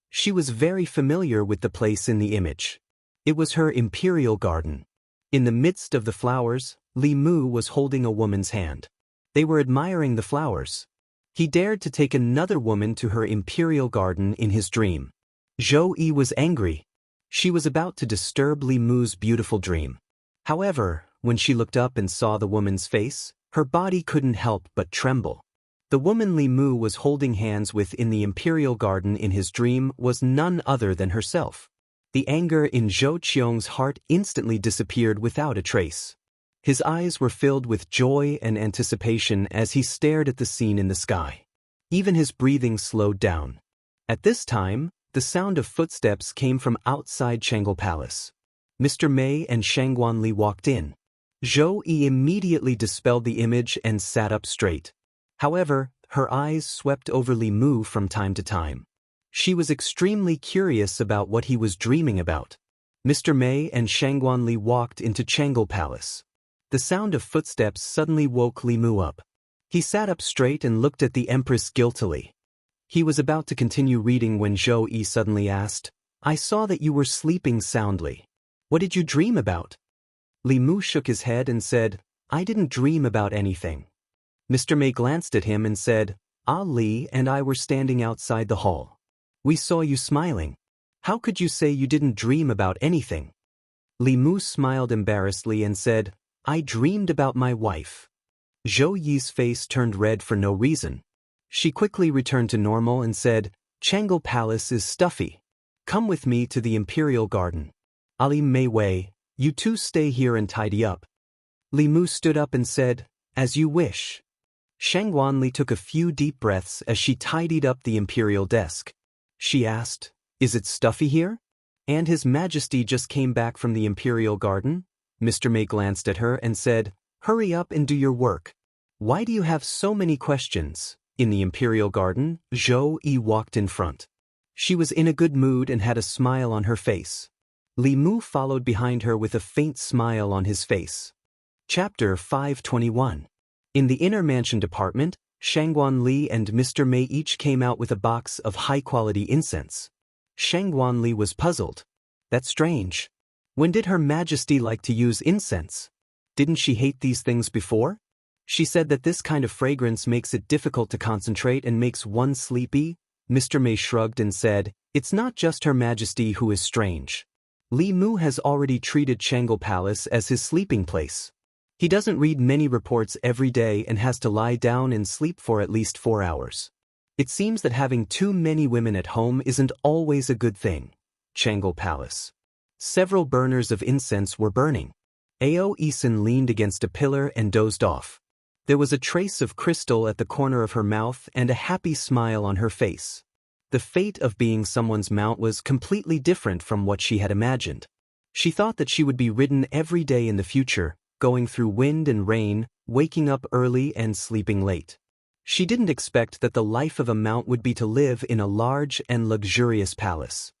She was very familiar with the place in the image. It was her imperial garden. In the midst of the flowers, Li Mu was holding a woman's hand. They were admiring the flowers. He dared to take another woman to her imperial garden in his dream. Zhou Yi was angry. She was about to disturb Li Mu's beautiful dream. However, when she looked up and saw the woman's face, her body couldn't help but tremble. The woman Li Mu was holding hands with in the imperial garden in his dream was none other than herself. The anger in Zhou Qiong's heart instantly disappeared without a trace. His eyes were filled with joy and anticipation as he stared at the scene in the sky. Even his breathing slowed down. At this time, the sound of footsteps came from outside Chang'e Palace. Mr. Mei and Shangguan Li walked in. Zhou Yi immediately dispelled the image and sat up straight. However, her eyes swept over Li Mu from time to time. She was extremely curious about what he was dreaming about. Mr. Mei and Shangguan Li walked into Chang'e Palace. The sound of footsteps suddenly woke Li Mu up. He sat up straight and looked at the empress guiltily. He was about to continue reading when Zhou Yi suddenly asked, "I saw that you were sleeping soundly. What did you dream about?" Li Mu shook his head and said, "I didn't dream about anything." Mr. Mei glanced at him and said, "Li and I were standing outside the hall. We saw you smiling. How could you say you didn't dream about anything?" Li Mu smiled embarrassedly and said, "I dreamed about my wife." Zhou Yi's face turned red for no reason. She quickly returned to normal and said, "Chang'e Palace is stuffy. Come with me to the imperial garden. Ali Mei Wei, you two stay here and tidy up." Li Mu stood up and said, "As you wish." Shangguan Li took a few deep breaths as she tidied up the imperial desk. She asked, "Is it stuffy here? And His Majesty just came back from the imperial garden?" Mr. Mei glanced at her and said, "Hurry up and do your work. Why do you have so many questions?" In the imperial garden, Zhou Yi walked in front. She was in a good mood and had a smile on her face. Li Mu followed behind her with a faint smile on his face. Chapter 521. In the inner mansion department, Shangguan Li and Mr. Mei each came out with a box of high-quality incense. Shangguan Li was puzzled. That's strange. When did Her Majesty like to use incense? Didn't she hate these things before? She said that this kind of fragrance makes it difficult to concentrate and makes one sleepy. Mr. Mei shrugged and said, "It's not just Her Majesty who is strange. Li Mu has already treated Chang'e Palace as his sleeping place. He doesn't read many reports every day and has to lie down and sleep for at least 4 hours. It seems that having too many women at home isn't always a good thing." Chang'e Palace. Several burners of incense were burning. Ao Isin leaned against a pillar and dozed off. There was a trace of crystal at the corner of her mouth and a happy smile on her face. The fate of being someone's mount was completely different from what she had imagined. She thought that she would be ridden every day in the future, going through wind and rain, waking up early and sleeping late. She didn't expect that the life of a mount would be to live in a large and luxurious palace.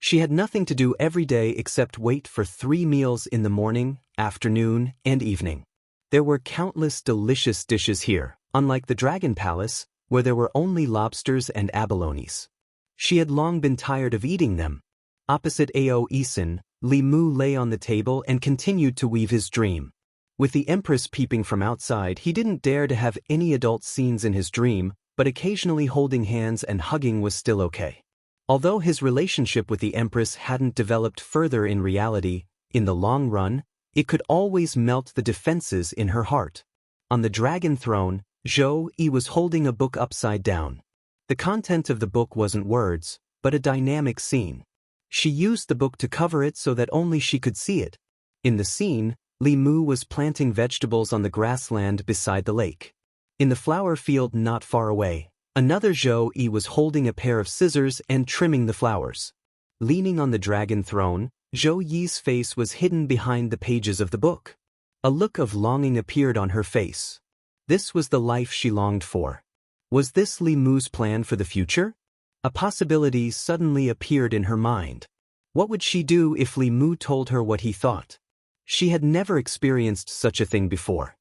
She had nothing to do every day except wait for 3 meals in the morning, afternoon, and evening. There were countless delicious dishes here, unlike the Dragon Palace, where there were only lobsters and abalones. She had long been tired of eating them. Opposite Ao Isin, Li Mu lay on the table and continued to weave his dream. With the Empress peeping from outside, he didn't dare to have any adult scenes in his dream, but occasionally holding hands and hugging was still okay. Although his relationship with the Empress hadn't developed further in reality, in the long run, it could always melt the defenses in her heart. On the dragon throne, Zhou Yi was holding a book upside down. The content of the book wasn't words, but a dynamic scene. She used the book to cover it so that only she could see it. In the scene, Li Mu was planting vegetables on the grassland beside the lake. In the flower field not far away, another Zhou Yi was holding a pair of scissors and trimming the flowers. Leaning on the dragon throne, Zhou Yi's face was hidden behind the pages of the book. A look of longing appeared on her face. This was the life she longed for. Was this Li Mu's plan for the future? A possibility suddenly appeared in her mind. What would she do if Li Mu told her what he thought? She had never experienced such a thing before.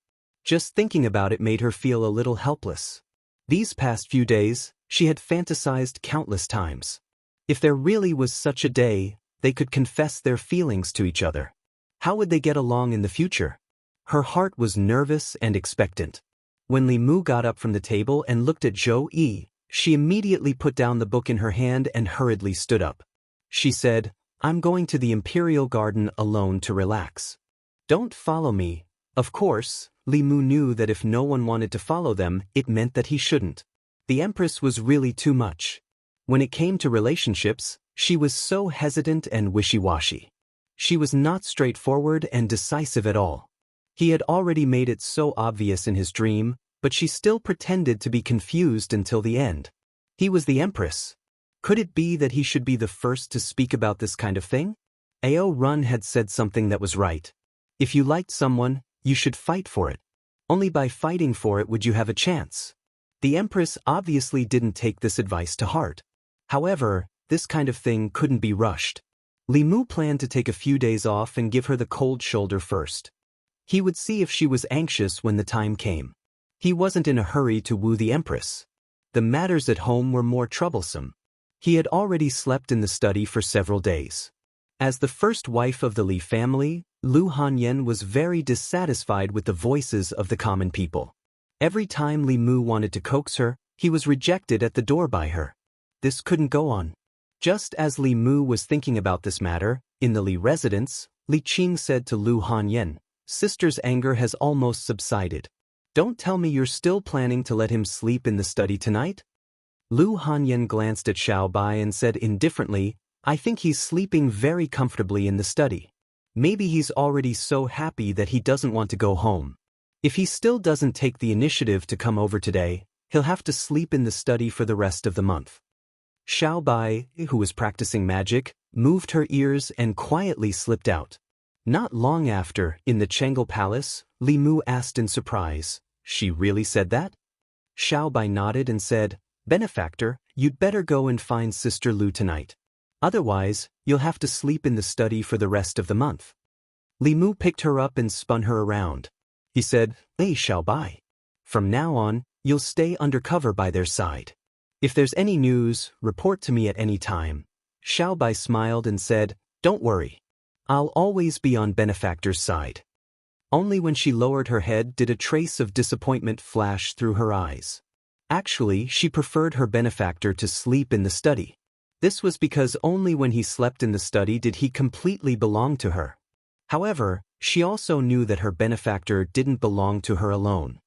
Just thinking about it made her feel a little helpless. These past few days, she had fantasized countless times. If there really was such a day, they could confess their feelings to each other. How would they get along in the future? Her heart was nervous and expectant. When Li Mu got up from the table and looked at Zhou Yi, she immediately put down the book in her hand and hurriedly stood up. She said, "I'm going to the Imperial Garden alone to relax. Don't follow me." Of course, Li Mu knew that if no one wanted to follow them, it meant that he shouldn't. The Empress was really too much. When it came to relationships, she was so hesitant and wishy-washy. She was not straightforward and decisive at all. He had already made it so obvious in his dream, but she still pretended to be confused until the end. He was the Empress. Could it be that he should be the first to speak about this kind of thing? Ao Run had said something that was right. If you liked someone, you should fight for it. Only by fighting for it would you have a chance. The Empress obviously didn't take this advice to heart. However, this kind of thing couldn't be rushed. Li Mu planned to take a few days off and give her the cold shoulder first. He would see if she was anxious when the time came. He wasn't in a hurry to woo the Empress. The matters at home were more troublesome. He had already slept in the study for several days. As the first wife of the Li family, Lu Hanyan was very dissatisfied with the voices of the common people. Every time Li Mu wanted to coax her, he was rejected at the door by her. This couldn't go on. Just as Li Mu was thinking about this matter, in the Li residence, Li Qing said to Lu Hanyan, "Sister's anger has almost subsided. Don't tell me you're still planning to let him sleep in the study tonight?" Lu Hanyan glanced at Xiao Bai and said indifferently, "I think he's sleeping very comfortably in the study. Maybe he's already so happy that he doesn't want to go home. If he still doesn't take the initiative to come over today, he'll have to sleep in the study for the rest of the month." Xiao Bai, who was practicing magic, moved her ears and quietly slipped out. Not long after, in the Chengel Palace, Li Mu asked in surprise, "She really said that?" Xiao Bai nodded and said, "Benefactor, you'd better go and find Sister Lu tonight. Otherwise, you'll have to sleep in the study for the rest of the month." Li Mu picked her up and spun her around. He said, "Hey Xiao Bai. From now on, you'll stay undercover by their side. If there's any news, report to me at any time." Xiao Bai smiled and said, "Don't worry. I'll always be on Benefactor's side." Only when she lowered her head did a trace of disappointment flash through her eyes. Actually, she preferred her benefactor to sleep in the study. This was because only when he slept in the study did he completely belong to her. However, she also knew that her benefactor didn't belong to her alone.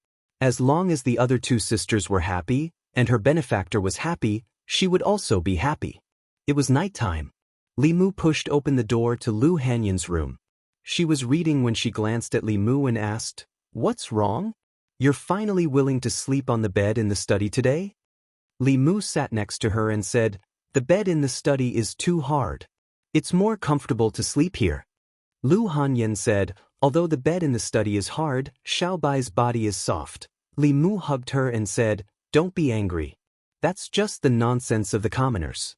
As long as the other two sisters were happy, and her benefactor was happy, she would also be happy. It was nighttime. Li Mu pushed open the door to Lu Hanyan's room. She was reading when she glanced at Li Mu and asked, "What's wrong? You're finally willing to sleep on the bed in the study today?" Li Mu sat next to her and said, "The bed in the study is too hard. It's more comfortable to sleep here." Lu Hanyan said, "Although the bed in the study is hard, Xiao Bai's body is soft." Li Mu hugged her and said, "Don't be angry. That's just the nonsense of the commoners.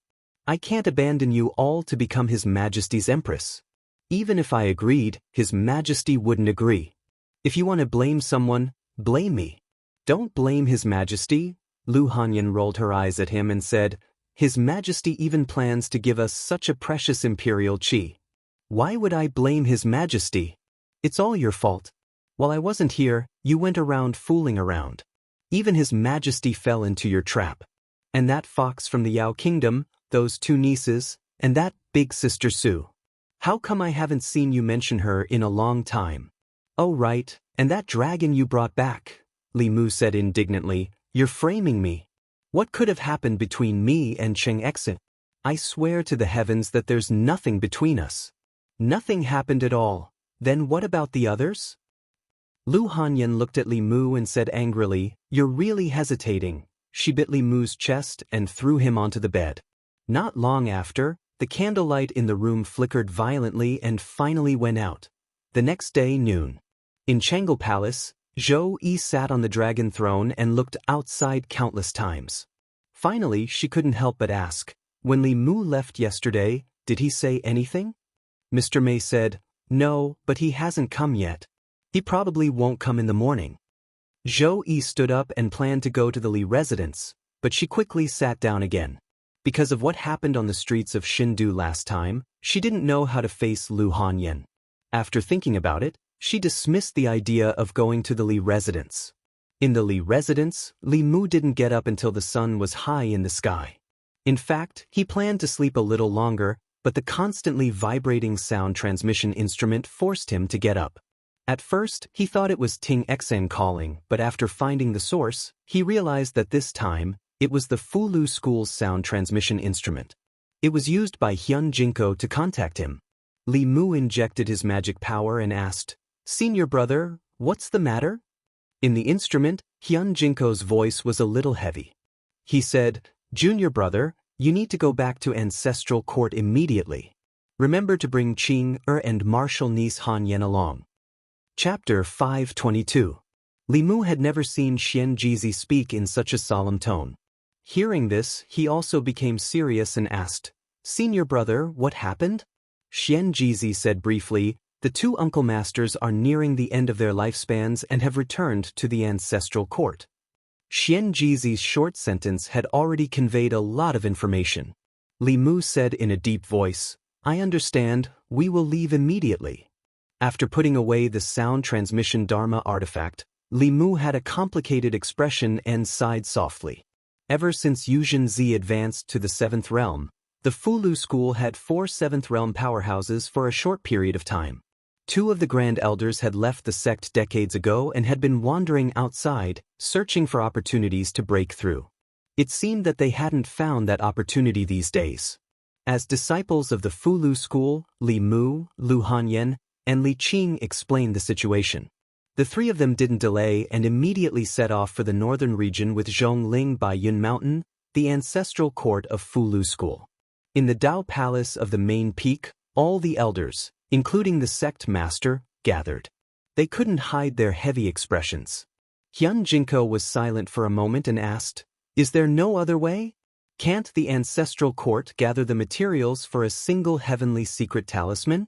I can't abandon you all to become His Majesty's Empress. Even if I agreed, His Majesty wouldn't agree. If you want to blame someone, blame me. Don't blame His Majesty. Lu Hanyan rolled her eyes at him and said, His Majesty even plans to give us such a precious imperial qi. Why would I blame His Majesty? It's all your fault. While I wasn't here, you went around fooling around. Even His Majesty fell into your trap. And that fox from the Yao Kingdom, those two nieces, and that big sister Su. How come I haven't seen you mention her in a long time? Oh right, and that dragon you brought back, Li Mu said indignantly, you're framing me. What could have happened between me and Cheng Exin? I swear to the heavens that there's nothing between us. Nothing happened at all. Then what about the others? Lu Hanyan looked at Li Mu and said angrily, you're really hesitating. She bit Li Mu's chest and threw him onto the bed. Not long after, the candlelight in the room flickered violently and finally went out. The next day, noon. In Chang'e Palace, Zhou Yi sat on the dragon throne and looked outside countless times. Finally, she couldn't help but ask, when Li Mu left yesterday, did he say anything? Mr. Mei said, no, but he hasn't come yet. He probably won't come in the morning. Zhou Yi stood up and planned to go to the Li residence, but she quickly sat down again. Because of what happened on the streets of Xindu last time, she didn't know how to face Lu Hanyan. After thinking about it, she dismissed the idea of going to the Li residence. In the Li residence, Li Mu didn't get up until the sun was high in the sky. In fact, he planned to sleep a little longer, but the constantly vibrating sound transmission instrument forced him to get up. At first, he thought it was Ting Xen calling, but after finding the source, he realized that this time, it was the Fulu School's sound transmission instrument. It was used by Hyun Jinko to contact him. Li Mu injected his magic power and asked, Senior brother, what's the matter? In the instrument, Hyun Jinko's voice was a little heavy. He said, Junior brother, you need to go back to Ancestral Court immediately. Remember to bring Qing and martial niece Han Yan along. Chapter 522. Li Mu had never seen Xian Jizi speak in such a solemn tone. Hearing this, he also became serious and asked, Senior brother, what happened? Xian Jizi said briefly, the two uncle masters are nearing the end of their lifespans and have returned to the Ancestral Court. Xian Jizi's short sentence had already conveyed a lot of information. Li Mu said in a deep voice, I understand, we will leave immediately. After putting away the sound transmission Dharma artifact, Li Mu had a complicated expression and sighed softly. Ever since Yuzhen Zi advanced to the 7th realm, the Fulu School had 4 7th realm powerhouses for a short period of time. 2 of the Grand Elders had left the sect decades ago and had been wandering outside, searching for opportunities to break through. It seemed that they hadn't found that opportunity these days. As disciples of the Fulu School, Li Mu, Lu Hanyan, and Li Qing explained the situation. The 3 of them didn't delay and immediately set off for the northern region with Zhongling by Yun Mountain, the ancestral court of Fulu School. In the Dao Palace of the main peak, all the elders, including the sect master, gathered. They couldn't hide their heavy expressions. Hyun Jinko was silent for a moment and asked, Is there no other way? Can't the ancestral court gather the materials for a single heavenly secret talisman?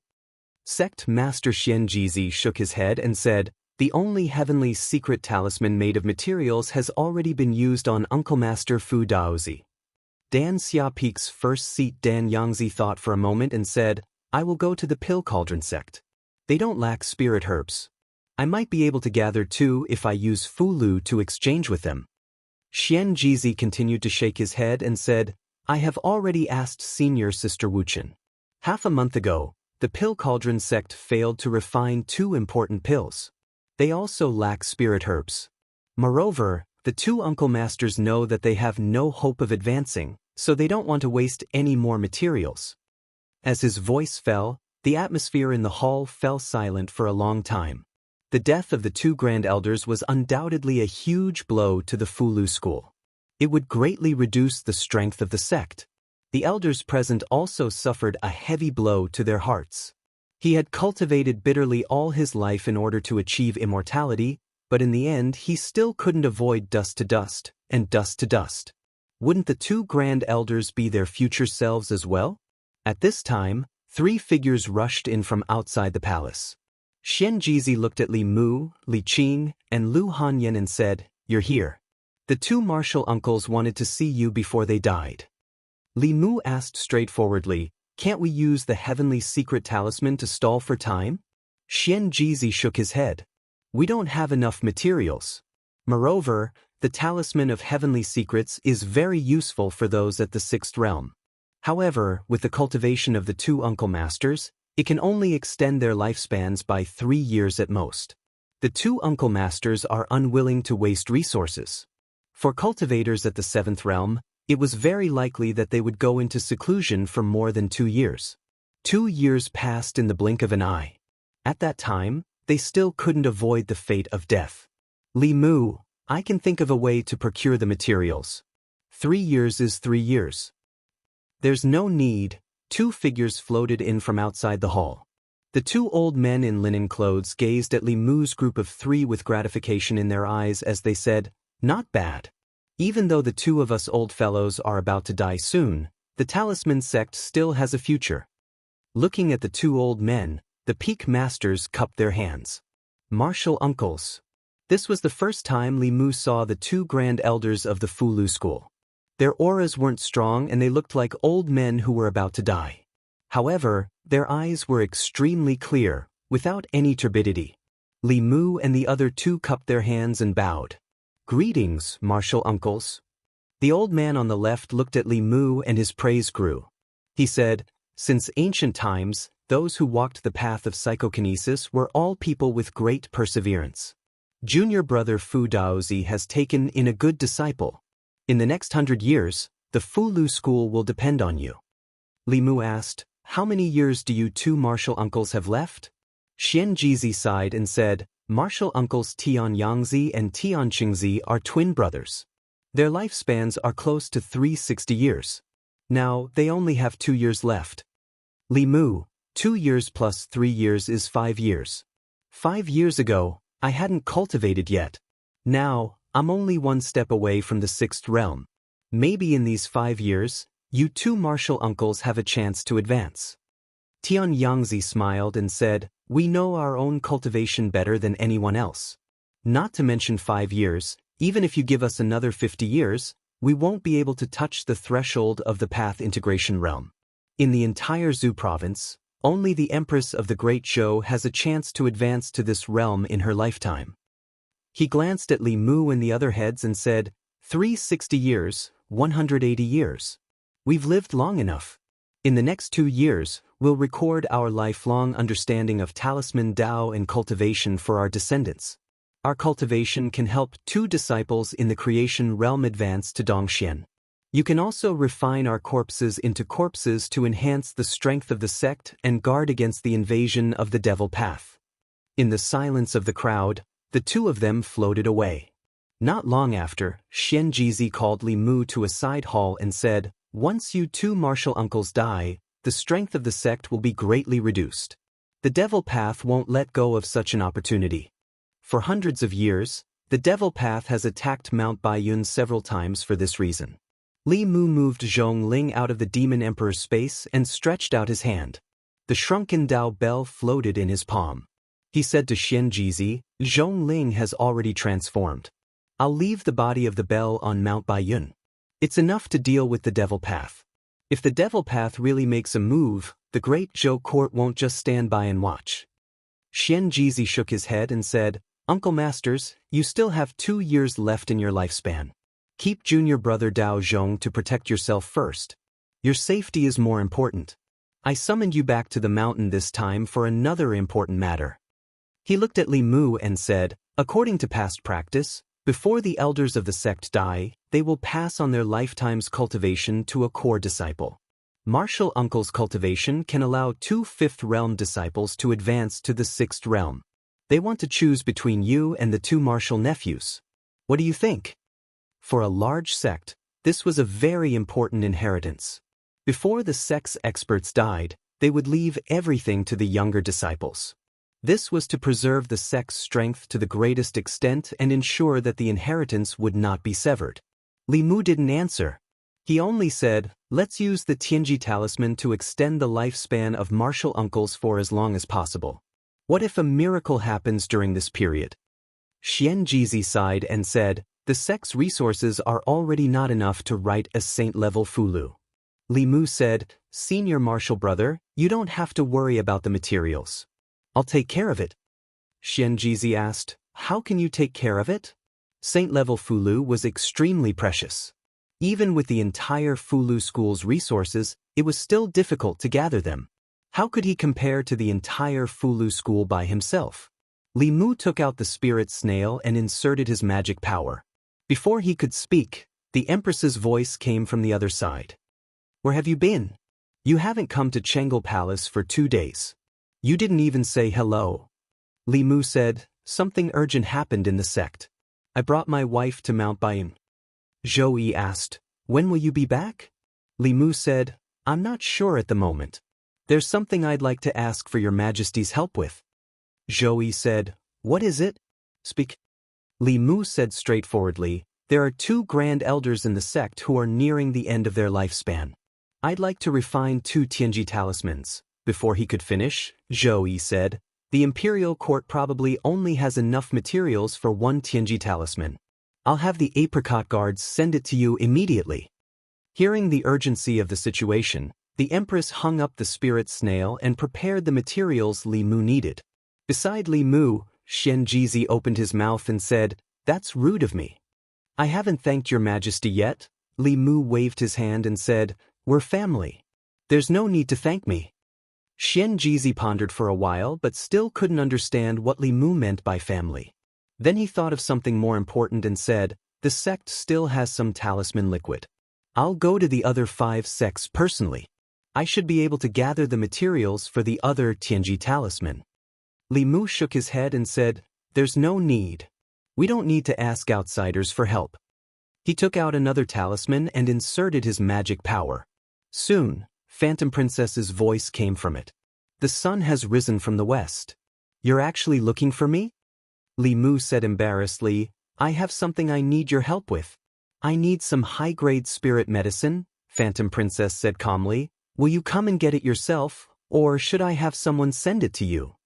Sect Master Xian Jizi shook his head and said, The only heavenly secret talisman made of materials has already been used on Uncle Master Fu Daozi. Dan Xiaoping's first seat Dan Yangzi thought for a moment and said, I will go to the Pill Cauldron sect. They don't lack spirit herbs. I might be able to gather 2 if I use Fulu to exchange with them. Xian Jizi continued to shake his head and said, I have already asked Senior Sister Wuchen. Half a month ago, the Pill Cauldron sect failed to refine 2 important pills. They also lack spirit herbs. Moreover, the 2 uncle masters know that they have no hope of advancing, so they don't want to waste any more materials. As his voice fell, the atmosphere in the hall fell silent for a long time. The death of the 2 Grand Elders was undoubtedly a huge blow to the Fulu School. It would greatly reduce the strength of the sect. The elders present also suffered a heavy blow to their hearts. He had cultivated bitterly all his life in order to achieve immortality, but in the end he still couldn't avoid dust to dust, and dust to dust. Wouldn't the two grand elders be their future selves as well? At this time, 3 figures rushed in from outside the palace. Xianjizi looked at Li Mu, Li Qing, and Lu Hanyan and said, "You're here. The 2 martial uncles wanted to see you before they died." Li Mu asked straightforwardly, "Can't we use the heavenly secret talisman to stall for time?" Xianjizi shook his head. "We don't have enough materials. Moreover, the talisman of heavenly secrets is very useful for those at the 6th realm. However, with the cultivation of the 2 uncle masters, it can only extend their lifespans by 3 years at most. The 2 uncle masters are unwilling to waste resources. For cultivators at the 7th realm, it was very likely that they would go into seclusion for more than 2 years. 2 years passed in the blink of an eye. At that time, they still couldn't avoid the fate of death. Li Mu, I can think of a way to procure the materials. 3 years is 3 years. There's no need. 2 figures floated in from outside the hall. The 2 old men in linen clothes gazed at Li Mu's group of 3 with gratification in their eyes as they said, "Not bad. Even though the 2 of us old fellows are about to die soon, the talisman sect still has a future." Looking at the 2 old men, the peak masters cupped their hands. Martial uncles. This was the first time Li Mu saw the 2 grand elders of the Fulu school. Their auras weren't strong and they looked like old men who were about to die. However, their eyes were extremely clear, without any turbidity. Li Mu and the other 2 cupped their hands and bowed. "Greetings, martial uncles." The old man on the left looked at Li Mu and his praise grew. He said, "Since ancient times, those who walked the path of psychokinesis were all people with great perseverance. Junior brother Fu Daozi has taken in a good disciple. In the next 100 years, the Fulu school will depend on you." Li Mu asked, "How many years do you 2 martial uncles have left?" Xianjizi sighed and said, "Martial uncles Tian Yangzi and Tian Qingzi are twin brothers. Their lifespans are close to 360 years. Now, they only have 2 years left." Li Mu, 2 years plus 3 years is 5 years. 5 years ago, I hadn't cultivated yet. Now, I'm only 1 step away from the 6th realm. Maybe in these 5 years, you 2 martial uncles have a chance to advance." Tian Yangzi smiled and said, "We know our own cultivation better than anyone else. Not to mention 5 years, even if you give us another 50 years, we won't be able to touch the threshold of the path integration realm. In the entire Zhu province, only the Empress of the Great Zhou has a chance to advance to this realm in her lifetime." He glanced at Li Mu and the other heads and said, 360 years, 180 years. We've lived long enough. In the next 2 years, we'll record our lifelong understanding of talisman Dao and cultivation for our descendants. Our cultivation can help 2 disciples in the creation realm advance to Dongxian. You can also refine our corpses into corpses to enhance the strength of the sect and guard against the invasion of the devil path. In the silence of the crowd, the 2 of them floated away. Not long after, Xianjizi called Li Mu to a side hall and said, "Once you 2 martial uncles die, the strength of the sect will be greatly reduced. The devil path won't let go of such an opportunity. For hundreds of years, the devil path has attacked Mount Baiyun several times for this reason." Li Mu moved Zhong Ling out of the demon emperor's space and stretched out his hand. The shrunken Dao bell floated in his palm. He said to Xianjizi, "Zhong Ling has already transformed. I'll leave the body of the bell on Mount Baiyun. It's enough to deal with the devil path. If the devil path really makes a move, the great Zhou court won't just stand by and watch." Xianjizi shook his head and said, "Uncle Masters, you still have 2 years left in your lifespan. Keep junior brother Dao Zhong to protect yourself first. Your safety is more important. I summoned you back to the mountain this time for another important matter." He looked at Li Mu and said, "According to past practice, before the elders of the sect die, they will pass on their lifetime's cultivation to a core disciple. Martial uncle's cultivation can allow 2 5th realm disciples to advance to the 6th realm. They want to choose between you and the 2 martial nephews. What do you think?" For a large sect, this was a very important inheritance. Before the sect's experts died, they would leave everything to the younger disciples. This was to preserve the sect's strength to the greatest extent and ensure that the inheritance would not be severed. Li Mu didn't answer. He only said, let's use the Tianji talisman to extend the lifespan of martial uncles for as long as possible. What if a miracle happens during this period? Xian Jizi sighed and said, the sect's resources are already not enough to write a saint-level Fulu. Li Mu said, Senior martial brother, you don't have to worry about the materials. I'll take care of it. Xian Jizi asked, how can you take care of it? Saint-level Fulu was extremely precious. Even with the entire Fulu school's resources, it was still difficult to gather them. How could he compare to the entire Fulu school by himself? Li Mu took out the spirit snail and inserted his magic power. Before he could speak, the Empress's voice came from the other side. Where have you been? You haven't come to Chengel Palace for 2 days. You didn't even say hello. Li Mu said, something urgent happened in the sect. I brought my wife to Mount Baiyun. Zhou Yi asked, when will you be back? Li Mu said, I'm not sure at the moment. There's something I'd like to ask for your majesty's help with. Zhou Yi said, what is it? Speak. Li Mu said straightforwardly, there are 2 grand elders in the sect who are nearing the end of their lifespan. I'd like to refine 2 Tianji talismans. Before he could finish, Zhou Yi said, the imperial court probably only has enough materials for 1 Tianji talisman. I'll have the apricot guards send it to you immediately. Hearing the urgency of the situation, the Empress hung up the spirit snail and prepared the materials Li Mu needed. Beside Li Mu, Xian Jizi opened his mouth and said, that's rude of me. I haven't thanked your majesty yet. Li Mu waved his hand and said, we're family. There's no need to thank me. Xian Jizi pondered for a while but still couldn't understand what Li Mu meant by family. Then he thought of something more important and said, the sect still has some talisman liquid. I'll go to the other 5 sects personally. I should be able to gather the materials for the other Tianji talisman. Li Mu shook his head and said, there's no need. We don't need to ask outsiders for help. He took out another talisman and inserted his magic power. Soon, Phantom Princess's voice came from it. The sun has risen from the west. You're actually looking for me? Li Mu said embarrassedly, I have something I need your help with. I need some high-grade spirit medicine, Phantom Princess said calmly. Will you come and get it yourself, or should I have someone send it to you?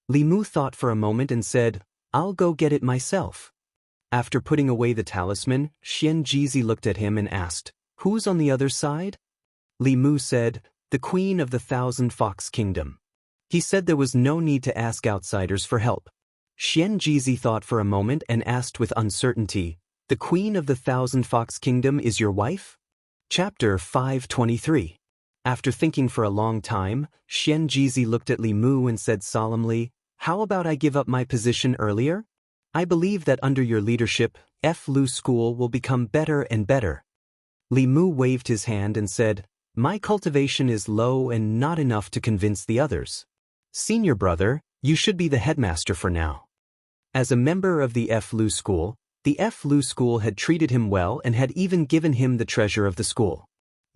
Li Mu thought for a moment and said, I'll go get it myself. After putting away the talisman, Xian Jizi looked at him and asked, who's on the other side? Li Mu said, the Queen of the Thousand Fox Kingdom. He said there was no need to ask outsiders for help. Xian Jizi thought for a moment and asked with uncertainty, the Queen of the Thousand Fox Kingdom is your wife? Chapter 523. After thinking for a long time, Xian Jizi looked at Li Mu and said solemnly, how about I give up my position earlier? I believe that under your leadership, Lu School will become better and better. Li Mu waved his hand and said, my cultivation is low and not enough to convince the others. Senior brother, you should be the headmaster for now. As a member of the Lu School, the Lu School had treated him well and had even given him the treasure of the school.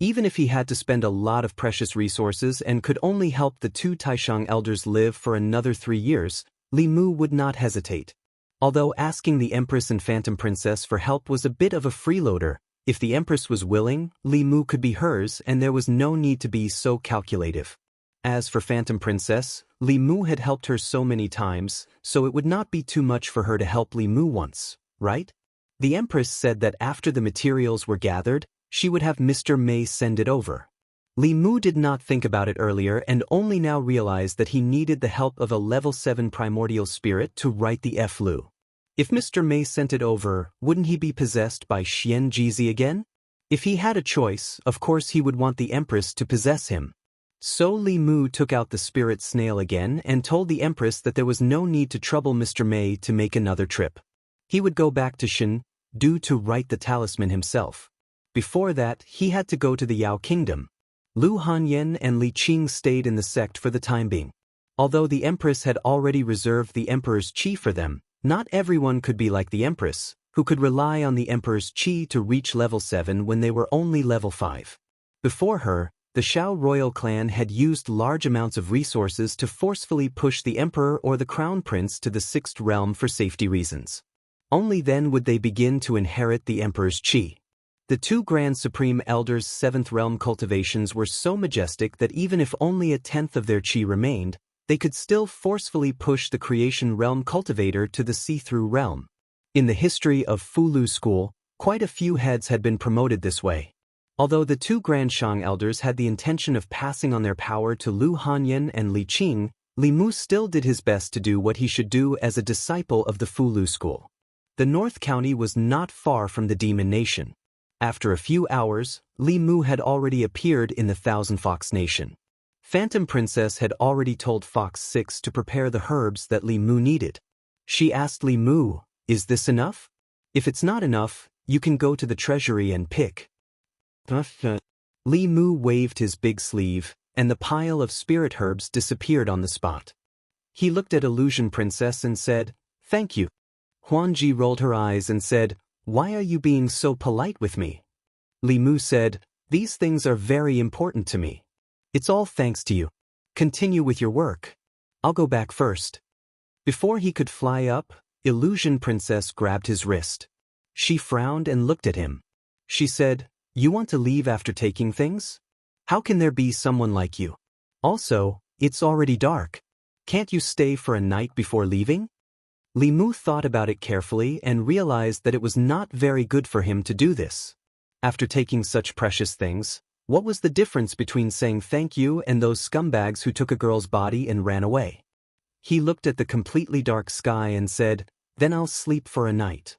Even if he had to spend a lot of precious resources and could only help the 2 Taishang elders live for another 3 years, Li Mu would not hesitate. Although asking the Empress and Phantom Princess for help was a bit of a freeloader, if the Empress was willing, Li Mu could be hers and there was no need to be so calculative. As for Phantom Princess, Li Mu had helped her so many times, so it would not be too much for her to help Li Mu once, right? The Empress said that after the materials were gathered, she would have Mr. Mei send it over. Li Mu did not think about it earlier and only now realized that he needed the help of a level 7 primordial spirit to write the Lu. If Mr. Mei sent it over, wouldn't he be possessed by Xian Jizi again? If he had a choice, of course he would want the Empress to possess him. So Li Mu took out the spirit snail again and told the Empress that there was no need to trouble Mr. Mei to make another trip. He would go back to Shendu to write the talisman himself. Before that, he had to go to the Yao Kingdom. Lu Hanyan and Li Qing stayed in the sect for the time being. Although the Empress had already reserved the Emperor's Qi for them, not everyone could be like the Empress, who could rely on the Emperor's Qi to reach level 7 when they were only level 5. Before her, the Shao royal clan had used large amounts of resources to forcefully push the Emperor or the Crown Prince to the 6th realm for safety reasons. Only then would they begin to inherit the Emperor's Qi. The two Grand Supreme Elders' seventh realm cultivations were so majestic that even if only a tenth of their chi remained, they could still forcefully push the creation realm cultivator to the see-through realm. In the history of Fulu School, quite a few heads had been promoted this way. Although the two Grand Shang elders had the intention of passing on their power to Lu Hanyan and Li Qing, Li Mu still did his best to do what he should do as a disciple of the Fulu School. The North County was not far from the Demon Nation. After a few hours, Li Mu had already appeared in the Thousand Fox Nation. Phantom Princess had already told Fox 6 to prepare the herbs that Li Mu needed. She asked Li Mu, "Is this enough? If it's not enough, you can go to the treasury and pick." Li Mu waved his big sleeve, and the pile of spirit herbs disappeared on the spot. He looked at Illusion Princess and said, "Thank you." Huanji rolled her eyes and said, "Why are you being so polite with me?" Li Mu said, "These things are very important to me. It's all thanks to you. Continue with your work. I'll go back first." Before he could fly up, Illusion Princess grabbed his wrist. She frowned and looked at him. She said, "You want to leave after taking things? How can there be someone like you? Also, it's already dark. Can't you stay for a night before leaving?" Li Mu thought about it carefully and realized that it was not very good for him to do this. After taking such precious things, what was the difference between saying thank you and those scumbags who took a girl's body and ran away? He looked at the completely dark sky and said, "Then I'll sleep for a night."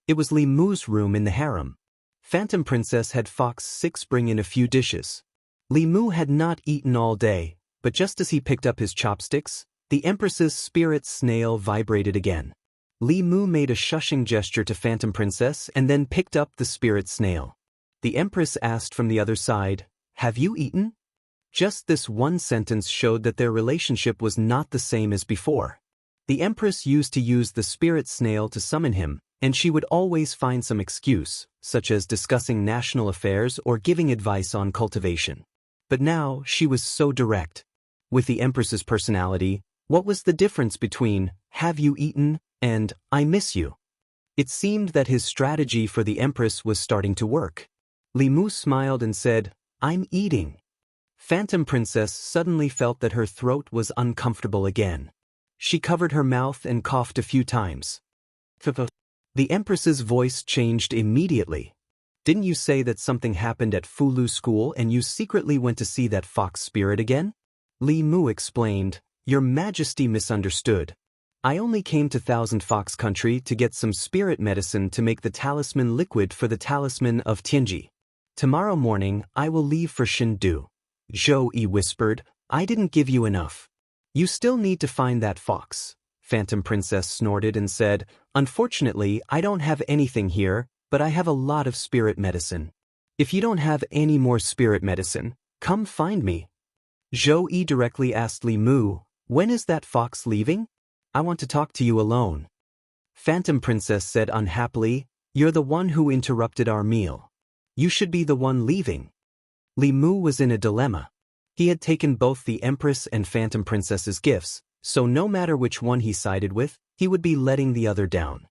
It was Li Mu's room in the harem. Phantom Princess had Fox 6 bring in a few dishes. Li Mu had not eaten all day, but just as he picked up his chopsticks, the Empress's spirit snail vibrated again. Li Mu made a shushing gesture to Phantom Princess and then picked up the spirit snail. The Empress asked from the other side, "Have you eaten?" Just this one sentence showed that their relationship was not the same as before. The Empress used to use the spirit snail to summon him, and she would always find some excuse, such as discussing national affairs or giving advice on cultivation. But now she was so direct. With the Empress's personality, what was the difference between "Have you eaten" and "I miss you"? It seemed that his strategy for the Empress was starting to work. Li Mu smiled and said, "I'm eating." Phantom Princess suddenly felt that her throat was uncomfortable again. She covered her mouth and coughed a few times. The Empress's voice changed immediately. "Didn't you say that something happened at Fulu School and you secretly went to see that fox spirit again?" Li Mu explained, "Your Majesty misunderstood. I only came to Thousand Fox Country to get some spirit medicine to make the talisman liquid for the talisman of Tianji. Tomorrow morning I will leave for Shindu." Zhou Yi whispered, "I didn't give you enough. You still need to find that fox." Phantom Princess snorted and said, "Unfortunately, I don't have anything here, but I have a lot of spirit medicine. If you don't have any more spirit medicine, come find me." Zhou Yi directly asked Li Mu, "When is that fox leaving? I want to talk to you alone." Phantom Princess said unhappily, "You're the one who interrupted our meal. You should be the one leaving." Li Mu was in a dilemma. He had taken both the Empress and Phantom Princess's gifts, so no matter which one he sided with, he would be letting the other down.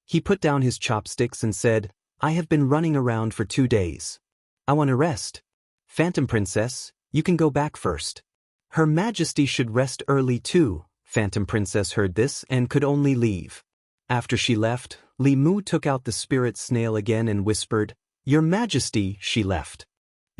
He put down his chopsticks and said, "I have been running around for 2 days. I want to rest. Phantom Princess, you can go back first." Her Majesty should rest early too. Phantom Princess heard this and could only leave. After she left, Li Mu took out the spirit snail again and whispered, "Your Majesty." She left.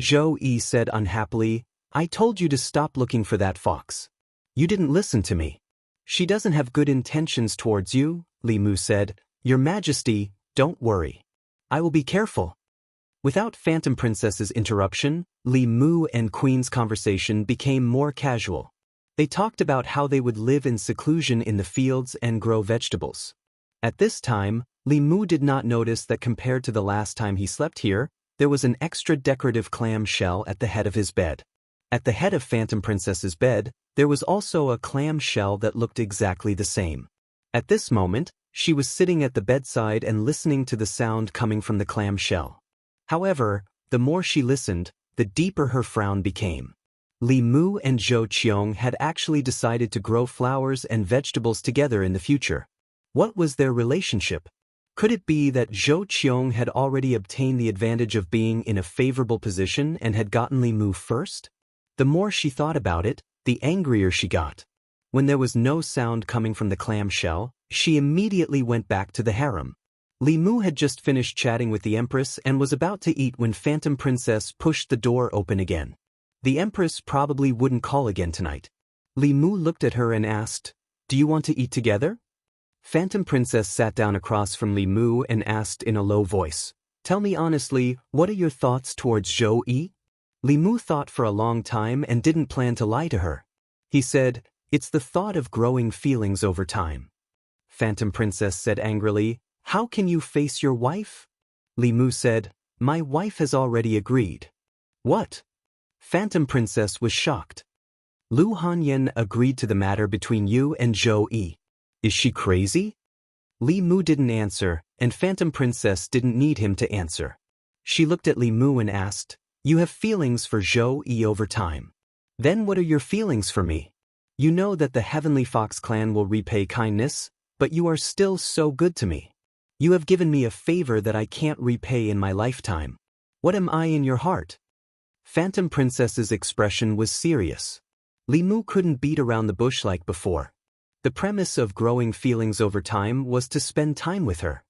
Zhou Yi said unhappily, "I told you to stop looking for that fox. You didn't listen to me." "She doesn't have good intentions towards you," Li Mu said. "Your Majesty, don't worry. I will be careful." Without Phantom Princess's interruption, Li Mu and Queen's conversation became more casual. They talked about how they would live in seclusion in the fields and grow vegetables. At this time, Li Mu did not notice that compared to the last time he slept here, there was an extra decorative clam shell at the head of his bed. At the head of Phantom Princess's bed, there was also a clam shell that looked exactly the same. At this moment, she was sitting at the bedside and listening to the sound coming from the clam shell. However, the more she listened, the deeper her frown became. Li Mu and Zhou Qiong had actually decided to grow flowers and vegetables together in the future. What was their relationship? Could it be that Zhou Qiong had already obtained the advantage of being in a favorable position and had gotten Li Mu first? The more she thought about it, the angrier she got. When there was no sound coming from the clamshell, she immediately went back to the harem. Li Mu had just finished chatting with the Empress and was about to eat when Phantom Princess pushed the door open again. The Empress probably wouldn't call again tonight. Li Mu looked at her and asked, "Do you want to eat together?" Phantom Princess sat down across from Li Mu and asked in a low voice, "Tell me honestly, what are your thoughts towards Zhou Yi?" Li Mu thought for a long time and didn't plan to lie to her. He said, "It's the thought of growing feelings over time." Phantom Princess said angrily, "How can you face your wife?" Li Mu said, "My wife has already agreed." "What?" Phantom Princess was shocked. "Lu Hanyan agreed to the matter between you and Zhou Yi. Is she crazy?" Li Mu didn't answer, and Phantom Princess didn't need him to answer. She looked at Li Mu and asked, "You have feelings for Zhou Yi over time. Then what are your feelings for me? You know that the Heavenly Fox clan will repay kindness, but you are still so good to me. You have given me a favor that I can't repay in my lifetime. What am I in your heart?" Phantom Princess's expression was serious. Li Mu couldn't beat around the bush like before. The premise of growing feelings over time was to spend time with her.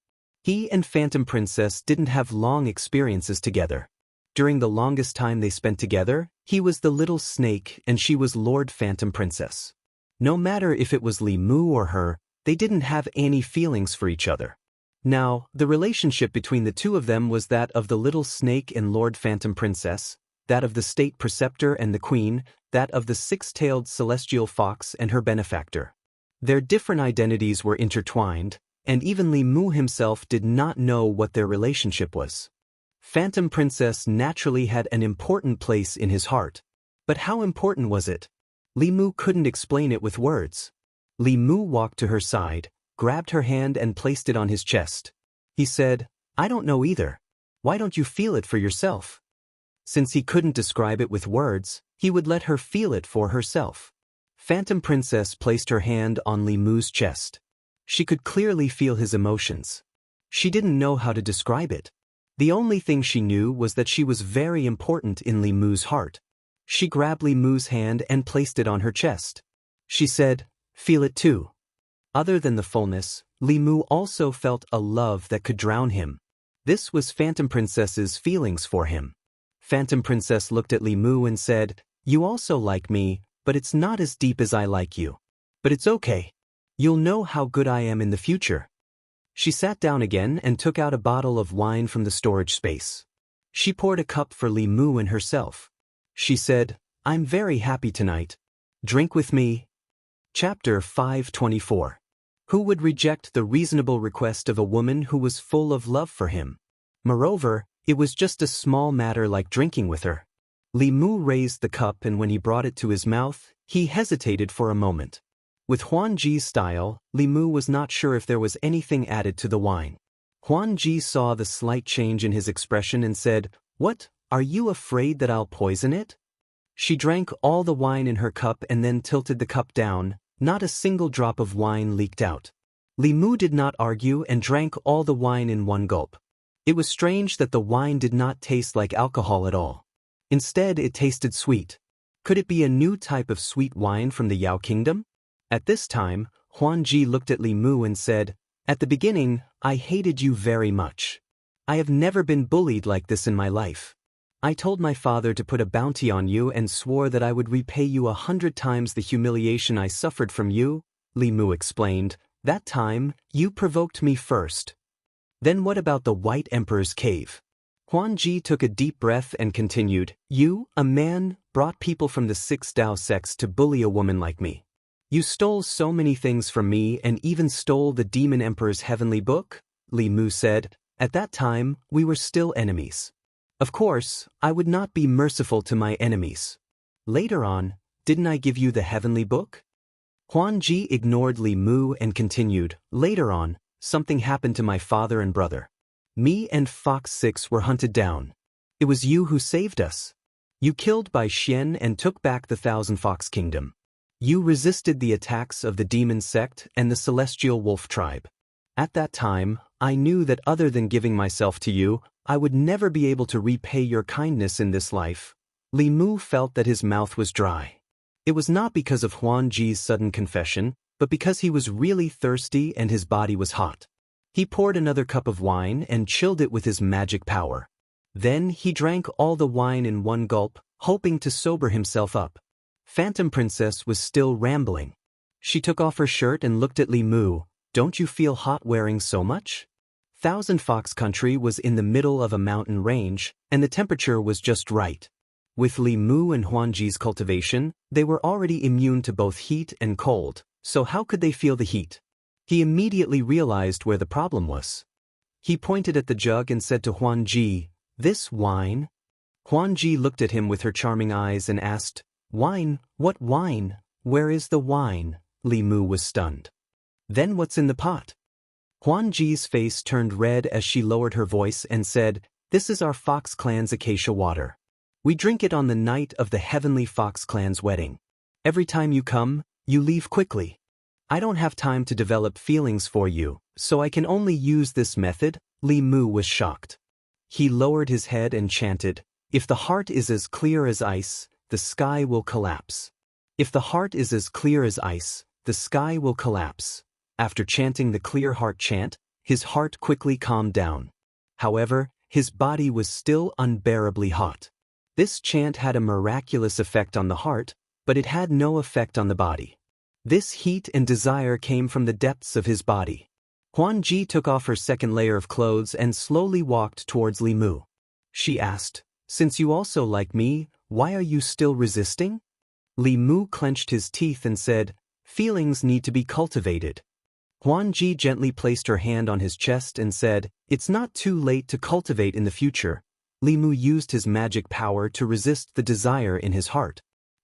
He and Phantom Princess didn't have long experiences together. During the longest time they spent together, he was the little snake and she was Lord Phantom Princess. No matter if it was Li Mu or her, they didn't have any feelings for each other. Now, the relationship between the two of them was that of the little snake and Lord Phantom Princess, that of the state preceptor and the queen, that of the six-tailed celestial fox and her benefactor. Their different identities were intertwined, and even Li Mu himself did not know what their relationship was. Phantom Princess naturally had an important place in his heart. But how important was it? Li Mu couldn't explain it with words. Li Mu walked to her side, grabbed her hand and placed it on his chest. He said, "I don't know either. Why don't you feel it for yourself?" Since he couldn't describe it with words, he would let her feel it for herself. Phantom Princess placed her hand on Li Mu's chest. She could clearly feel his emotions. She didn't know how to describe it. The only thing she knew was that she was very important in Li Mu's heart. She grabbed Li Mu's hand and placed it on her chest. She said, "Feel it too." Other than the fullness, Li Mu also felt a love that could drown him. This was Phantom Princess's feelings for him. Phantom Princess looked at Li Mu and said, "You also like me, but it's not as deep as I like you. But it's okay. You'll know how good I am in the future." She sat down again and took out a bottle of wine from the storage space. She poured a cup for Li Mu and herself. She said, "I'm very happy tonight. Drink with me." Chapter 524. Who would reject the reasonable request of a woman who was full of love for him? Moreover, it was just a small matter like drinking with her. Li Mu raised the cup and when he brought it to his mouth, he hesitated for a moment. With Huan Ji's style, Li Mu was not sure if there was anything added to the wine. Huan Ji saw the slight change in his expression and said, "What, are you afraid that I'll poison it?" She drank all the wine in her cup and then tilted the cup down. Not a single drop of wine leaked out. Li Mu did not argue and drank all the wine in one gulp. It was strange that the wine did not taste like alcohol at all. Instead, it tasted sweet. Could it be a new type of sweet wine from the Yao Kingdom? At this time, Huan Ji looked at Li Mu and said, "At the beginning, I hated you very much. I have never been bullied like this in my life. I told my father to put a bounty on you and swore that I would repay you 100 times the humiliation I suffered from you," Li Mu explained. "That time, you provoked me first." "Then what about the White Emperor's cave?" Huan Ji took a deep breath and continued, "You, a man, brought people from the Six Tao sects to bully a woman like me. You stole so many things from me and even stole the Demon Emperor's heavenly book," Li Mu said. "At that time, we were still enemies. Of course, I would not be merciful to my enemies. Later on, didn't I give you the heavenly book?" Huan Ji ignored Li Mu and continued, "Later on, something happened to my father and brother. Me and Fox 6 were hunted down. It was you who saved us. You killed Bai Xian and took back the Thousand Fox Kingdom. You resisted the attacks of the demon sect and the celestial wolf tribe. At that time, I knew that other than giving myself to you, I would never be able to repay your kindness in this life. Li Mu felt that his mouth was dry. It was not because of Huan Ji's sudden confession, but because he was really thirsty and his body was hot. He poured another cup of wine and chilled it with his magic power. Then he drank all the wine in one gulp, hoping to sober himself up. Phantom Princess was still rambling. She took off her shirt and looked at Li Mu. Don't you feel hot wearing so much? Thousand Fox Country was in the middle of a mountain range, and the temperature was just right. With Li Mu and Huan Ji's cultivation, they were already immune to both heat and cold, so how could they feel the heat? He immediately realized where the problem was. He pointed at the jug and said to Huan Ji, "This wine?" Huan Ji looked at him with her charming eyes and asked, "Wine? What wine? Where is the wine?" Li Mu was stunned. "Then what's in the pot?" Huan Ji's face turned red as she lowered her voice and said, "This is our Fox Clan's acacia water. We drink it on the night of the Heavenly Fox Clan's wedding. Every time you come, you leave quickly. I don't have time to develop feelings for you, so I can only use this method." Li Mu was shocked. He lowered his head and chanted, "If the heart is as clear as ice, the sky will collapse. If the heart is as clear as ice, the sky will collapse." After chanting the clear heart chant, his heart quickly calmed down. However, his body was still unbearably hot. This chant had a miraculous effect on the heart, but it had no effect on the body. This heat and desire came from the depths of his body. Huan Ji took off her second layer of clothes and slowly walked towards Li Mu. She asked, "Since you also like me, why are you still resisting?" Li Mu clenched his teeth and said, "Feelings need to be cultivated." Huan Ji gently placed her hand on his chest and said, "It's not too late to cultivate in the future." Li Mu used his magic power to resist the desire in his heart.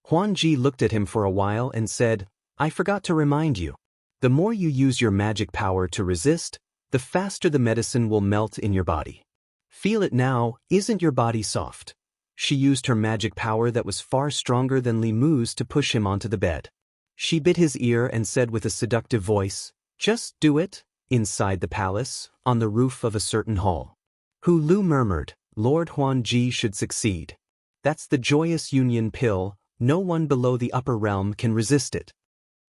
Huan Ji looked at him for a while and said, "I forgot to remind you. The more you use your magic power to resist, the faster the medicine will melt in your body. Feel it now, isn't your body soft?" She used her magic power that was far stronger than Li Mu's to push him onto the bed. She bit his ear and said with a seductive voice, "Just do it." Inside the palace, on the roof of a certain hall, Hu Lu murmured, "Lord Huan Ji should succeed. That's the joyous union pill, no one below the upper realm can resist it."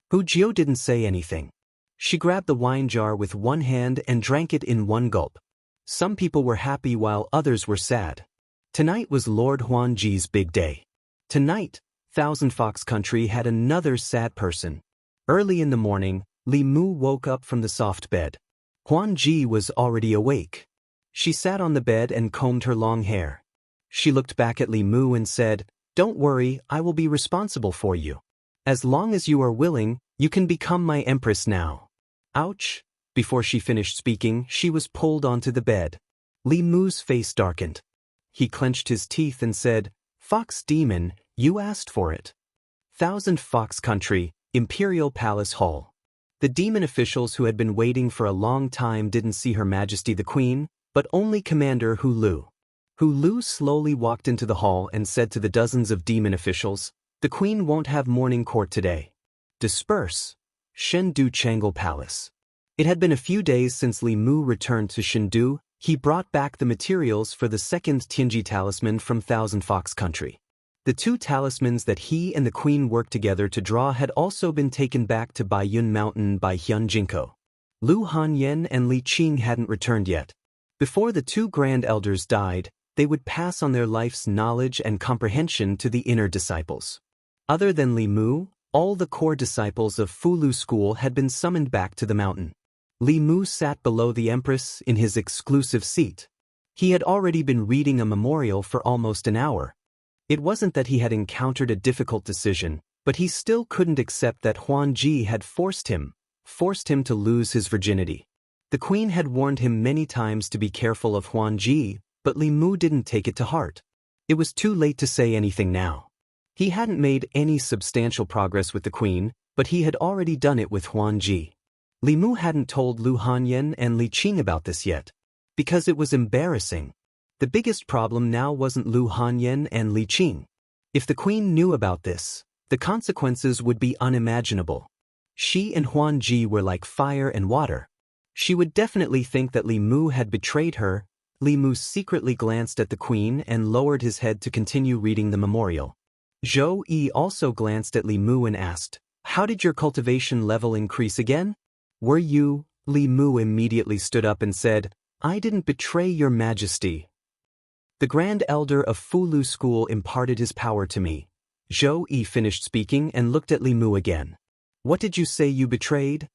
Hu Jiu didn't say anything. She grabbed the wine jar with one hand and drank it in one gulp. Some people were happy while others were sad. Tonight was Lord Huan Ji's big day. Tonight, Thousand Fox Country had another sad person. Early in the morning, Li Mu woke up from the soft bed. Huan Ji was already awake. She sat on the bed and combed her long hair. She looked back at Li Mu and said, "Don't worry, I will be responsible for you. As long as you are willing, you can become my empress now." Ouch! Before she finished speaking, she was pulled onto the bed. Li Mu's face darkened. He clenched his teeth and said, "Fox Demon, you asked for it." Thousand Fox Country, Imperial Palace Hall. The demon officials who had been waiting for a long time didn't see Her Majesty the Queen, but only Commander Hu Lu. Hu Lu slowly walked into the hall and said to the dozens of demon officials, "The Queen won't have morning court today. Disperse." Chengdu Changle Palace. It had been a few days since Li Mu returned to Chengdu. He brought back the materials for the second Tianji talisman from Thousand Fox Country. The two talismans that he and the Queen worked together to draw had also been taken back to Baiyun Mountain by Hyun Jinko. Lu Hanyan and Li Qing hadn't returned yet. Before the two grand elders died, they would pass on their life's knowledge and comprehension to the inner disciples. Other than Li Mu, all the core disciples of Fulu School had been summoned back to the mountain. Li Mu sat below the Empress in his exclusive seat. He had already been reading a memorial for almost an hour. It wasn't that he had encountered a difficult decision, but he still couldn't accept that Huan Ji had forced him to lose his virginity. The Queen had warned him many times to be careful of Huan Ji, but Li Mu didn't take it to heart. It was too late to say anything now. He hadn't made any substantial progress with the Queen, but he had already done it with Huan Ji. Li Mu hadn't told Lu Hanyan and Li Qing about this yet, because it was embarrassing. The biggest problem now wasn't Lu Hanyan and Li Qing. If the Queen knew about this, the consequences would be unimaginable. She and Huan Ji were like fire and water. She would definitely think that Li Mu had betrayed her. Li Mu secretly glanced at the queen and lowered his head to continue reading the memorial. Zhou Yi also glanced at Li Mu and asked, "How did your cultivation level increase again?" "Were you?" Li Mu immediately stood up and said, "I didn't betray your majesty. The Grand Elder of Fulu School imparted his power to me." Zhou Yi finished speaking and looked at Li Mu again. "What did you say you betrayed?"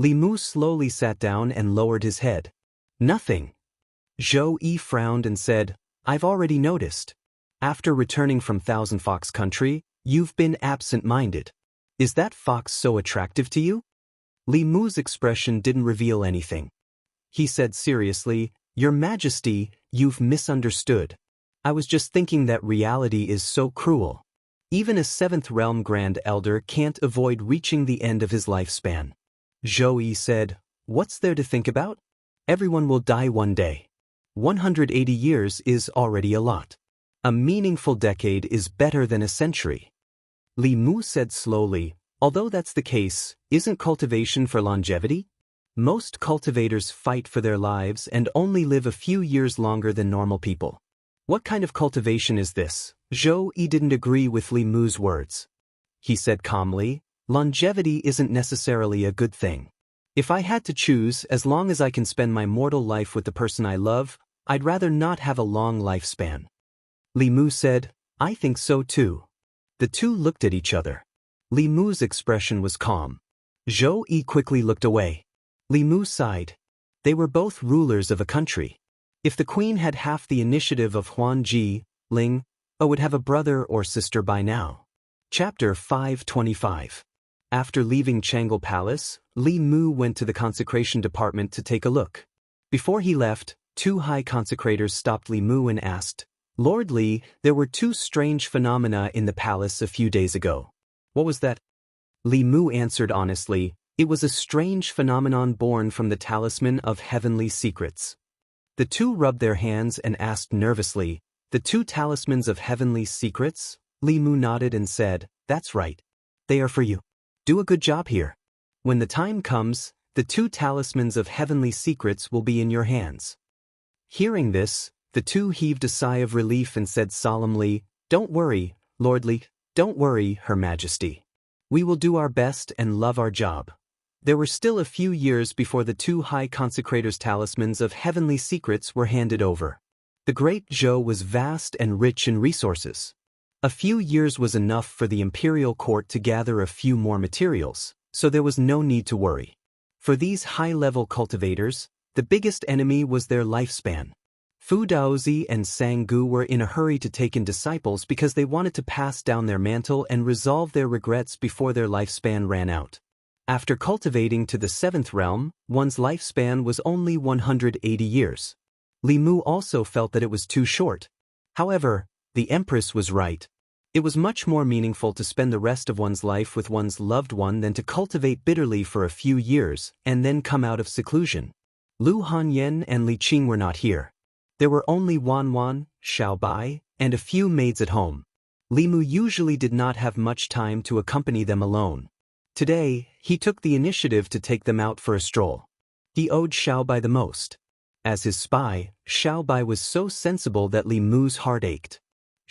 Li Mu slowly sat down and lowered his head. "Nothing." Zhou Yi frowned and said, "I've already noticed. After returning from Thousand Fox Country, you've been absent-minded. Is that fox so attractive to you?" Li Mu's expression didn't reveal anything. He said seriously, "Your Majesty, you've misunderstood. I was just thinking that reality is so cruel. Even a 7th Realm Grand Elder can't avoid reaching the end of his lifespan." Zhou Yi said, "What's there to think about? Everyone will die one day. 180 years is already a lot. A meaningful decade is better than a century." Li Mu said slowly, "Although that's the case, isn't cultivation for longevity? Most cultivators fight for their lives and only live a few years longer than normal people. What kind of cultivation is this?" Zhou Yi didn't agree with Li Mu's words. He said calmly, "Longevity isn't necessarily a good thing. If I had to choose, as long as I can spend my mortal life with the person I love, I'd rather not have a long lifespan." Li Mu said, "I think so too." The two looked at each other. Li Mu's expression was calm. Zhou Yi quickly looked away. Li Mu sighed. They were both rulers of a country. If the queen had half the initiative of Huan Ji, Ling would have a brother or sister by now. Chapter 525. After leaving Changle Palace, Li Mu went to the consecration department to take a look. Before he left, two high consecrators stopped Li Mu and asked, "Lord Li, there were two strange phenomena in the palace a few days ago. What was that?" Li Mu answered honestly, "It was a strange phenomenon born from the talisman of heavenly secrets." The two rubbed their hands and asked nervously, "The two talismans of heavenly secrets?" Li Mu nodded and said, "That's right. They are for you. Do a good job here. When the time comes, the two talismans of heavenly secrets will be in your hands." Hearing this, the two heaved a sigh of relief and said solemnly, "Don't worry, Lord Li, don't worry, Her Majesty. We will do our best and love our job." There were still a few years before the two high consecrators' talismans of heavenly secrets were handed over. The Great Zhou was vast and rich in resources. A few years was enough for the imperial court to gather a few more materials, so there was no need to worry. For these high-level cultivators, the biggest enemy was their lifespan. Fu Daozi and Sang Gu were in a hurry to take in disciples because they wanted to pass down their mantle and resolve their regrets before their lifespan ran out. After cultivating to the 7th realm, one's lifespan was only 180 years. Li Mu also felt that it was too short. However, the Empress was right. It was much more meaningful to spend the rest of one's life with one's loved one than to cultivate bitterly for a few years and then come out of seclusion. Lu Hanyan and Li Qing were not here. There were only Wan Wan, Xiao Bai, and a few maids at home. Li Mu usually did not have much time to accompany them alone. Today, he took the initiative to take them out for a stroll. He owed Xiao Bai the most. As his spy, Xiao Bai was so sensible that Li Mu's heart ached.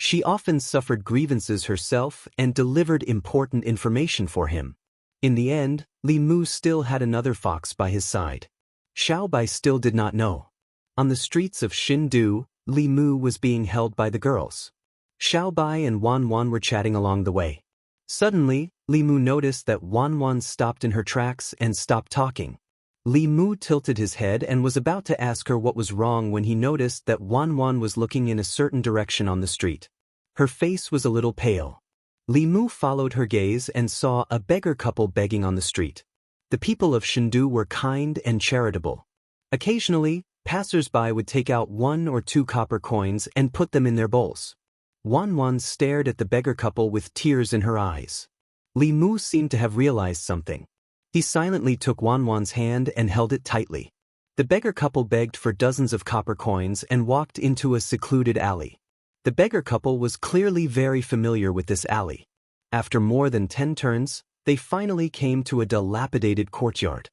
She often suffered grievances herself and delivered important information for him. In the end, Li Mu still had another fox by his side. Xiao Bai still did not know. On the streets of Xindu, Li Mu was being held by the girls. Xiao Bai and Wan Wan were chatting along the way. Suddenly, Li Mu noticed that Wan Wan stopped in her tracks and stopped talking. Li Mu tilted his head and was about to ask her what was wrong when he noticed that Wan Wan was looking in a certain direction on the street. Her face was a little pale. Li Mu followed her gaze and saw a beggar couple begging on the street. The people of Chengdu were kind and charitable. Occasionally, passers-by would take out 1 or 2 copper coins and put them in their bowls. Wan Wan stared at the beggar couple with tears in her eyes. Li Mu seemed to have realized something. He silently took Wan Wan's hand and held it tightly. The beggar couple begged for dozens of copper coins and walked into a secluded alley. The beggar couple was clearly very familiar with this alley. After more than 10 turns, they finally came to a dilapidated courtyard.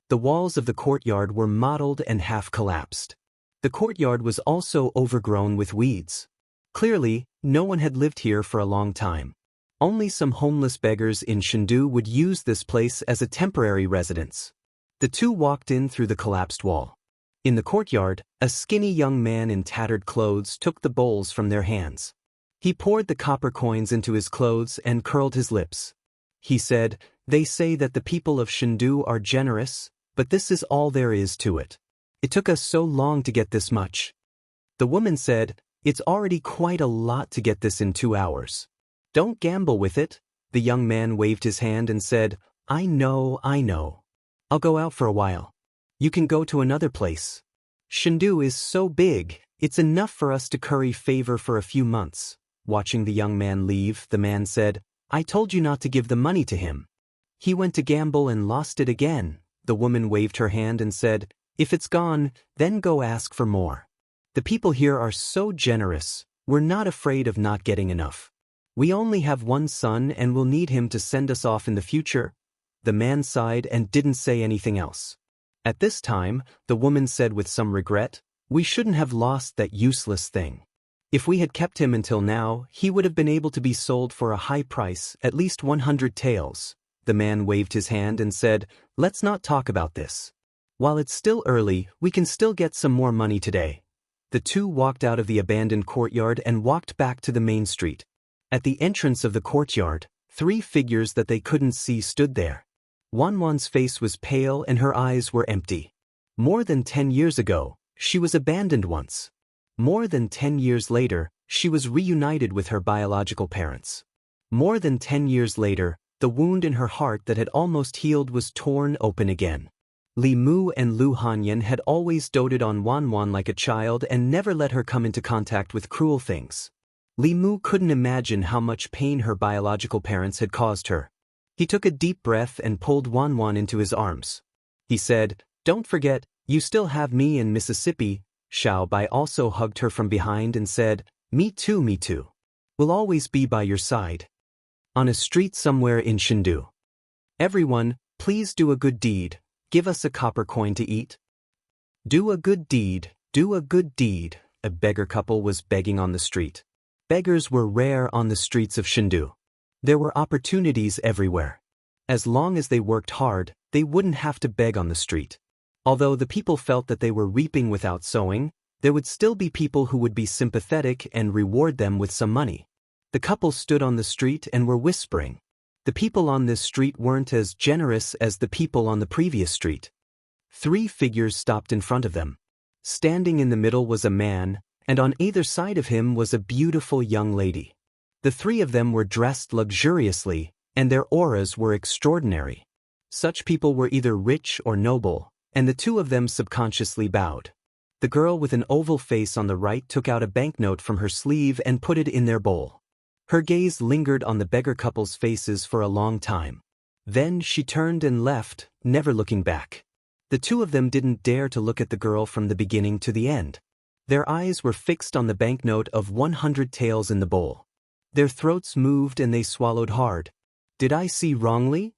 The walls of the courtyard were mottled and half collapsed. The courtyard was also overgrown with weeds. Clearly, no one had lived here for a long time. Only some homeless beggars in Chengdu would use this place as a temporary residence. The two walked in through the collapsed wall. In the courtyard, a skinny young man in tattered clothes took the bowls from their hands. He poured the copper coins into his clothes and curled his lips. He said, "They say that the people of Chengdu are generous, but this is all there is to it. It took us so long to get this much." The woman said, "It's already quite a lot to get this in 2 hours. Don't gamble with it." The young man waved his hand and said, I know. I'll go out for a while. You can go to another place. Chengdu is so big, it's enough for us to curry favor for a few months." Watching the young man leave, the man said, "I told you not to give the money to him. He went to gamble and lost it again." The woman waved her hand and said, "If it's gone, then go ask for more. The people here are so generous, we're not afraid of not getting enough. We only have one son and we'll need him to send us off in the future." The man sighed and didn't say anything else. At this time, the woman said with some regret, "We shouldn't have lost that useless thing. If we had kept him until now, he would have been able to be sold for a high price, at least 100 taels. The man waved his hand and said, "Let's not talk about this. While it's still early, we can still get some more money today." The two walked out of the abandoned courtyard and walked back to the main street. At the entrance of the courtyard, 3 figures that they couldn't see stood there. Wanwan's face was pale and her eyes were empty. More than 10 years ago, she was abandoned once. More than 10 years later, she was reunited with her biological parents. More than 10 years later, the wound in her heart that had almost healed was torn open again. Li Mu and Lu Hanyan had always doted on Wanwan like a child and never let her come into contact with cruel things. Li Mu couldn't imagine how much pain her biological parents had caused her. He took a deep breath and pulled Wanwan into his arms. He said, "Don't forget, you still have me in Mississippi." Xiao Bai also hugged her from behind and said, me too. We'll always be by your side." On a street somewhere in Chengdu. "Everyone, please do a good deed. Give us a copper coin to eat." Do a good deed, do a good deed. A beggar couple was begging on the street. Beggars were rare on the streets of Chengdu. There were opportunities everywhere. As long as they worked hard, they wouldn't have to beg on the street. Although the people felt that they were reaping without sowing, there would still be people who would be sympathetic and reward them with some money. The couple stood on the street and were whispering. The people on this street weren't as generous as the people on the previous street. 3 figures stopped in front of them. Standing in the middle was a man, and on either side of him was a beautiful young lady. The 3 of them were dressed luxuriously, and their auras were extraordinary. Such people were either rich or noble, and the 2 of them subconsciously bowed. The girl with an oval face on the right took out a banknote from her sleeve and put it in their bowl. Her gaze lingered on the beggar couple's faces for a long time. Then she turned and left, never looking back. The 2 of them didn't dare to look at the girl from the beginning to the end. Their eyes were fixed on the banknote of 100 taels in the bowl. Their throats moved and they swallowed hard. Did I see wrongly?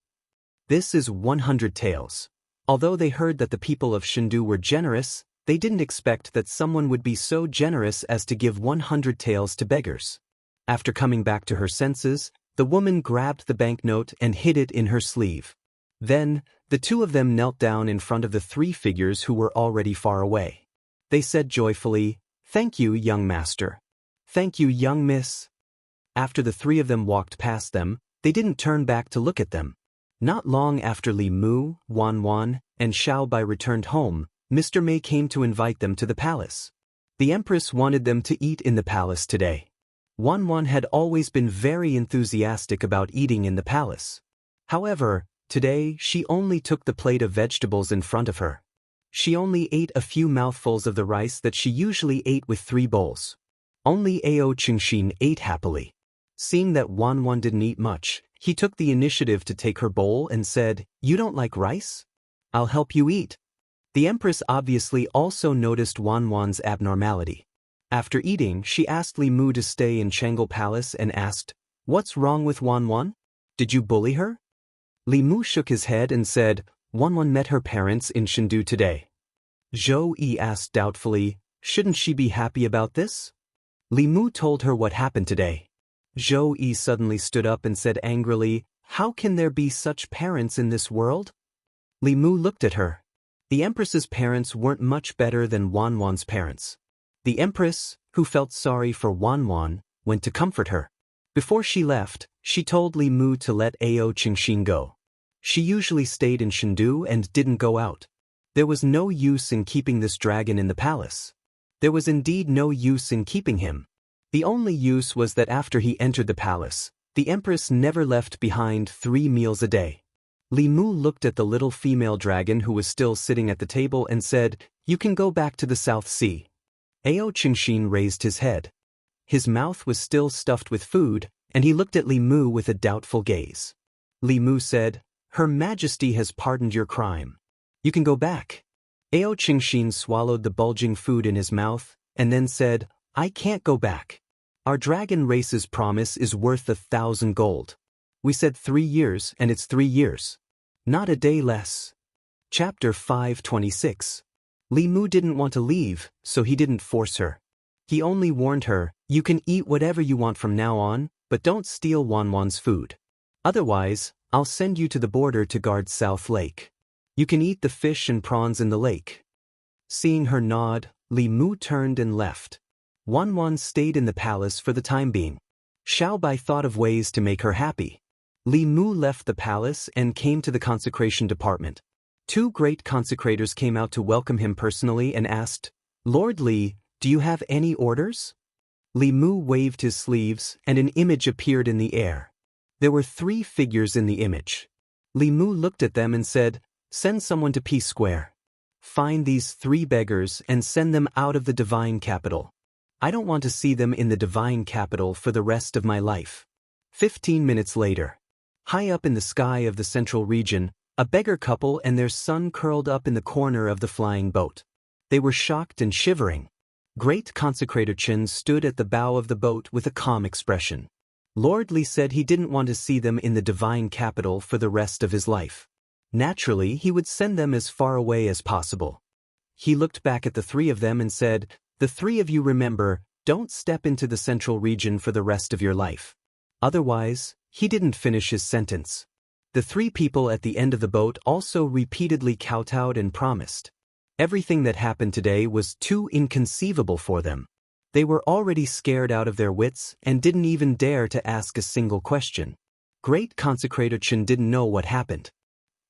This is 100 taels. Although they heard that the people of Chengdu were generous, they didn't expect that someone would be so generous as to give 100 taels to beggars. After coming back to her senses, the woman grabbed the banknote and hid it in her sleeve. Then, the 2 of them knelt down in front of the 3 figures who were already far away. They said joyfully, "Thank you, young master. Thank you, young miss." After the 3 of them walked past them, they didn't turn back to look at them. Not long after Li Mu, Wanwan, and Xiao Bai returned home, Mr. Mei came to invite them to the palace. The empress wanted them to eat in the palace today. Wanwan had always been very enthusiastic about eating in the palace. However, today she only took the plate of vegetables in front of her. She only ate a few mouthfuls of the rice that she usually ate with 3 bowls. Only Ao Chengxin ate happily. Seeing that Wanwan didn't eat much, he took the initiative to take her bowl and said, "You don't like rice? I'll help you eat." The empress obviously also noticed Wanwan's abnormality. After eating, she asked Li Mu to stay in Chengdu Palace and asked, "What's wrong with Wanwan? Did you bully her?" Li Mu shook his head and said, Wanwan met her parents in Chengdu today. Zhou Yi asked doubtfully, shouldn't she be happy about this? Li Mu told her what happened today. Zhou Yi suddenly stood up and said angrily, how can there be such parents in this world? Li Mu looked at her. The Empress's parents weren't much better than Wanwan's parents. The Empress, who felt sorry for Wanwan, went to comfort her. Before she left, she told Li Mu to let Ao Qingxin go. She usually stayed in Chengdu and didn't go out. There was no use in keeping this dragon in the palace. There was indeed no use in keeping him. The only use was that after he entered the palace, the Empress never left behind 3 meals a day. Li Mu looked at the little female dragon who was still sitting at the table and said, you can go back to the South Sea. Ao Qingxin raised his head. His mouth was still stuffed with food, and he looked at Li Mu with a doubtful gaze. Li Mu said, Her Majesty has pardoned your crime. You can go back. Ao Qingxin swallowed the bulging food in his mouth, and then said, I can't go back. Our dragon race's promise is worth 1,000 gold. We said 3 years, and it's 3 years. Not a day less. Chapter 526. Li Mu didn't want to leave, so he didn't force her. He only warned her, you can eat whatever you want from now on, but don't steal Wanwan's food. Otherwise, I'll send you to the border to guard South Lake. You can eat the fish and prawns in the lake. Seeing her nod, Li Mu turned and left. Wanwan stayed in the palace for the time being. Xiao Bai thought of ways to make her happy. Li Mu left the palace and came to the consecration department. 2 great consecrators came out to welcome him personally and asked, Lord Li, do you have any orders? Li Mu waved his sleeves and an image appeared in the air. There were 3 figures in the image. Li Mu looked at them and said, send someone to P Square. Find these 3 beggars and send them out of the divine capital. I don't want to see them in the divine capital for the rest of my life. 15 minutes later. High up in the sky of the central region, a beggar couple and their son curled up in the corner of the flying boat. They were shocked and shivering. Great Consecrator Chen stood at the bow of the boat with a calm expression. Lord Li said he didn't want to see them in the divine capital for the rest of his life. Naturally, he would send them as far away as possible. He looked back at the 3 of them and said, the 3 of you remember, don't step into the central region for the rest of your life. Otherwise, he didn't finish his sentence. The 3 people at the end of the boat also repeatedly kowtowed and promised. Everything that happened today was too inconceivable for them. They were already scared out of their wits and didn't even dare to ask a single question. Great Consecrator Chen didn't know what happened.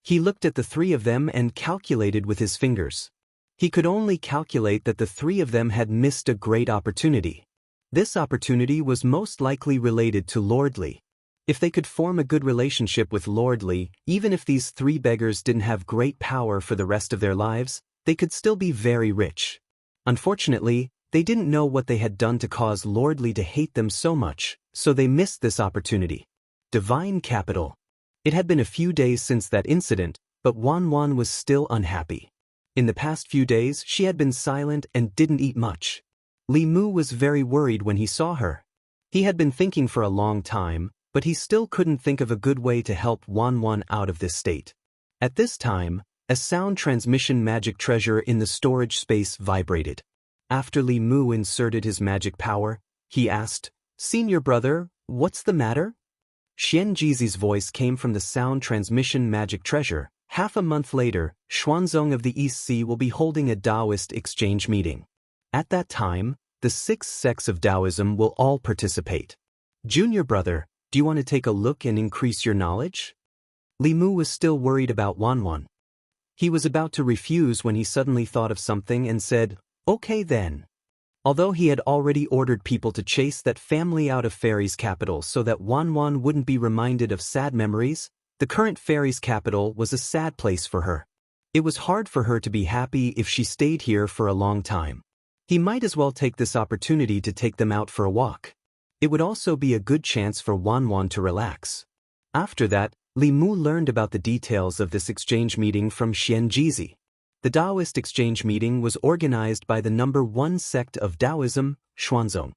He looked at the 3 of them and calculated with his fingers. He could only calculate that the 3 of them had missed a great opportunity. This opportunity was most likely related to Lord Li. If they could form a good relationship with Lord Li, even if these 3 beggars didn't have great power for the rest of their lives, they could still be very rich. Unfortunately, they didn't know what they had done to cause Lord Li to hate them so much, so they missed this opportunity. Divine Capital. It had been a few days since that incident, but Wanwan was still unhappy. In the past few days, she had been silent and didn't eat much. Li Mu was very worried when he saw her. He had been thinking for a long time, but he still couldn't think of a good way to help Wanwan out of this state. At this time, a sound transmission magic treasure in the storage space vibrated. After Li Mu inserted his magic power, he asked, Senior brother, what's the matter? Xian Jizi's voice came from the sound transmission magic treasure. Half a month later, Xuanzong of the East Sea will be holding a Taoist exchange meeting. At that time, the 6 sects of Taoism will all participate. Junior brother, do you want to take a look and increase your knowledge? Li Mu was still worried about Wanwan. He was about to refuse when he suddenly thought of something and said, okay then. Although he had already ordered people to chase that family out of Fairy's capital so that Wanwan wouldn't be reminded of sad memories, the current Fairy's capital was a sad place for her. It was hard for her to be happy if she stayed here for a long time. He might as well take this opportunity to take them out for a walk. It would also be a good chance for Wanwan to relax. After that, Li Mu learned about the details of this exchange meeting from Xian Jizi. The Taoist exchange meeting was organized by the number 1 sect of Taoism, Xuanzong.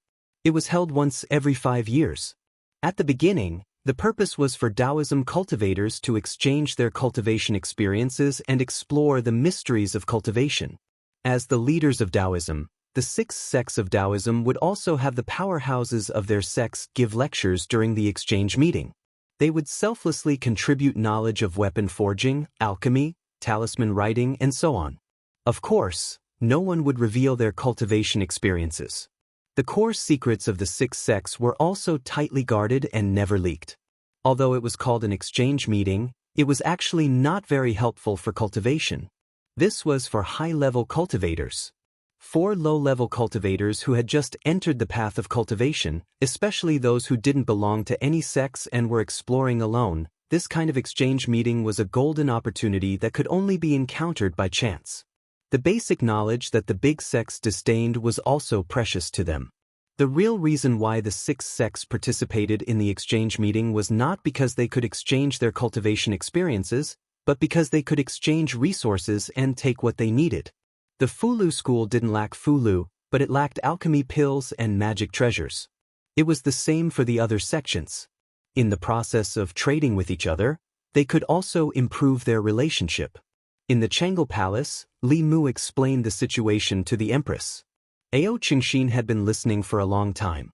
It was held once every 5 years. At the beginning, The purpose was for Taoism cultivators to exchange their cultivation experiences and explore the mysteries of cultivation. As the leaders of Taoism, the 6 sects of Taoism would also have the powerhouses of their sects give lectures during the exchange meeting. They would selflessly contribute knowledge of weapon forging, alchemy, talisman writing, and so on. Of course, no one would reveal their cultivation experiences. The core secrets of the 6 sects were also tightly guarded and never leaked. Although it was called an exchange meeting, it was actually not very helpful for cultivation. This was for high-level cultivators. For low-level cultivators who had just entered the path of cultivation, especially those who didn't belong to any sects and were exploring alone, this kind of exchange meeting was a golden opportunity that could only be encountered by chance. The basic knowledge that the big sects disdained was also precious to them. The real reason why the 6 sects participated in the exchange meeting was not because they could exchange their cultivation experiences, but because they could exchange resources and take what they needed. The Fulu school didn't lack Fulu, but it lacked alchemy pills and magic treasures. It was the same for the other sections. In the process of trading with each other, they could also improve their relationship. In the Chang'e Palace, Li Mu explained the situation to the Empress. Ao Qingxin had been listening for a long time.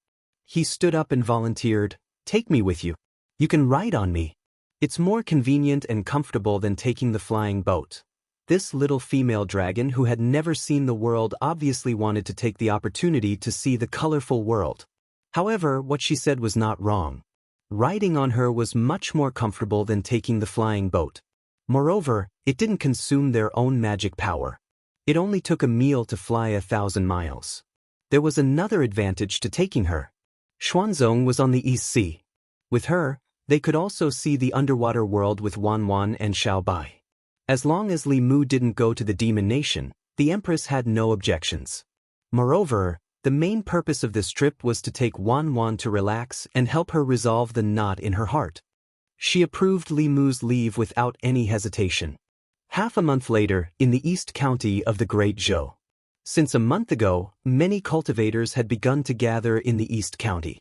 He stood up and volunteered, "Take me with you. You can ride on me. It's more convenient and comfortable than taking the flying boat." This little female dragon who had never seen the world obviously wanted to take the opportunity to see the colorful world. However, what she said was not wrong. Riding on her was much more comfortable than taking the flying boat. Moreover, it didn't consume their own magic power. It only took a meal to fly 1,000 miles. There was another advantage to taking her. Xuanzong was on the East Sea. With her, they could also see the underwater world with Wanwan and Xiaobai. As long as Li Mu didn't go to the Demon Nation, the Empress had no objections. Moreover, the main purpose of this trip was to take Wanwan to relax and help her resolve the knot in her heart. She approved Li Mu's leave without any hesitation. Half a month later, in the East County of the Great Zhou. Since a month ago, many cultivators had begun to gather in the East County.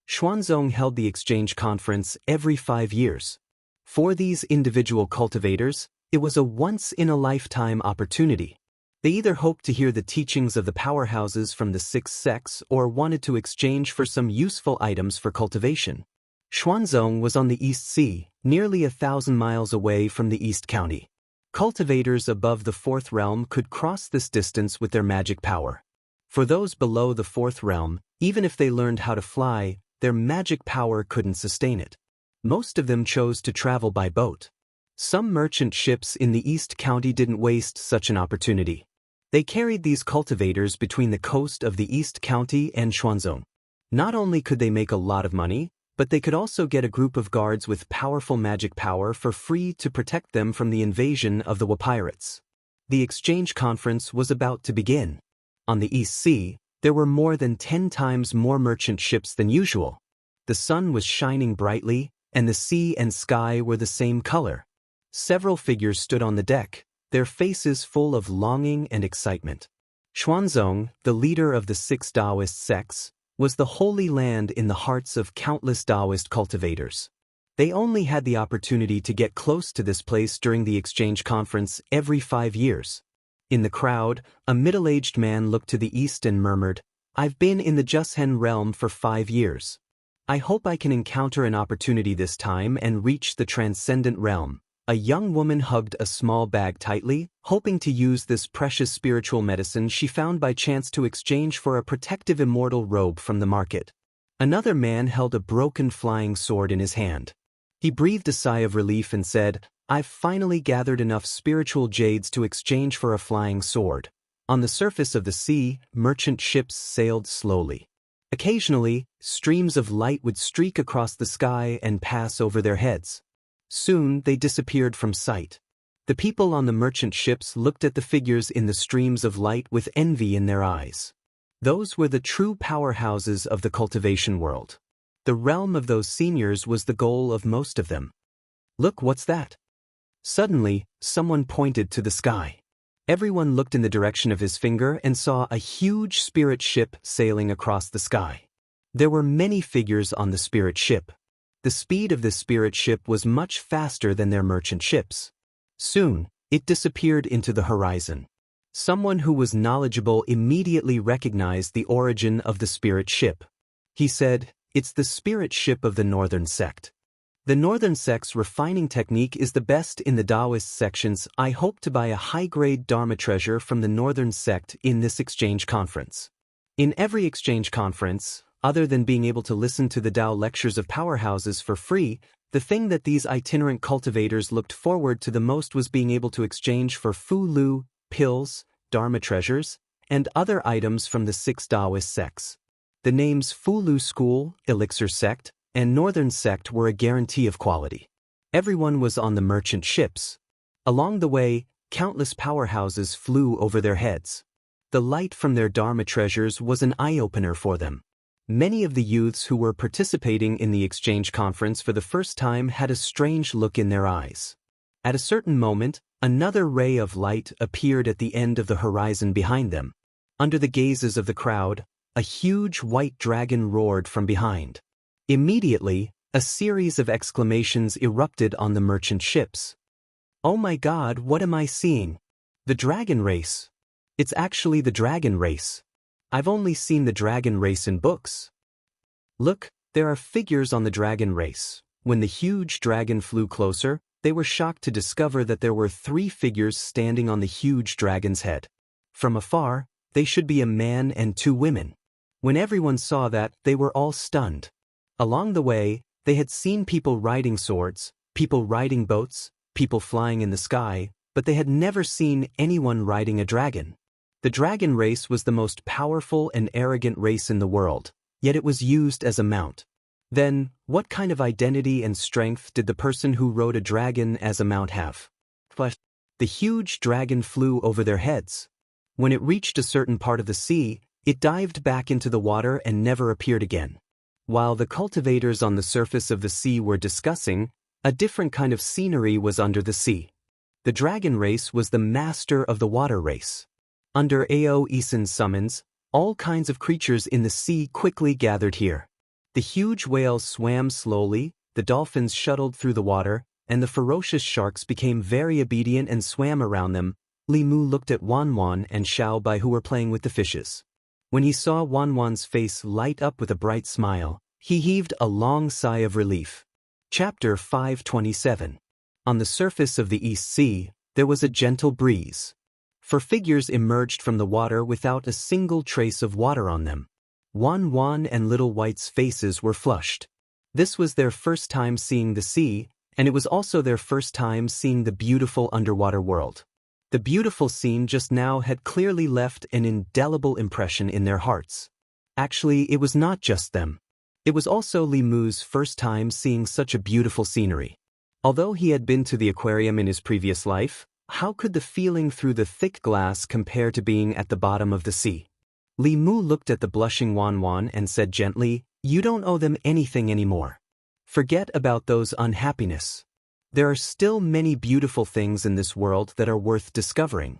Xuanzong held the exchange conference every 5 years. For these individual cultivators, it was a once-in-a-lifetime opportunity. They either hoped to hear the teachings of the powerhouses from the 6 sects or wanted to exchange for some useful items for cultivation. Xuanzong was on the East Sea, nearly 1,000 miles away from the East County. Cultivators above the 4th realm could cross this distance with their magic power. For those below the 4th realm, even if they learned how to fly, their magic power couldn't sustain it. Most of them chose to travel by boat. Some merchant ships in the East County didn't waste such an opportunity. They carried these cultivators between the coast of the East County and Xuanzong. Not only could they make a lot of money, but they could also get a group of guards with powerful magic power for free to protect them from the invasion of the pirates. The exchange conference was about to begin. On the East Sea, there were more than 10 times more merchant ships than usual. The sun was shining brightly, and the sea and sky were the same color. Several figures stood on the deck, their faces full of longing and excitement. Xuanzong, the leader of the 6 Taoist sects, was the holy land in the hearts of countless Taoist cultivators. They only had the opportunity to get close to this place during the exchange conference every 5 years. In the crowd, a middle-aged man looked to the east and murmured, "I've been in the Jushen realm for 5 years. I hope I can encounter an opportunity this time and reach the transcendent realm." A young woman hugged a small bag tightly, hoping to use this precious spiritual medicine she found by chance to exchange for a protective immortal robe from the market. Another man held a broken flying sword in his hand. He breathed a sigh of relief and said, "I've finally gathered enough spiritual jades to exchange for a flying sword." On the surface of the sea, merchant ships sailed slowly. Occasionally, streams of light would streak across the sky and pass over their heads. Soon, they disappeared from sight. The people on the merchant ships looked at the figures in the streams of light with envy in their eyes. Those were the true powerhouses of the cultivation world. The realm of those seniors was the goal of most of them. "Look, what's that?" Suddenly, someone pointed to the sky. Everyone looked in the direction of his finger and saw a huge spirit ship sailing across the sky. There were many figures on the spirit ship. The speed of this spirit ship was much faster than their merchant ships. Soon, it disappeared into the horizon. Someone who was knowledgeable immediately recognized the origin of the spirit ship. He said, "It's the spirit ship of the Northern Sect." The Northern Sect's refining technique is the best in the Taoist sections. I hope to buy a high-grade Dharma treasure from the Northern Sect in this exchange conference. In every exchange conference, other than being able to listen to the Tao lectures of powerhouses for free, the thing that these itinerant cultivators looked forward to the most was being able to exchange for Fu Lu, pills, Dharma treasures, and other items from the 6 Taoist sects. The names Fu Lu School, Elixir Sect, and Northern Sect were a guarantee of quality. Everyone was on the merchant ships. Along the way, countless powerhouses flew over their heads. The light from their Dharma treasures was an eye-opener for them. Many of the youths who were participating in the exchange conference for the first time had a strange look in their eyes. At a certain moment, another ray of light appeared at the end of the horizon behind them. Under the gazes of the crowd, a huge white dragon roared from behind. Immediately, a series of exclamations erupted on the merchant ships. "Oh my God, what am I seeing? The dragon race! It's actually the dragon race. I've only seen the dragon race in books. Look, there are figures on the dragon race." When the huge dragon flew closer, they were shocked to discover that there were 3 figures standing on the huge dragon's head. From afar, they should be a man and 2 women. When everyone saw that, they were all stunned. Along the way, they had seen people riding swords, people riding boats, people flying in the sky, but they had never seen anyone riding a dragon. The dragon race was the most powerful and arrogant race in the world, yet it was used as a mount. Then, what kind of identity and strength did the person who rode a dragon as a mount have? The huge dragon flew over their heads. When it reached a certain part of the sea, it dived back into the water and never appeared again. While the cultivators on the surface of the sea were discussing, a different kind of scenery was under the sea. The dragon race was the master of the water race. Under Ao Isen's summons, all kinds of creatures in the sea quickly gathered here. The huge whales swam slowly, the dolphins shuttled through the water, and the ferocious sharks became very obedient and swam around them. Li Mu looked at Wan Wan and Xiao Bai who were playing with the fishes. When he saw Wan Wan's face light up with a bright smile, he heaved a long sigh of relief. Chapter 527. On the surface of the East Sea, there was a gentle breeze. 4 figures emerged from the water without a single trace of water on them. Wan Wan and Little White's faces were flushed. This was their first time seeing the sea, and it was also their first time seeing the beautiful underwater world. The beautiful scene just now had clearly left an indelible impression in their hearts. Actually, it was not just them. It was also Li Mu's first time seeing such a beautiful scenery. Although he had been to the aquarium in his previous life, how could the feeling through the thick glass compare to being at the bottom of the sea? Li Mu looked at the blushing Wan Wan and said gently, "You don't owe them anything anymore. Forget about those unhappiness. There are still many beautiful things in this world that are worth discovering."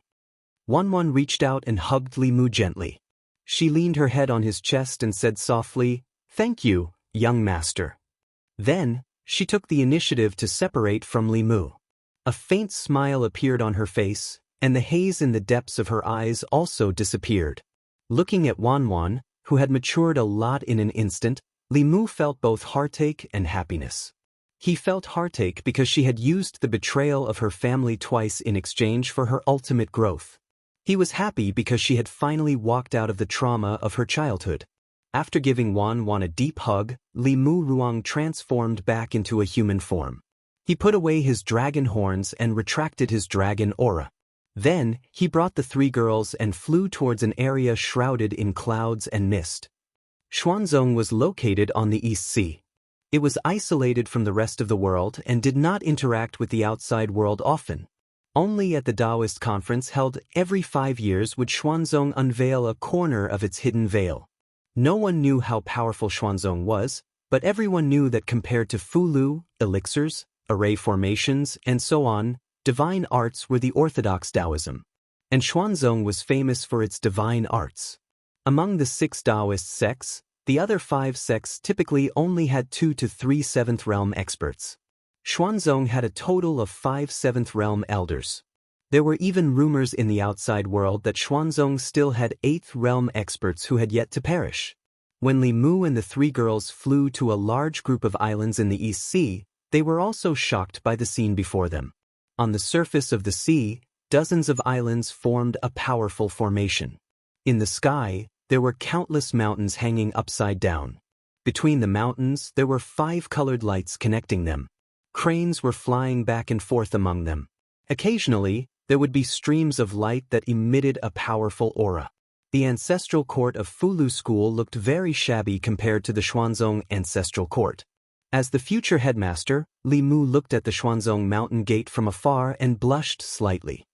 Wan Wan reached out and hugged Li Mu gently. She leaned her head on his chest and said softly, "Thank you, young master." Then, she took the initiative to separate from Li Mu. A faint smile appeared on her face, and the haze in the depths of her eyes also disappeared. Looking at Wan Wan, who had matured a lot in an instant, Li Mu felt both heartache and happiness. He felt heartache because she had used the betrayal of her family twice in exchange for her ultimate growth. He was happy because she had finally walked out of the trauma of her childhood. After giving Wan Wan a deep hug, Li Mu Ruang transformed back into a human form. He put away his dragon horns and retracted his dragon aura. Then, he brought the 3 girls and flew towards an area shrouded in clouds and mist. Xuanzong was located on the East Sea. It was isolated from the rest of the world and did not interact with the outside world often. Only at the Taoist conference held every 5 years would Xuanzong unveil a corner of its hidden veil. No one knew how powerful Xuanzong was, but everyone knew that compared to Fu Lu, elixirs, array formations, and so on, divine arts were the orthodox Taoism. And Xuanzong was famous for its divine arts. Among the 6 Taoist sects, The other 5 sects typically only had 2 to 3 7th realm experts. Xuanzong had a total of 5 7th realm elders. There were even rumors in the outside world that Xuanzong still had 8th realm experts who had yet to perish. When Li Mu and the 3 girls flew to a large group of islands in the East Sea, they were also shocked by the scene before them. On the surface of the sea, dozens of islands formed a powerful formation. In the sky, there were countless mountains hanging upside down. Between the mountains, there were 5 colored lights connecting them. Cranes were flying back and forth among them. Occasionally, there would be streams of light that emitted a powerful aura. The ancestral court of Fulu School looked very shabby compared to the Xuanzong ancestral court. As the future headmaster, Li Mu looked at the Xuanzong mountain gate from afar and blushed slightly.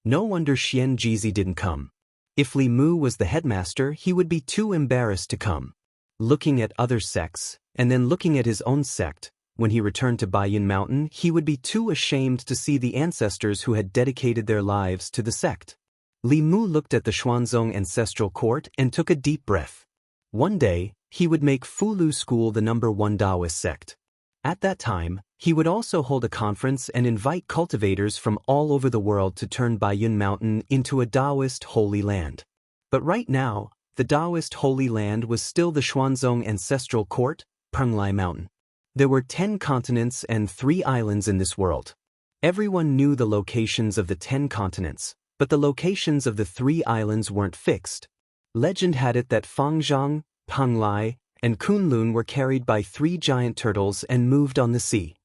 No wonder Xian Jizi didn't come. If Li Mu was the headmaster, he would be too embarrassed to come. Looking at other sects, and then looking at his own sect, when he returned to Baiyun Mountain, he would be too ashamed to see the ancestors who had dedicated their lives to the sect. Li Mu looked at the Xuanzong ancestral court and took a deep breath. One day, he would make Fulu School the #1 Taoist sect. At that time, he would also hold a conference and invite cultivators from all over the world to turn Baiyun Mountain into a Taoist holy land. But right now, the Taoist holy land was still the Xuanzong ancestral court, Penglai Mountain. There were 10 continents and 3 islands in this world. Everyone knew the locations of the 10 continents, but the locations of the 3 islands weren't fixed. Legend had it that Fangzhang, Penglai, and Kunlun were carried by 3 giant turtles and moved on the sea.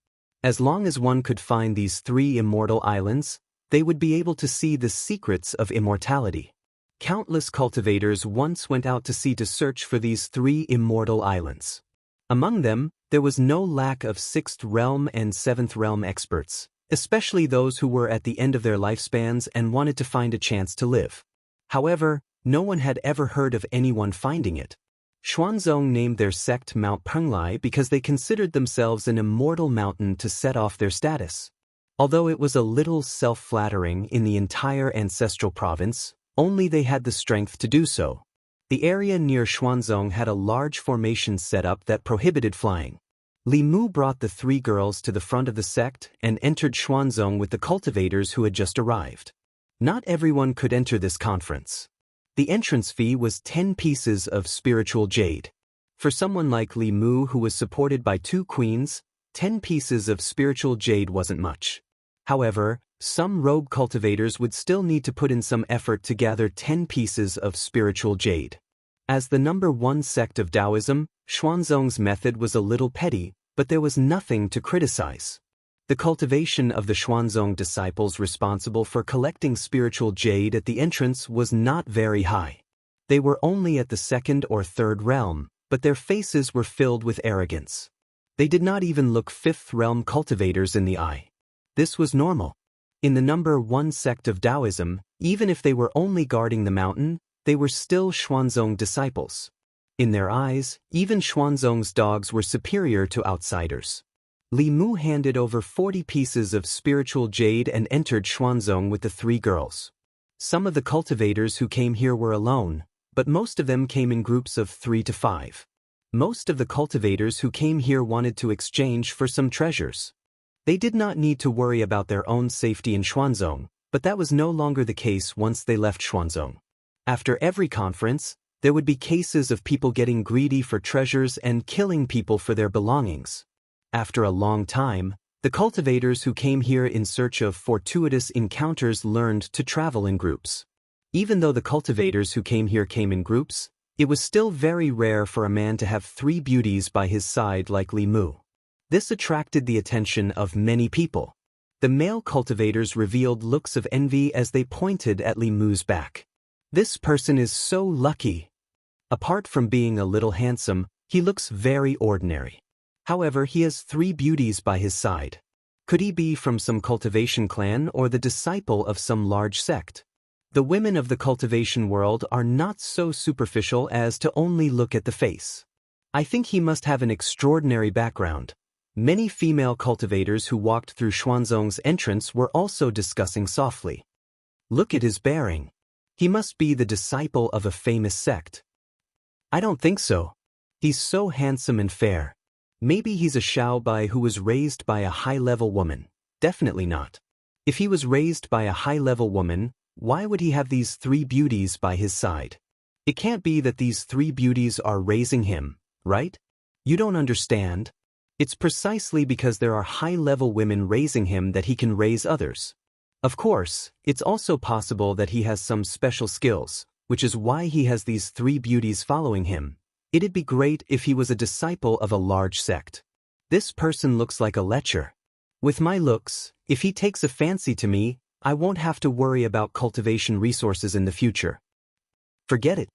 As long as one could find these 3 immortal islands, they would be able to see the secrets of immortality. Countless cultivators once went out to sea to search for these 3 immortal islands. Among them, there was no lack of 6th realm and 7th realm experts, especially those who were at the end of their lifespans and wanted to find a chance to live. However, no one had ever heard of anyone finding it. Xuanzong named their sect Mount Penglai because they considered themselves an immortal mountain to set off their status. Although it was a little self-flattering in the entire ancestral province, only they had the strength to do so. The area near Xuanzong had a large formation set up that prohibited flying. Li Mu brought the 3 girls to the front of the sect and entered Xuanzong with the cultivators who had just arrived. Not everyone could enter this conference. The entrance fee was 10 pieces of spiritual jade. For someone like Li Mu who was supported by 2 queens, 10 pieces of spiritual jade wasn't much. However, some rogue cultivators would still need to put in some effort to gather 10 pieces of spiritual jade. As the #1 sect of Taoism, Xuanzong's method was a little petty, but there was nothing to criticize. The cultivation of the Xuanzong disciples responsible for collecting spiritual jade at the entrance was not very high. They were only at the 2nd or 3rd realm, but their faces were filled with arrogance. They did not even look 5th realm cultivators in the eye. This was normal. In the #1 sect of Taoism, even if they were only guarding the mountain, they were still Xuanzong disciples. In their eyes, even Xuanzong's dogs were superior to outsiders. Li Mu handed over 40 pieces of spiritual jade and entered Xuanzong with the 3 girls. Some of the cultivators who came here were alone, but most of them came in groups of 3 to 5. Most of the cultivators who came here wanted to exchange for some treasures. They did not need to worry about their own safety in Xuanzong, but that was no longer the case once they left Xuanzong. After every conference, there would be cases of people getting greedy for treasures and killing people for their belongings. After a long time, the cultivators who came here in search of fortuitous encounters learned to travel in groups. Even though the cultivators who came here came in groups, it was still very rare for a man to have 3 beauties by his side like Li Mu. This attracted the attention of many people. The male cultivators revealed looks of envy as they pointed at Li Mu's back. This person is so lucky. Apart from being a little handsome, he looks very ordinary. However, he has 3 beauties by his side. Could he be from some cultivation clan or the disciple of some large sect? The women of the cultivation world are not so superficial as to only look at the face. I think he must have an extraordinary background. Many female cultivators who walked through Xuanzong's entrance were also discussing softly. Look at his bearing. He must be the disciple of a famous sect. I don't think so. He's so handsome and fair. Maybe he's a Xiaobai who was raised by a high-level woman. Definitely not. If he was raised by a high-level woman, why would he have these three beauties by his side? It can't be that these three beauties are raising him, right? You don't understand. It's precisely because there are high-level women raising him that he can raise others. Of course, it's also possible that he has some special skills, which is why he has these three beauties following him. It'd be great if he was a disciple of a large sect. This person looks like a lecher. With my looks, if he takes a fancy to me, I won't have to worry about cultivation resources in the future. Forget it.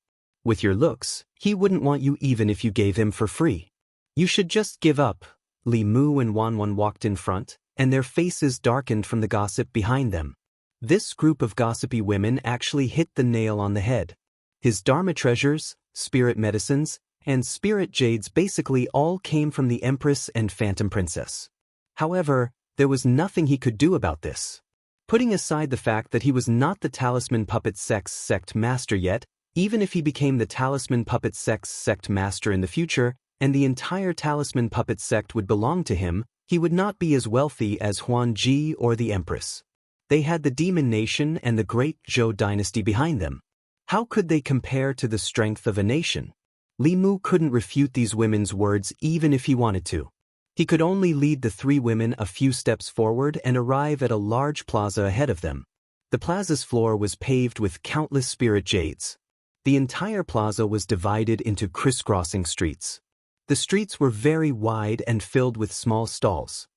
With your looks, he wouldn't want you even if you gave him for free. You should just give up. Li Mu and Wanwan walked in front, and their faces darkened from the gossip behind them. This group of gossipy women actually hit the nail on the head. His Dharma treasures, spirit medicines, and spirit jades basically all came from the Empress and Phantom Princess. However, there was nothing he could do about this. Putting aside the fact that he was not the Talisman Puppet sect master yet, even if he became the Talisman Puppet sect master in the future, and the entire Talisman Puppet sect would belong to him, he would not be as wealthy as Huan Ji or the Empress. They had the Demon Nation and the Great Zhou dynasty behind them. How could they compare to the strength of a nation? Li Mu couldn't refute these women's words even if he wanted to. He could only lead the three women a few steps forward and arrive at a large plaza ahead of them. The plaza's floor was paved with countless spirit jades. The entire plaza was divided into crisscrossing streets. The streets were very wide and filled with small stalls.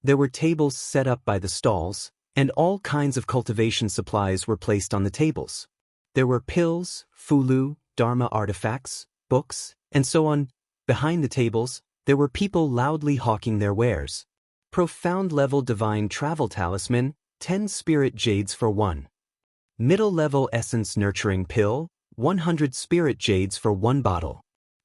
There were tables set up by the stalls, and all kinds of cultivation supplies were placed on the tables. There were pills, fulu, dharma artifacts, books, and so on. Behind the tables, there were people loudly hawking their wares. Profound-level divine travel talisman, 10 spirit jades for 1. Middle-level essence nurturing pill, 100 spirit jades for 1 bottle.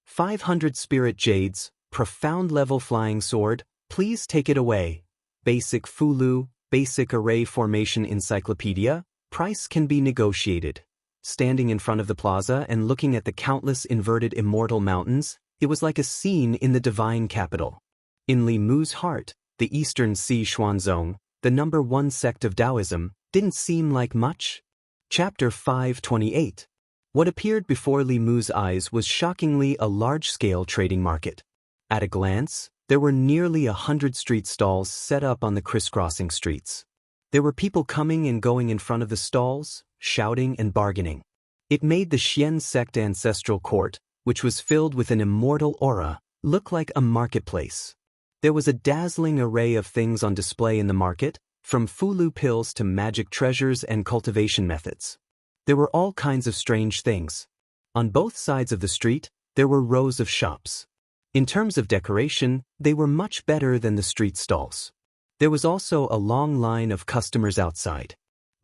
500 spirit jades, profound-level flying sword, please take it away. Basic fulu, basic array formation encyclopedia, price can be negotiated. Standing in front of the plaza and looking at the countless inverted immortal mountains, it was like a scene in the divine capital. In Li Mu's heart, the Eastern Sea Xuanzong, the #1 sect of Taoism, didn't seem like much. Chapter 528. What appeared before Li Mu's eyes was shockingly a large-scale trading market. At a glance, there were nearly 100 street stalls set up on the crisscrossing streets. There were people coming and going in front of the stalls, shouting and bargaining. It made the Xian sect ancestral court, which was filled with an immortal aura, look like a marketplace. There was a dazzling array of things on display in the market, from fulu pills to magic treasures and cultivation methods. There were all kinds of strange things. On both sides of the street, there were rows of shops. In terms of decoration, they were much better than the street stalls. There was also a long line of customers outside.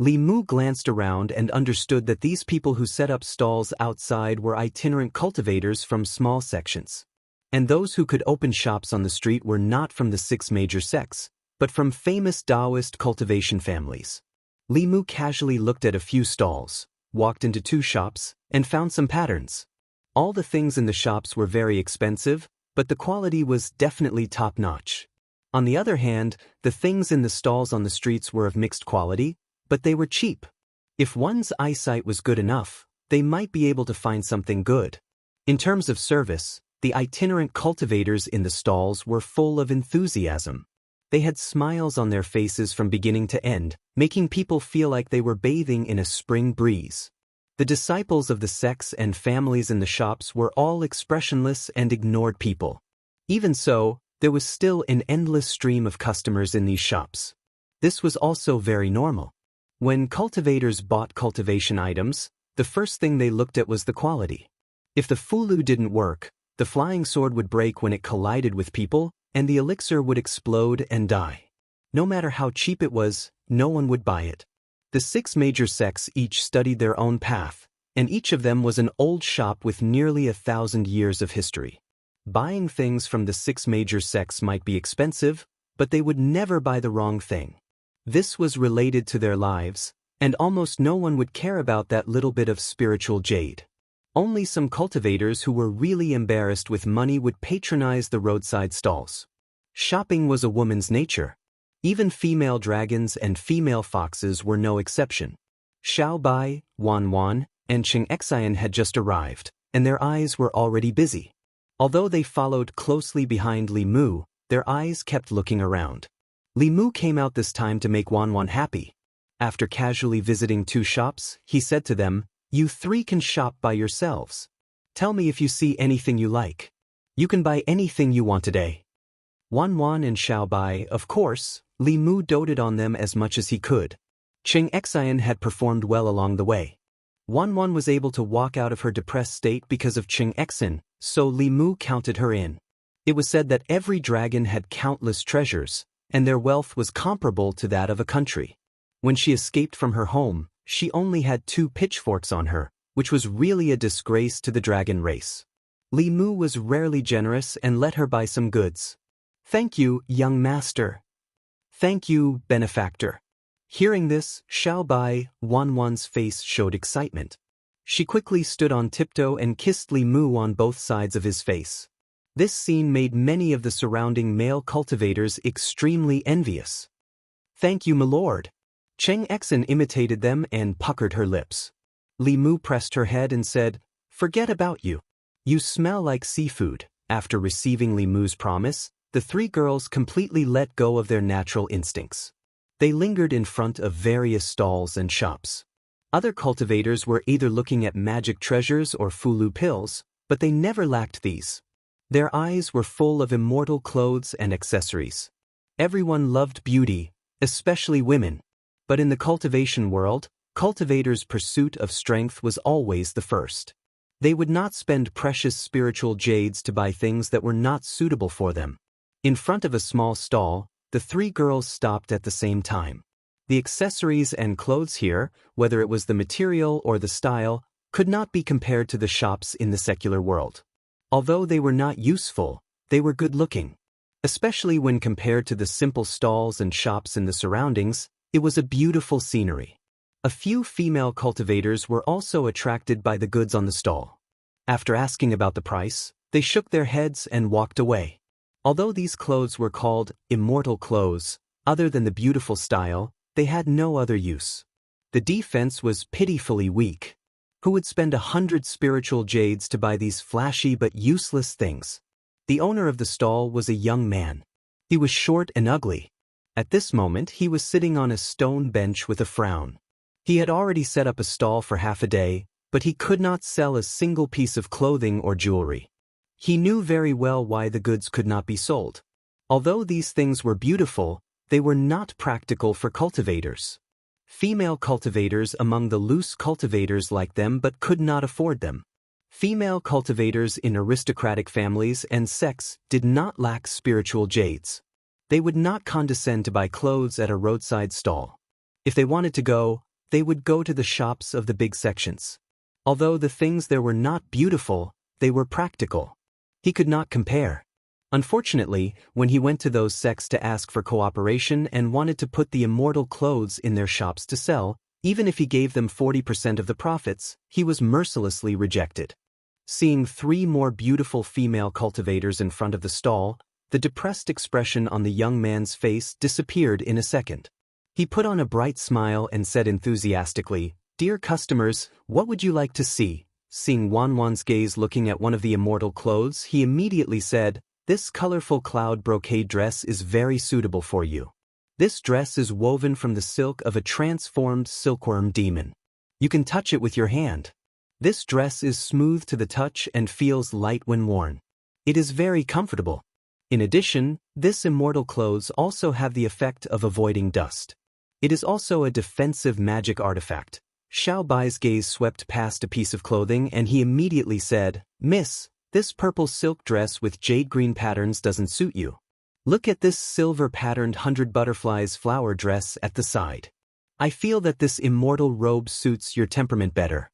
Li Mu glanced around and understood that these people who set up stalls outside were itinerant cultivators from small sections. And those who could open shops on the street were not from the 6 major sects, but from famous Taoist cultivation families. Li Mu casually looked at a few stalls, walked into 2 shops, and found some patterns. All the things in the shops were very expensive, but the quality was definitely top-notch. On the other hand, the things in the stalls on the streets were of mixed quality, but they were cheap. If one's eyesight was good enough, they might be able to find something good. In terms of service, the itinerant cultivators in the stalls were full of enthusiasm. They had smiles on their faces from beginning to end, making people feel like they were bathing in a spring breeze. The disciples of the sects and families in the shops were all expressionless and ignored people. Even so, there was still an endless stream of customers in these shops. This was also very normal. When cultivators bought cultivation items, the first thing they looked at was the quality. If the fulu didn't work, the flying sword would break when it collided with people, and the elixir would explode and die. No matter how cheap it was, no one would buy it. The 6 major sects each studied their own path, and each of them was an old shop with nearly 1,000 years of history. Buying things from the 6 major sects might be expensive, but they would never buy the wrong thing. This was related to their lives, and almost no one would care about that little bit of spiritual jade. Only some cultivators who were really embarrassed with money would patronize the roadside stalls. Shopping was a woman's nature. Even female dragons and female foxes were no exception. Xiao Bai, Wan Wan, and Cheng Xian had just arrived, and their eyes were already busy. Although they followed closely behind Li Mu, their eyes kept looking around. Li Mu came out this time to make Wan Wan happy. After casually visiting 2 shops, he said to them, "You 3 can shop by yourselves. Tell me if you see anything you like. You can buy anything you want today." Wan Wan and Xiao Bai, of course, Li Mu doted on them as much as he could. Cheng Xian had performed well along the way. Wan Wan was able to walk out of her depressed state because of Cheng Xian, so Li Mu counted her in. It was said that every dragon had countless treasures, and their wealth was comparable to that of a country. When she escaped from her home, she only had 2 pitchforks on her, which was really a disgrace to the dragon race. Li Mu was rarely generous and let her buy some goods. "Thank you, young master." "Thank you, benefactor." Hearing this, Xiao Bai, Wan Wan's face showed excitement. She quickly stood on tiptoe and kissed Li Mu on both sides of his face. This scene made many of the surrounding male cultivators extremely envious. "Thank you, my lord." Cheng Xian imitated them and puckered her lips. Li Mu pressed her head and said, "Forget about you. You smell like seafood." After receiving Li Mu's promise, the 3 girls completely let go of their natural instincts. They lingered in front of various stalls and shops. Other cultivators were either looking at magic treasures or fulu pills, but they never lacked these. Their eyes were full of immortal clothes and accessories. Everyone loved beauty, especially women. But in the cultivation world, cultivators' pursuit of strength was always the first. They would not spend precious spiritual jades to buy things that were not suitable for them. In front of a small stall, the 3 girls stopped at the same time. The accessories and clothes here, whether it was the material or the style, could not be compared to the shops in the secular world. Although they were not useful, they were good-looking. Especially when compared to the simple stalls and shops in the surroundings, it was a beautiful scenery. A few female cultivators were also attracted by the goods on the stall. After asking about the price, they shook their heads and walked away. Although these clothes were called immortal clothes, other than the beautiful style, they had no other use. The defense was pitifully weak. Who would spend 100 spiritual jades to buy these flashy but useless things? The owner of the stall was a young man. He was short and ugly. At this moment he was sitting on a stone bench with a frown. He had already set up a stall for half a day, but he could not sell a single piece of clothing or jewelry. He knew very well why the goods could not be sold. Although these things were beautiful, they were not practical for cultivators. Female cultivators among the loose cultivators liked them but could not afford them. Female cultivators in aristocratic families and sects did not lack spiritual jades. They would not condescend to buy clothes at a roadside stall. If they wanted to go, they would go to the shops of the big sections. Although the things there were not beautiful, they were practical. He could not compare. Unfortunately, when he went to those sects to ask for cooperation and wanted to put the immortal clothes in their shops to sell, even if he gave them 40% of the profits, he was mercilessly rejected. Seeing 3 more beautiful female cultivators in front of the stall, the depressed expression on the young man's face disappeared in a second. He put on a bright smile and said enthusiastically, "Dear customers, what would you like to see?" Seeing Wan Wan's gaze looking at one of the immortal clothes, he immediately said, "This colorful cloud brocade dress is very suitable for you. This dress is woven from the silk of a transformed silkworm demon. You can touch it with your hand. This dress is smooth to the touch and feels light when worn. It is very comfortable. In addition, this immortal clothes also have the effect of avoiding dust. It is also a defensive magic artifact." Xiao Bai's gaze swept past a piece of clothing and he immediately said, "Miss, this purple silk dress with jade green patterns doesn't suit you. Look at this silver-patterned 100 butterflies flower dress at the side. I feel that this immortal robe suits your temperament better."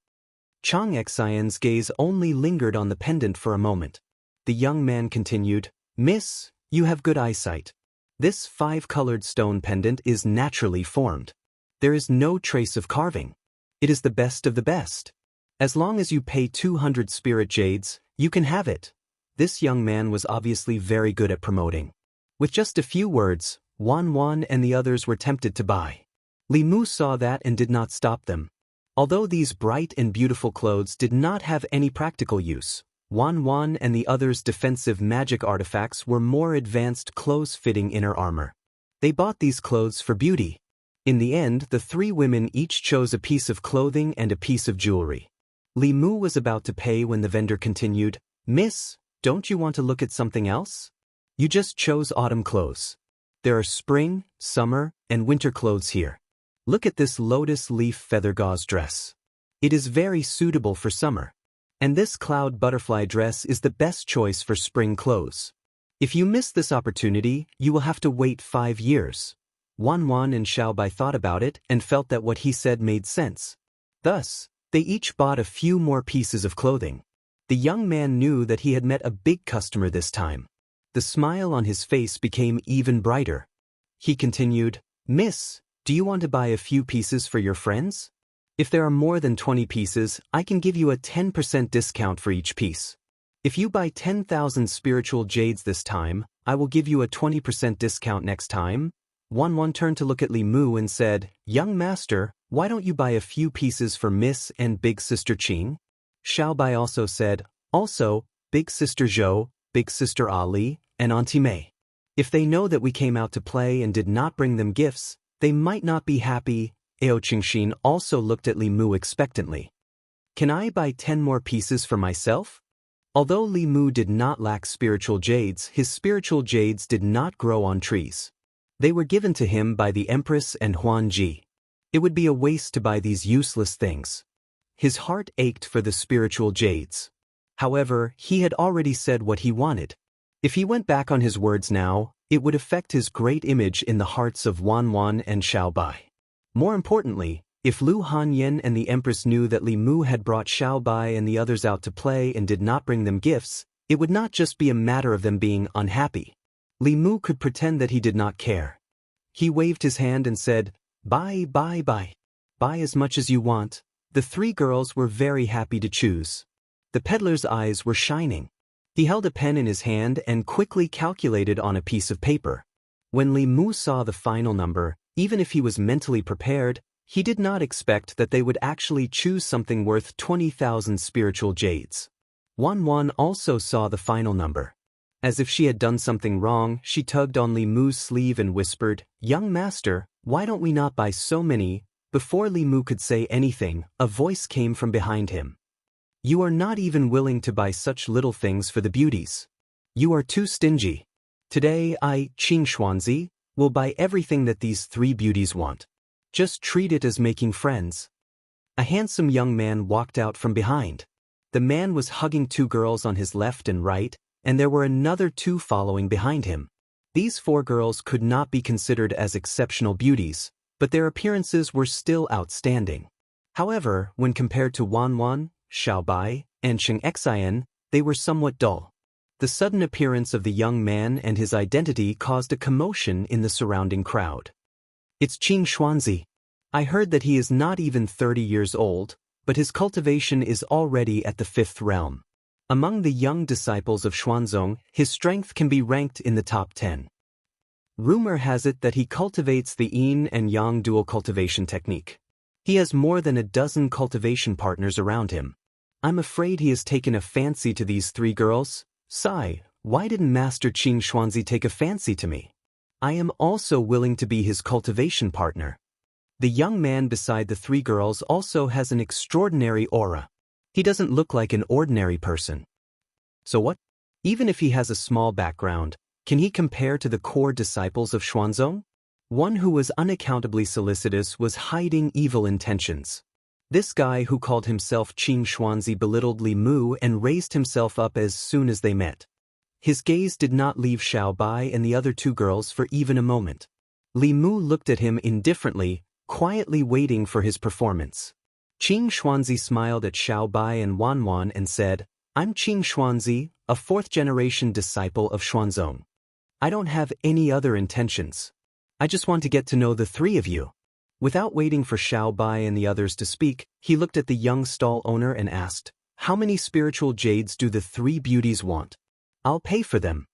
Chang Xian's gaze only lingered on the pendant for a moment. The young man continued, "Miss, you have good eyesight. This 5-colored stone pendant is naturally formed. There is no trace of carving. It is the best of the best. As long as you pay 200 spirit jades, you can have it. This young man was obviously very good at promoting. With just a few words, Wan and the others were tempted to buy. Li Mu saw that and did not stop them. Although these bright and beautiful clothes did not have any practical use, Wan and the others' defensive magic artifacts were more advanced clothes-fitting inner armor. They bought these clothes for beauty. In the end, the three women each chose a piece of clothing and a piece of jewelry. Li Mu was about to pay when the vendor continued, "Miss, don't you want to look at something else? You just chose autumn clothes. There are spring, summer, and winter clothes here. Look at this lotus leaf feather gauze dress. It is very suitable for summer. And this cloud butterfly dress is the best choice for spring clothes. If you miss this opportunity, you will have to wait 5 years." Wan and Xiaobai thought about it and felt that what he said made sense. Thus, they each bought a few more pieces of clothing. The young man knew that he had met a big customer this time. The smile on his face became even brighter. He continued, "Miss, do you want to buy a few pieces for your friends? If there are more than 20 pieces, I can give you a 10% discount for each piece. If you buy 10,000 spiritual jades this time, I will give you a 20% discount next time." Wan turned to look at Li Mu and said, "Young master, why don't you buy a few pieces for Miss and Big Sister Qing?" Xiaobai also said, "Also, Big Sister Zhou, Big Sister Ali, and Auntie Mei. If they know that we came out to play and did not bring them gifts, they might not be happy." Ao Qingxin also looked at Li Mu expectantly. "Can I buy 10 more pieces for myself?" Although Li Mu did not lack spiritual jades, his spiritual jades did not grow on trees. They were given to him by the Empress and Huan Ji. It would be a waste to buy these useless things. His heart ached for the spiritual jades. However, he had already said what he wanted. If he went back on his words now, it would affect his great image in the hearts of Wan and Xiaobai. More importantly, if Lu Hanyan and the Empress knew that Li Mu had brought Xiaobai and the others out to play and did not bring them gifts, it would not just be a matter of them being unhappy. Li Mu could pretend that he did not care. He waved his hand and said, "Buy. Buy as much as you want." The three girls were very happy to choose. The peddler's eyes were shining. He held a pen in his hand and quickly calculated on a piece of paper. When Li Mu saw the final number, even if he was mentally prepared, he did not expect that they would actually choose something worth 20,000 spiritual jades. Wan also saw the final number. As if she had done something wrong, she tugged on Li Mu's sleeve and whispered, "Young master, why don't we not buy so many?" Before Li Mu could say anything, a voice came from behind him. "You are not even willing to buy such little things for the beauties. You are too stingy. Today I, Qing Xuanzi, will buy everything that these three beauties want. Just treat it as making friends." A handsome young man walked out from behind. The man was hugging 2 girls on his left and right, and there were another 2 following behind him. These 4 girls could not be considered as exceptional beauties, but their appearances were still outstanding. However, when compared to Wan, Xiaobai, and Cheng Xian, they were somewhat dull. The sudden appearance of the young man and his identity caused a commotion in the surrounding crowd. "It's Qing Xuanzi. I heard that he is not even 30 years old, but his cultivation is already at the 5th realm. Among the young disciples of Xuanzong, his strength can be ranked in the top 10. Rumor has it that he cultivates the yin and yang dual cultivation technique. He has more than a dozen cultivation partners around him. I'm afraid he has taken a fancy to these 3 girls. Sigh, why didn't Master Qing Xuanzi take a fancy to me? I am also willing to be his cultivation partner." The young man beside the 3 girls also has an extraordinary aura. He doesn't look like an ordinary person. So what? Even if he has a small background, can he compare to the core disciples of Xuanzong? One who was unaccountably solicitous was hiding evil intentions. This guy who called himself Qing Xuanzi belittled Li Mu and raised himself up as soon as they met. His gaze did not leave Xiaobai and the other 2 girls for even a moment. Li Mu looked at him indifferently, quietly waiting for his performance. Qing Xuanzi smiled at Xiaobai and Wan and said, "I'm Qing Xuanzi, a 4th-generation disciple of Xuanzong. I don't have any other intentions. I just want to get to know the 3 of you." Without waiting for Xiao Bai and the others to speak, he looked at the young stall owner and asked, "How many spiritual jades do the three beauties want? I'll pay for them."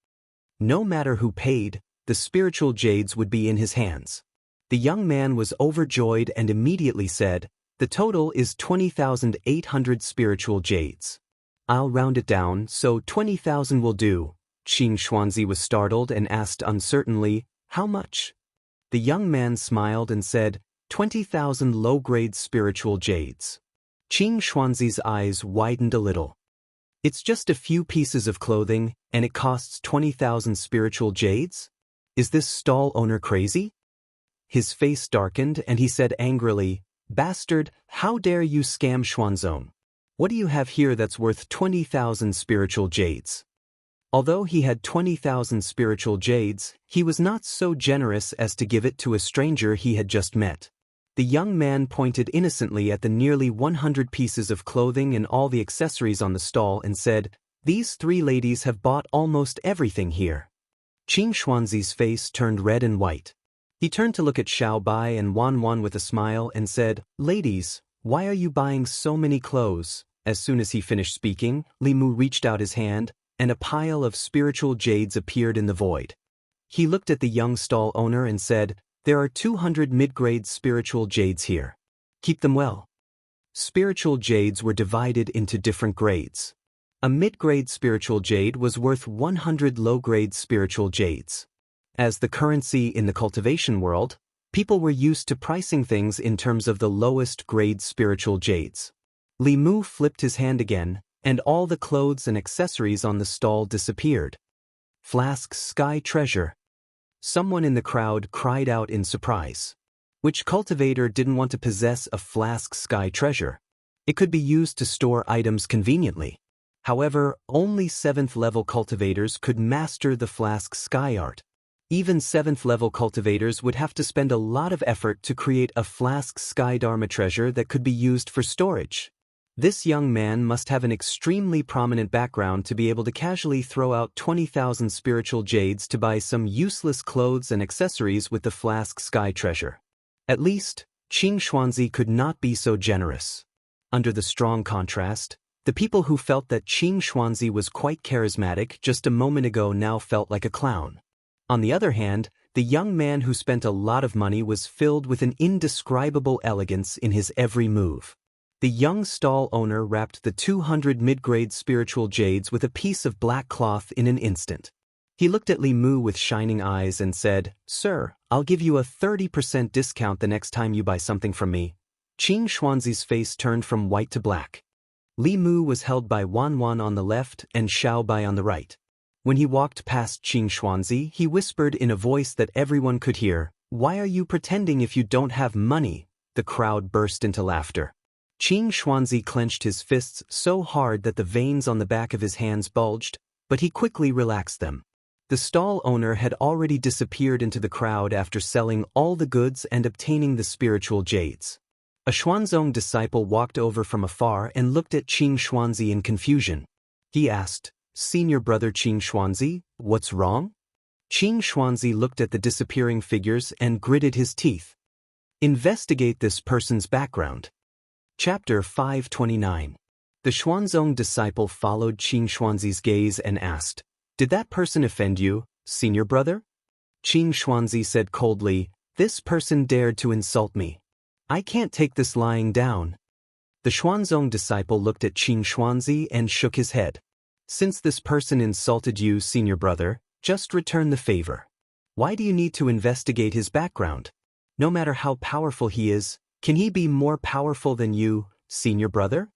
No matter who paid, the spiritual jades would be in his hands. The young man was overjoyed and immediately said, "The total is 20,800 spiritual jades. I'll round it down, so 20,000 will do." Qing Xuanzi was startled and asked uncertainly, "How much?" The young man smiled and said, 20,000 low-grade spiritual jades. Qing Xuanzi's eyes widened a little. "It's just a few pieces of clothing, and it costs 20,000 spiritual jades? Is this stall owner crazy?" His face darkened and he said angrily, "Bastard, how dare you scam Xuanzong? What do you have here that's worth 20,000 spiritual jades?" Although he had 20,000 spiritual jades, he was not so generous as to give it to a stranger he had just met. The young man pointed innocently at the nearly 100 pieces of clothing and all the accessories on the stall and said, "These three ladies have bought almost everything here." Qing Xuanzi's face turned red and white. He turned to look at Xiao Bai and Wan Wan with a smile and said, "Ladies, why are you buying so many clothes?" As soon as he finished speaking, Li Mu reached out his hand, and a pile of spiritual jades appeared in the void. He looked at the young stall owner and said, "There are 200 mid-grade spiritual jades here. Keep them well." Spiritual jades were divided into different grades. A mid-grade spiritual jade was worth 100 low-grade spiritual jades. As the currency in the cultivation world, people were used to pricing things in terms of the lowest grade spiritual jades. Li Mu flipped his hand again, and all the clothes and accessories on the stall disappeared. "Flask Sky Treasure." Someone in the crowd cried out in surprise. Which cultivator didn't want to possess a Flask Sky Treasure? It could be used to store items conveniently. However, only 7th-level cultivators could master the Flask Sky art. Even 7th-level cultivators would have to spend a lot of effort to create a Flask Sky Dharma treasure that could be used for storage. This young man must have an extremely prominent background to be able to casually throw out 20,000 spiritual jades to buy some useless clothes and accessories with the Flask Sky treasure. At least, Qing Xuanzi could not be so generous. Under the strong contrast, the people who felt that Qing Xuanzi was quite charismatic just a moment ago now felt like a clown. On the other hand, the young man who spent a lot of money was filled with an indescribable elegance in his every move. The young stall owner wrapped the 200 mid-grade spiritual jades with a piece of black cloth in an instant. He looked at Li Mu with shining eyes and said, "Sir, I'll give you a 30% discount the next time you buy something from me." Qing Xuanzi's face turned from white to black. Li Mu was held by Wan Wan on the left and Xiao Bai on the right. When he walked past Qing Xuanzi, he whispered in a voice that everyone could hear, "Why are you pretending if you don't have money?" The crowd burst into laughter. Qing Xuanzi clenched his fists so hard that the veins on the back of his hands bulged, but he quickly relaxed them. The stall owner had already disappeared into the crowd after selling all the goods and obtaining the spiritual jades. A Xuanzong disciple walked over from afar and looked at Qing Xuanzi in confusion. He asked, "Senior brother Qing Xuanzi, what's wrong?" Qing Xuanzi looked at the disappearing figures and gritted his teeth. "Investigate this person's background." Chapter 529. The Xuanzong disciple followed Qing Xuanzi's gaze and asked, "Did that person offend you, senior brother?" Qing Xuanzi said coldly, "This person dared to insult me. I can't take this lying down." The Xuanzong disciple looked at Qing Xuanzi and shook his head. "Since this person insulted you, senior brother, just return the favor. Why do you need to investigate his background? No matter how powerful he is, can he be more powerful than you, senior brother?"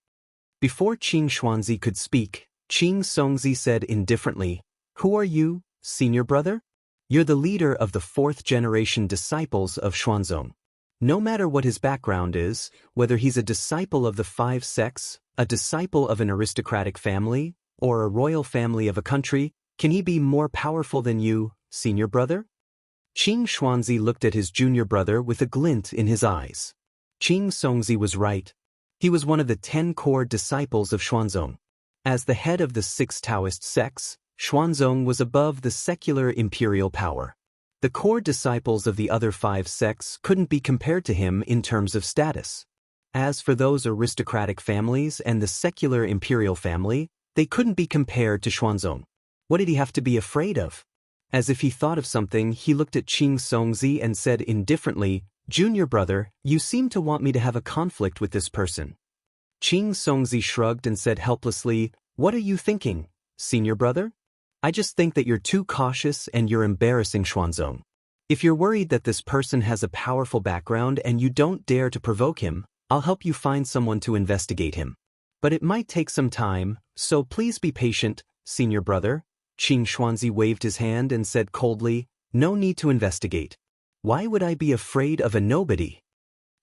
Before Qing Xuanzi could speak, Qing Songzi said indifferently, "Who are you, senior brother?" "You're the leader of the 4th-generation disciples of Xuanzong. No matter what his background is, whether he's a disciple of the 5 sects, a disciple of an aristocratic family, or a royal family of a country, can he be more powerful than you, senior brother?" Qing Xuanzi looked at his junior brother with a glint in his eyes. Qing Songzi was right. He was one of the 10 core disciples of Xuanzong. As the head of the 6 Taoist sects, Xuanzong was above the secular imperial power. The core disciples of the other 5 sects couldn't be compared to him in terms of status. As for those aristocratic families and the secular imperial family, they couldn't be compared to Xuanzong. What did he have to be afraid of? As if he thought of something, he looked at Qing Songzi and said indifferently, "Junior brother, you seem to want me to have a conflict with this person." Qing Songzi shrugged and said helplessly, "What are you thinking, senior brother? I just think that you're too cautious and you're embarrassing Xuanzong. If you're worried that this person has a powerful background and you don't dare to provoke him, I'll help you find someone to investigate him. But it might take some time, so please be patient, senior brother." Qing Xuanzi waved his hand and said coldly, "No need to investigate. Why would I be afraid of a nobody?"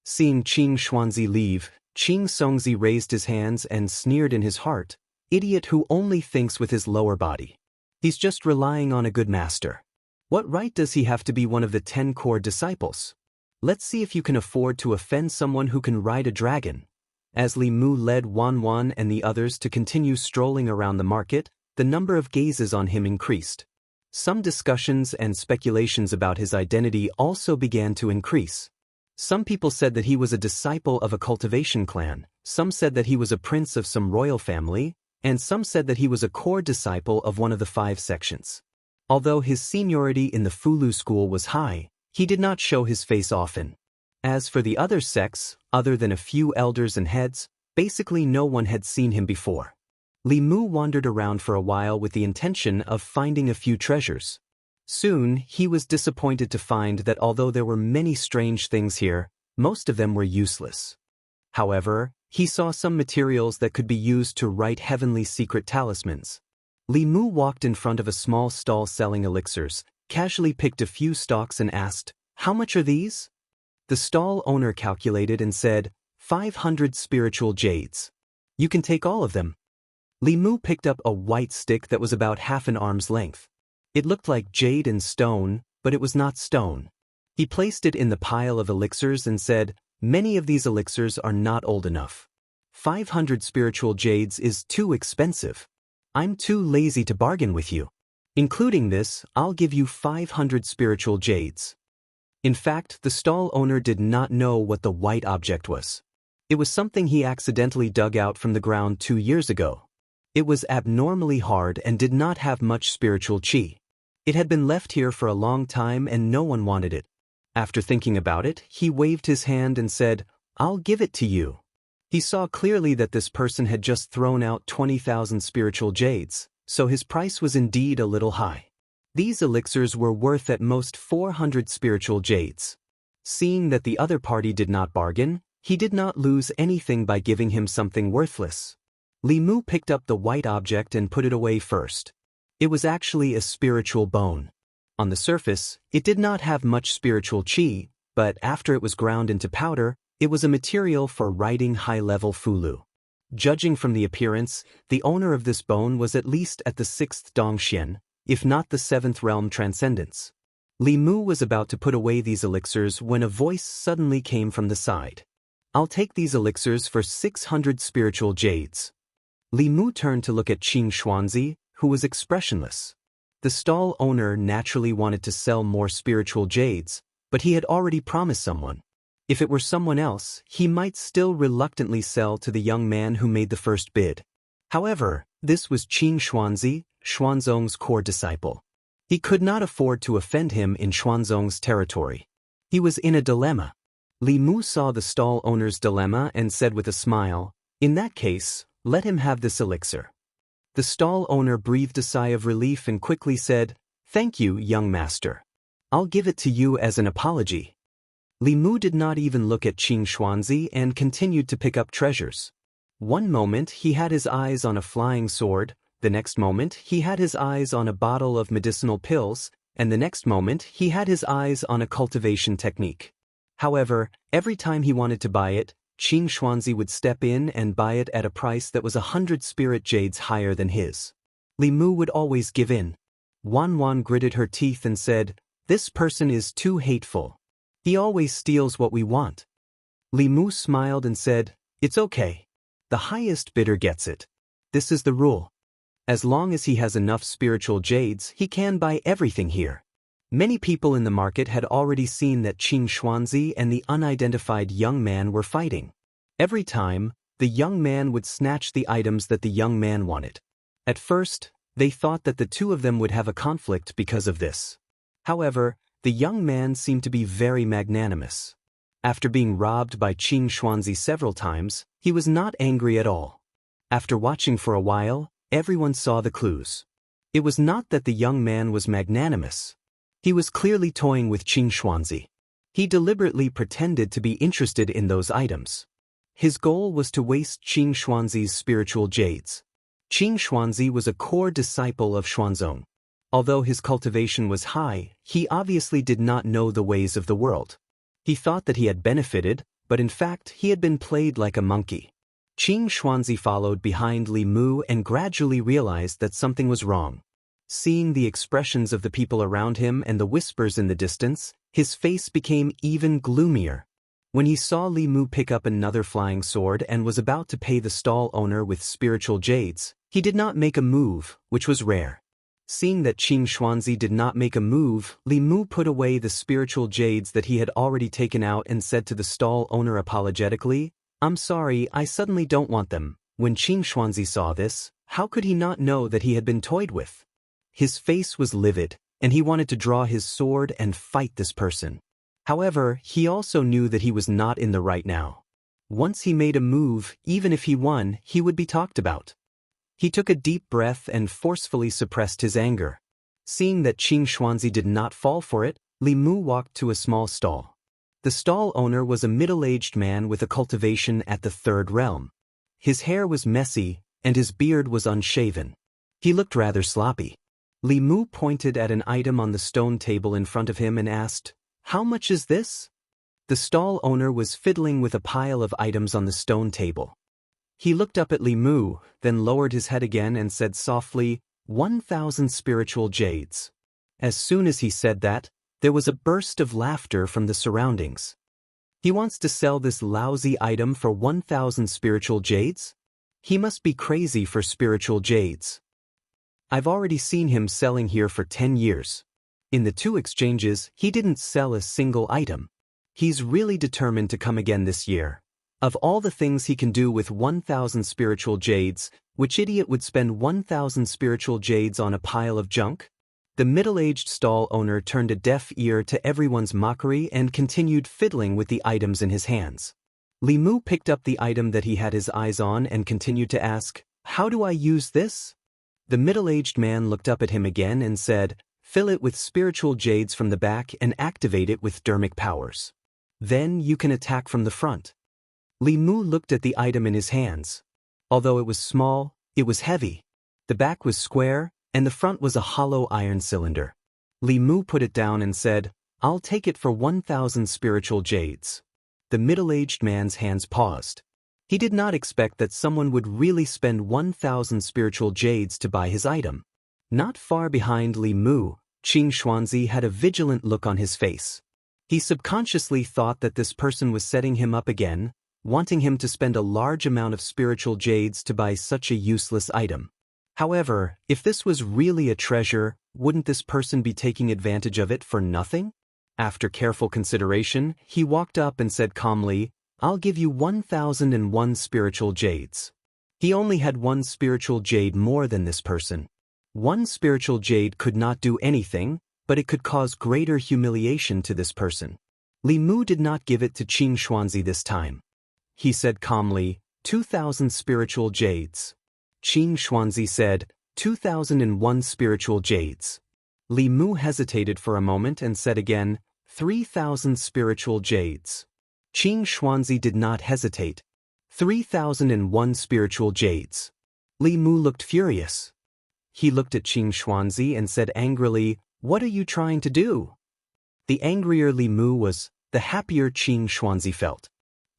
Seeing Qing Xuanzi leave, Qing Songzi raised his hands and sneered in his heart, "Idiot who only thinks with his lower body. He's just relying on a good master. What right does he have to be one of the 10 core disciples? Let's see if you can afford to offend someone who can ride a dragon." As Li Mu led Wan Wan and the others to continue strolling around the market, the number of gazes on him increased. Some discussions and speculations about his identity also began to increase. Some people said that he was a disciple of a cultivation clan, some said that he was a prince of some royal family, and some said that he was a core disciple of one of the 5 sections. Although his seniority in the Fulu school was high, he did not show his face often. As for the other sects, other than a few elders and heads, basically no one had seen him before. Li Mu wandered around for a while with the intention of finding a few treasures. Soon, he was disappointed to find that although there were many strange things here, most of them were useless. However, he saw some materials that could be used to write heavenly secret talismans. Li Mu walked in front of a small stall selling elixirs, casually picked a few stalks and asked, "How much are these?" The stall owner calculated and said, 500 spiritual jades. "You can take all of them." Li Mu picked up a white stick that was about half an arm's length. It looked like jade and stone, but it was not stone. He placed it in the pile of elixirs and said, "Many of these elixirs are not old enough. 500 spiritual jades is too expensive. I'm too lazy to bargain with you. Including this, I'll give you 500 spiritual jades." In fact, the stall owner did not know what the white object was. It was something he accidentally dug out from the ground 2 years ago. It was abnormally hard and did not have much spiritual qi. It had been left here for a long time and no one wanted it. After thinking about it, he waved his hand and said, "I'll give it to you." He saw clearly that this person had just thrown out 20,000 spiritual jades, so his price was indeed a little high. These elixirs were worth at most 400 spiritual jades. Seeing that the other party did not bargain, he did not lose anything by giving him something worthless. Li Mu picked up the white object and put it away first. It was actually a spiritual bone. On the surface, it did not have much spiritual qi, but after it was ground into powder, it was a material for writing high-level fulu. Judging from the appearance, the owner of this bone was at least at the 6th Dongxian, if not the 7th realm transcendence. Li Mu was about to put away these elixirs when a voice suddenly came from the side. "I'll take these elixirs for 600 spiritual jades." Li Mu turned to look at Qing Xuanzi, who was expressionless. The stall owner naturally wanted to sell more spiritual jades, but he had already promised someone. If it were someone else, he might still reluctantly sell to the young man who made the first bid. However, this was Qing Xuanzi, Xuanzong's core disciple. He could not afford to offend him in Xuanzong's territory. He was in a dilemma. Li Mu saw the stall owner's dilemma and said with a smile, "In that case, let him have this elixir." The stall owner breathed a sigh of relief and quickly said, "Thank you, young master. I'll give it to you as an apology." Li Mu did not even look at Qing Xuanzi and continued to pick up treasures. One moment he had his eyes on a flying sword, the next moment he had his eyes on a bottle of medicinal pills, and the next moment he had his eyes on a cultivation technique. However, every time he wanted to buy it, Qing Xuanzi would step in and buy it at a price that was 100 spirit jades higher than his. Li Mu would always give in. Wan Wan gritted her teeth and said, "This person is too hateful. He always steals what we want." Li Mu smiled and said, "It's okay. The highest bidder gets it. This is the rule. As long as he has enough spiritual jades, he can buy everything here." Many people in the market had already seen that Qing Xuanzi and the unidentified young man were fighting. Every time, the young man would snatch the items that the young man wanted. At first, they thought that the two of them would have a conflict because of this. However, the young man seemed to be very magnanimous. After being robbed by Qing Xuanzi several times, he was not angry at all. After watching for a while, everyone saw the clues. It was not that the young man was magnanimous. He was clearly toying with Qing Xuanzi. He deliberately pretended to be interested in those items. His goal was to waste Qing Xuanzi's spiritual jades. Qing Xuanzi was a core disciple of Xuanzong. Although his cultivation was high, he obviously did not know the ways of the world. He thought that he had benefited, but in fact he had been played like a monkey. Qing Xuanzi followed behind Li Mu and gradually realized that something was wrong. Seeing the expressions of the people around him and the whispers in the distance, his face became even gloomier. When he saw Li Mu pick up another flying sword and was about to pay the stall owner with spiritual jades, he did not make a move, which was rare. Seeing that Qing Xuanzi did not make a move, Li Mu put away the spiritual jades that he had already taken out and said to the stall owner apologetically, "I'm sorry, I suddenly don't want them." When Qing Xuanzi saw this, how could he not know that he had been toyed with? His face was livid, and he wanted to draw his sword and fight this person. However, he also knew that he was not in the right now. Once he made a move, even if he won, he would be talked about. He took a deep breath and forcefully suppressed his anger. Seeing that Qing Xuanzi did not fall for it, Li Mu walked to a small stall. The stall owner was a middle-aged man with a cultivation at the third realm. His hair was messy, and his beard was unshaven. He looked rather sloppy. Li Mu pointed at an item on the stone table in front of him and asked, "How much is this?" The stall owner was fiddling with a pile of items on the stone table. He looked up at Li Mu, then lowered his head again and said softly, 1,000 spiritual jades. As soon as he said that, there was a burst of laughter from the surroundings. He wants to sell this lousy item for 1,000 spiritual jades? He must be crazy for spiritual jades. I've already seen him selling here for 10 years. In the 2 exchanges, he didn't sell a single item. He's really determined to come again this year. Of all the things he can do with 1,000 spiritual jades, which idiot would spend 1,000 spiritual jades on a pile of junk? The middle-aged stall owner turned a deaf ear to everyone's mockery and continued fiddling with the items in his hands. Li Mu picked up the item that he had his eyes on and continued to ask, "How do I use this?" The middle-aged man looked up at him again and said, "Fill it with spiritual jades from the back and activate it with dermic powers. Then you can attack from the front." Li Mu looked at the item in his hands. Although it was small, it was heavy. The back was square, and the front was a hollow iron cylinder. Li Mu put it down and said, "I'll take it for 1,000 spiritual jades." The middle-aged man's hands paused. He did not expect that someone would really spend 1,000 spiritual jades to buy his item. Not far behind Li Mu, Qing Xuanzi had a vigilant look on his face. He subconsciously thought that this person was setting him up again, wanting him to spend a large amount of spiritual jades to buy such a useless item. However, if this was really a treasure, wouldn't this person be taking advantage of it for nothing? After careful consideration, he walked up and said calmly, "I'll give you 1,001 spiritual jades." He only had 1 spiritual jade more than this person. 1 spiritual jade could not do anything, but it could cause greater humiliation to this person. Li Mu did not give it to Qing Xuanzi this time. He said calmly, 2,000 spiritual jades. Qing Xuanzi said, 2,001 spiritual jades. Li Mu hesitated for a moment and said again, 3,000 spiritual jades. Qing Xuanzi did not hesitate. 3,001 spiritual jades. Li Mu looked furious. He looked at Qing Xuanzi and said angrily, "What are you trying to do?" The angrier Li Mu was, the happier Qing Xuanzi felt.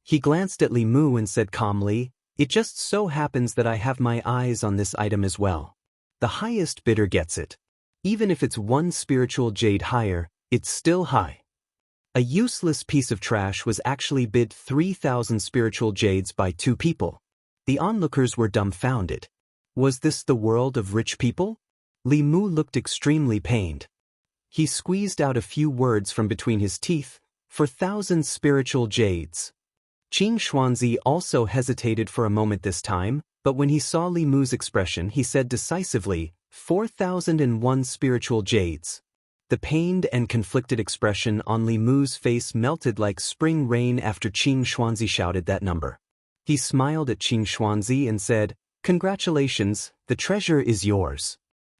He glanced at Li Mu and said calmly, "It just so happens that I have my eyes on this item as well. The highest bidder gets it. Even if it's 1 spiritual jade higher, it's still high." A useless piece of trash was actually bid 3,000 spiritual jades by 2 people. The onlookers were dumbfounded. Was this the world of rich people? Li Mu looked extremely pained. He squeezed out a few words from between his teeth, "For 1,000 spiritual jades." Qing Xuanzi also hesitated for a moment this time, but when he saw Li Mu's expression he said decisively, 4,001 spiritual jades. The pained and conflicted expression on Li Mu's face melted like spring rain after Qing Xuanzi shouted that number. He smiled at Qing Xuanzi and said, "Congratulations, the treasure is yours."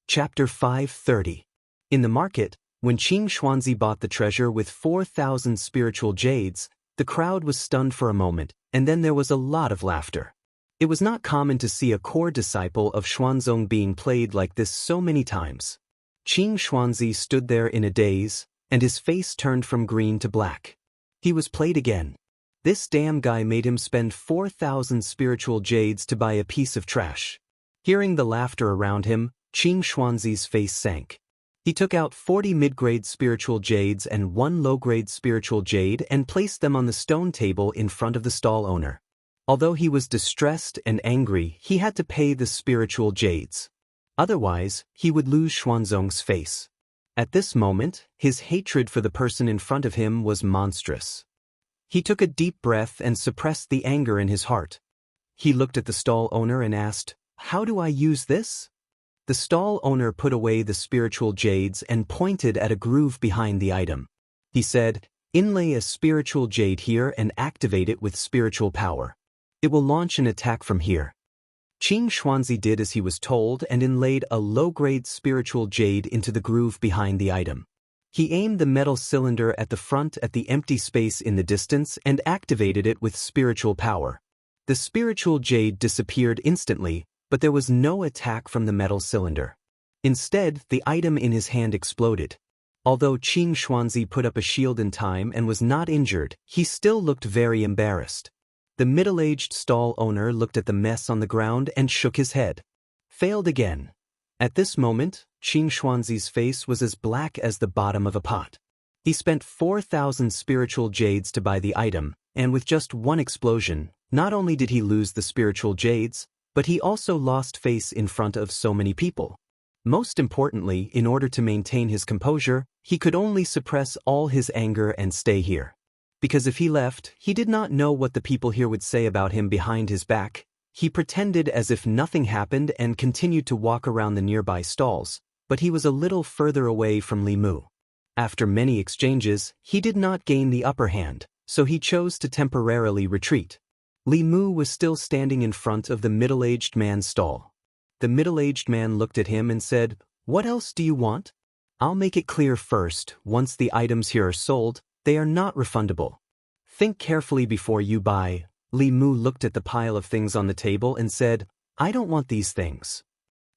Chapter 530. In the market, when Qing Xuanzi bought the treasure with 4,000 spiritual jades, the crowd was stunned for a moment, and then there was a lot of laughter. It was not common to see a core disciple of Xuanzong being played like this so many times. Qing Xuanzi stood there in a daze, and his face turned from green to black. He was played again. This damn guy made him spend 4,000 spiritual jades to buy a piece of trash. Hearing the laughter around him, Qing Xuanzi's face sank. He took out 40 mid-grade spiritual jades and 1 low-grade spiritual jade and placed them on the stone table in front of the stall owner. Although he was distressed and angry, he had to pay the spiritual jades. Otherwise, he would lose Xuanzong's face. At this moment, his hatred for the person in front of him was monstrous. He took a deep breath and suppressed the anger in his heart. He looked at the stall owner and asked, "How do I use this?" The stall owner put away the spiritual jades and pointed at a groove behind the item. He said, "Inlay a spiritual jade here and activate it with spiritual power. It will launch an attack from here." Qing Xuanzi did as he was told and inlaid a low-grade spiritual jade into the groove behind the item. He aimed the metal cylinder at the front at the empty space in the distance and activated it with spiritual power. The spiritual jade disappeared instantly, but there was no attack from the metal cylinder. Instead, the item in his hand exploded. Although Qing Xuanzi put up a shield in time and was not injured, he still looked very embarrassed. The middle-aged stall owner looked at the mess on the ground and shook his head. Failed again. At this moment, Qing Xuanzi's face was as black as the bottom of a pot. He spent 4,000 spiritual jades to buy the item, and with just one explosion, not only did he lose the spiritual jades, but he also lost face in front of so many people. Most importantly, in order to maintain his composure, he could only suppress all his anger and stay here. Because if he left, he did not know what the people here would say about him behind his back. He pretended as if nothing happened and continued to walk around the nearby stalls, but he was a little further away from Li Mu. After many exchanges, he did not gain the upper hand, so he chose to temporarily retreat. Li Mu was still standing in front of the middle-aged man's stall. The middle-aged man looked at him and said, "What else do you want?" "I'll make it clear first, once the items here are sold, they are not refundable. Think carefully before you buy." Li Mu looked at the pile of things on the table and said, "I don't want these things."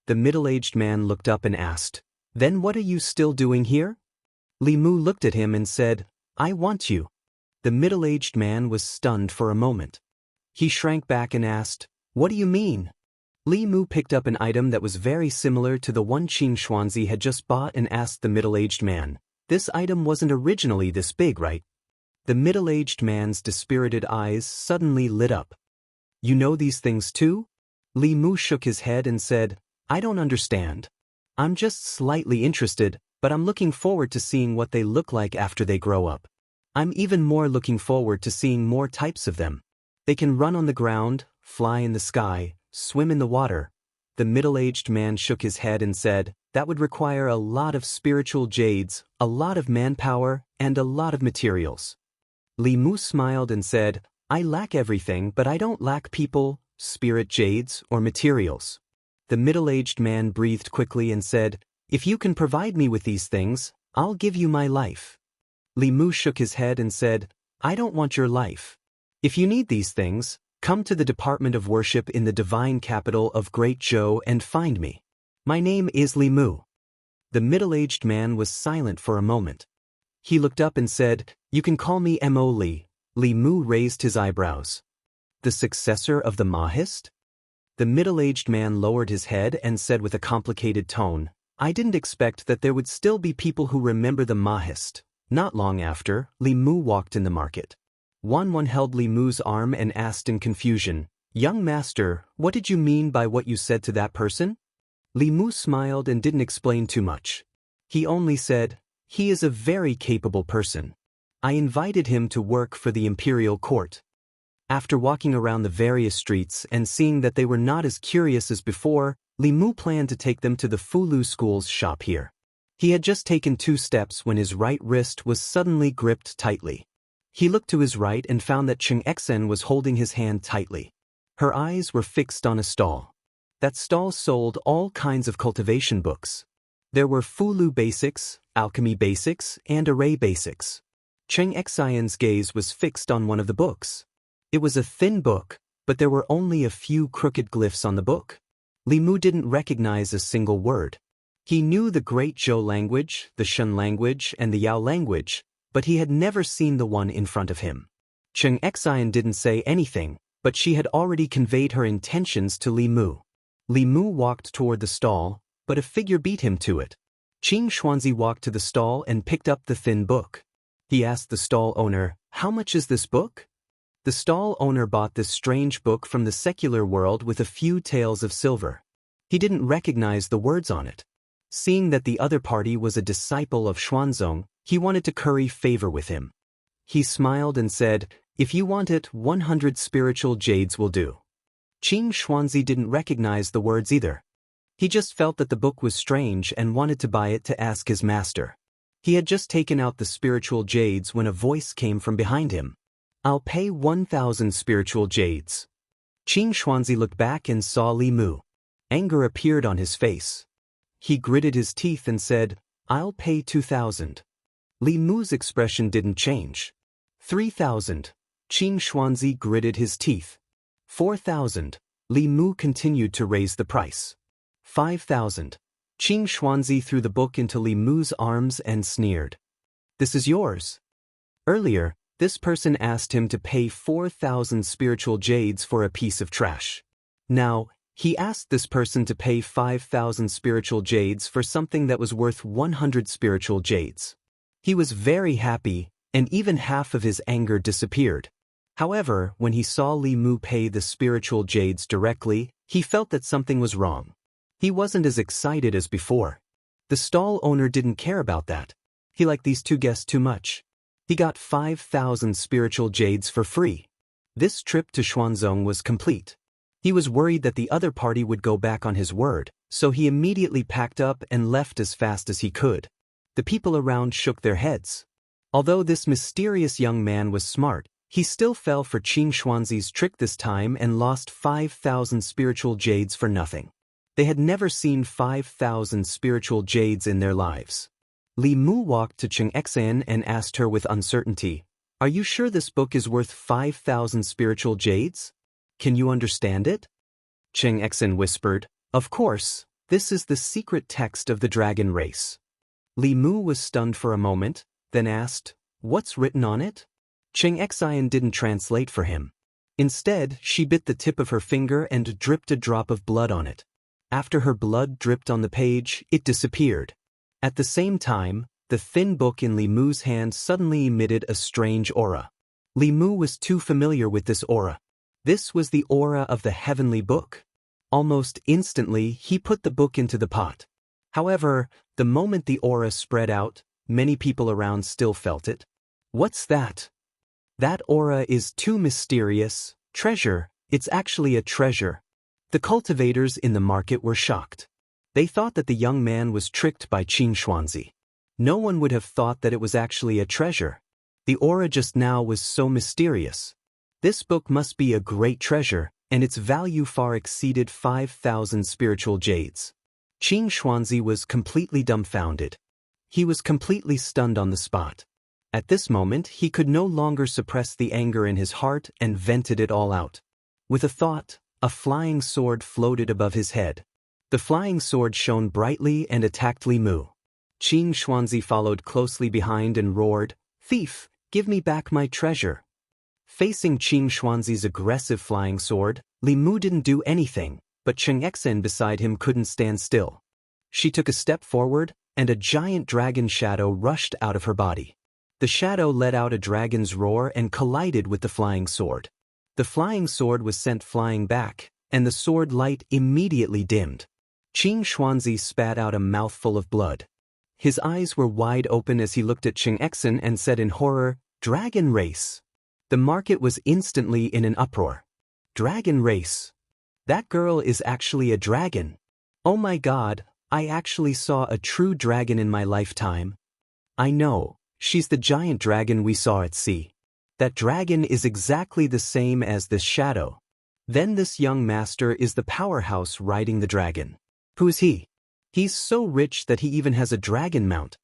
The middle-aged man looked up and asked, "Then what are you still doing here?" Li Mu looked at him and said, "I want you." The middle-aged man was stunned for a moment. He shrank back and asked, "What do you mean?" Li Mu picked up an item that was very similar to the one Qing Xuanzi had just bought and asked the middle-aged man, "This item wasn't originally this big, right?" The middle-aged man's dispirited eyes suddenly lit up. "You know these things too?" Li Mu shook his head and said, "I don't understand. I'm just slightly interested, but I'm looking forward to seeing what they look like after they grow up. I'm even more looking forward to seeing more types of them. They can run on the ground, fly in the sky, swim in the water." The middle-aged man shook his head and said, "That would require a lot of spiritual jades, a lot of manpower, and a lot of materials." Li Mu smiled and said, "I lack everything, but I don't lack people, spirit jades, or materials." The middle-aged man breathed quickly and said, "If you can provide me with these things, I'll give you my life." Li Mu shook his head and said, "I don't want your life. If you need these things, come to the Department of Worship in the divine capital of Great Zhou and find me. My name is Li Mu." The middle-aged man was silent for a moment. He looked up and said, "You can call me Mo Li." Li Mu raised his eyebrows. "The successor of the Mahist?" The middle-aged man lowered his head and said with a complicated tone, "I didn't expect that there would still be people who remember the Mahist." Not long after, Li Mu walked in the market. Wan held Li Mu's arm and asked in confusion, "Young master, what did you mean by what you said to that person?" Li Mu smiled and didn't explain too much. He only said, He is a very capable person. I invited him to work for the imperial court. After walking around the various streets and seeing that they were not as curious as before, Li Mu planned to take them to the Fulu school's shop here. He had just taken 2 steps when his right wrist was suddenly gripped tightly. He looked to his right and found that Cheng Xen was holding his hand tightly. Her eyes were fixed on a stall. That stall sold all kinds of cultivation books. There were Fulu Basics, Alchemy Basics, and Array Basics. Cheng Xian's gaze was fixed on one of the books. It was a thin book, but there were only a few crooked glyphs on the book. Li Mu didn't recognize a single word. He knew the Great Zhou language, the Shun language, and the Yao language, but he had never seen the one in front of him. Cheng Xian didn't say anything, but she had already conveyed her intentions to Li Mu. Li Mu walked toward the stall, but a figure beat him to it. Qing Xuanzi walked to the stall and picked up the thin book. He asked the stall owner, "How much is this book?" The stall owner bought this strange book from the secular world with a few taels of silver. He didn't recognize the words on it. Seeing that the other party was a disciple of Xuanzong, he wanted to curry favor with him. He smiled and said, "If you want it, 100 spiritual jades will do." Qing Xuanzi didn't recognize the words either. He just felt that the book was strange and wanted to buy it to ask his master. He had just taken out the spiritual jades when a voice came from behind him. "I'll pay 1,000 spiritual jades." Qing Xuanzi looked back and saw Li Mu. Anger appeared on his face. He gritted his teeth and said, "I'll pay 2,000. Li Mu's expression didn't change. 3,000. Qing Xuanzi gritted his teeth. 4,000. Li Mu continued to raise the price. 5,000. Qing Xuanzi threw the book into Li Mu's arms and sneered. "This is yours." Earlier, this person asked him to pay 4,000 spiritual jades for a piece of trash. Now, he asked this person to pay 5,000 spiritual jades for something that was worth 100 spiritual jades. He was very happy, and even half of his anger disappeared. However, when he saw Li Mu pay the spiritual jades directly, he felt that something was wrong. He wasn't as excited as before. The stall owner didn't care about that. He liked these 2 guests too much. He got 5,000 spiritual jades for free. This trip to Xuanzong was complete. He was worried that the other party would go back on his word, so he immediately packed up and left as fast as he could. The people around shook their heads. Although this mysterious young man was smart, he still fell for Qing Xuanzi's trick this time and lost 5,000 spiritual jades for nothing. They had never seen 5,000 spiritual jades in their lives. Li Mu walked to Cheng Xen and asked her with uncertainty, "Are you sure this book is worth 5,000 spiritual jades? Can you understand it?" Cheng Xen whispered, "Of course, this is the secret text of the dragon race." Li Mu was stunned for a moment, then asked, "What's written on it?" Cheng Xian didn't translate for him. Instead, she bit the tip of her finger and dripped a drop of blood on it. After her blood dripped on the page, it disappeared. At the same time, the thin book in Li Mu's hand suddenly emitted a strange aura. Li Mu was too familiar with this aura. This was the aura of the heavenly book. Almost instantly, he put the book into the pot. However, the moment the aura spread out, many people around still felt it. "What's that?" "That aura is too mysterious. Treasure, it's actually a treasure." The cultivators in the market were shocked. They thought that the young man was tricked by Qing Xuanzi. No one would have thought that it was actually a treasure. The aura just now was so mysterious. This book must be a great treasure, and its value far exceeded 5,000 spiritual jades. Qing Xuanzi was completely dumbfounded. He was completely stunned on the spot. At this moment, he could no longer suppress the anger in his heart and vented it all out. With a thought, a flying sword floated above his head. The flying sword shone brightly and attacked Li Mu. Qing Xuanzi followed closely behind and roared, "Thief, give me back my treasure." Facing Qing Xuanzi's aggressive flying sword, Li Mu didn't do anything, but Cheng Xen beside him couldn't stand still. She took a step forward, and a giant dragon shadow rushed out of her body. The shadow let out a dragon's roar and collided with the flying sword. The flying sword was sent flying back, and the sword light immediately dimmed. Qing Xuanzi spat out a mouthful of blood. His eyes were wide open as he looked at Cheng Exen and said in horror, "Dragon race." The market was instantly in an uproar. Dragon race. That girl is actually a dragon. Oh my God, I actually saw a true dragon in my lifetime. I know, she's the giant dragon we saw at sea. That dragon is exactly the same as this shadow. Then this young master is the powerhouse riding the dragon. Who's he? He's so rich that he even has a dragon mount.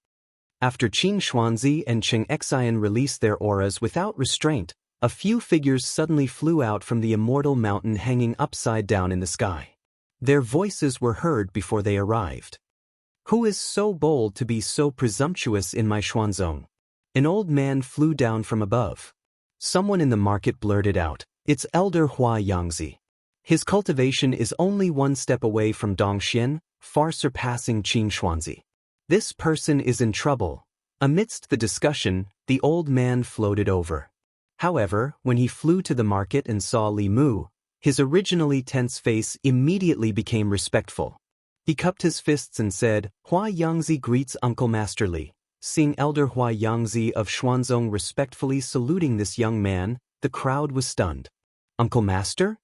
After Qin Xuanzi and Cheng Xian released their auras without restraint, a few figures suddenly flew out from the Immortal mountain hanging upside down in the sky. Their voices were heard before they arrived. Who is so bold to be so presumptuous in my Xuanzong? An old man flew down from above. Someone in the market blurted out, "It's Elder Hua Yangzi. His cultivation is only one step away from Dongxian, far surpassing Qin Xuanzi. This person is in trouble." Amidst the discussion, the old man floated over. However, when he flew to the market and saw Li Mu, his originally tense face immediately became respectful. He cupped his fists and said, "Hua Yangzi greets Uncle Master Li." Seeing Elder Hua Yangzi of Xuanzong respectfully saluting this young man, the crowd was stunned. Uncle Master?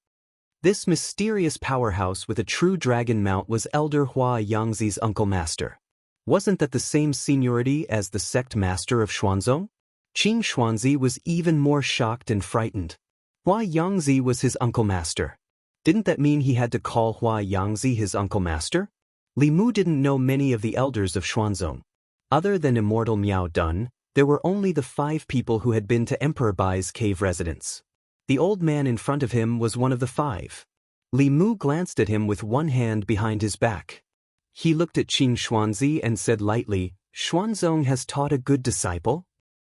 This mysterious powerhouse with a true dragon mount was Elder Hua Yangzi's Uncle Master. Wasn't that the same seniority as the sect master of Xuanzong? Qin Xuanzi was even more shocked and frightened. Hua Yangzi was his Uncle Master. Didn't that mean he had to call Hua Yangzi his Uncle Master? Li Mu didn't know many of the elders of Xuanzong. Other than Immortal Miao Dun, there were only the 5 people who had been to Emperor Bai's cave residence. The old man in front of him was one of the 5. Li Mu glanced at him with one hand behind his back. He looked at Qin Xuanzi and said lightly, "Xuanzong has taught a good disciple?"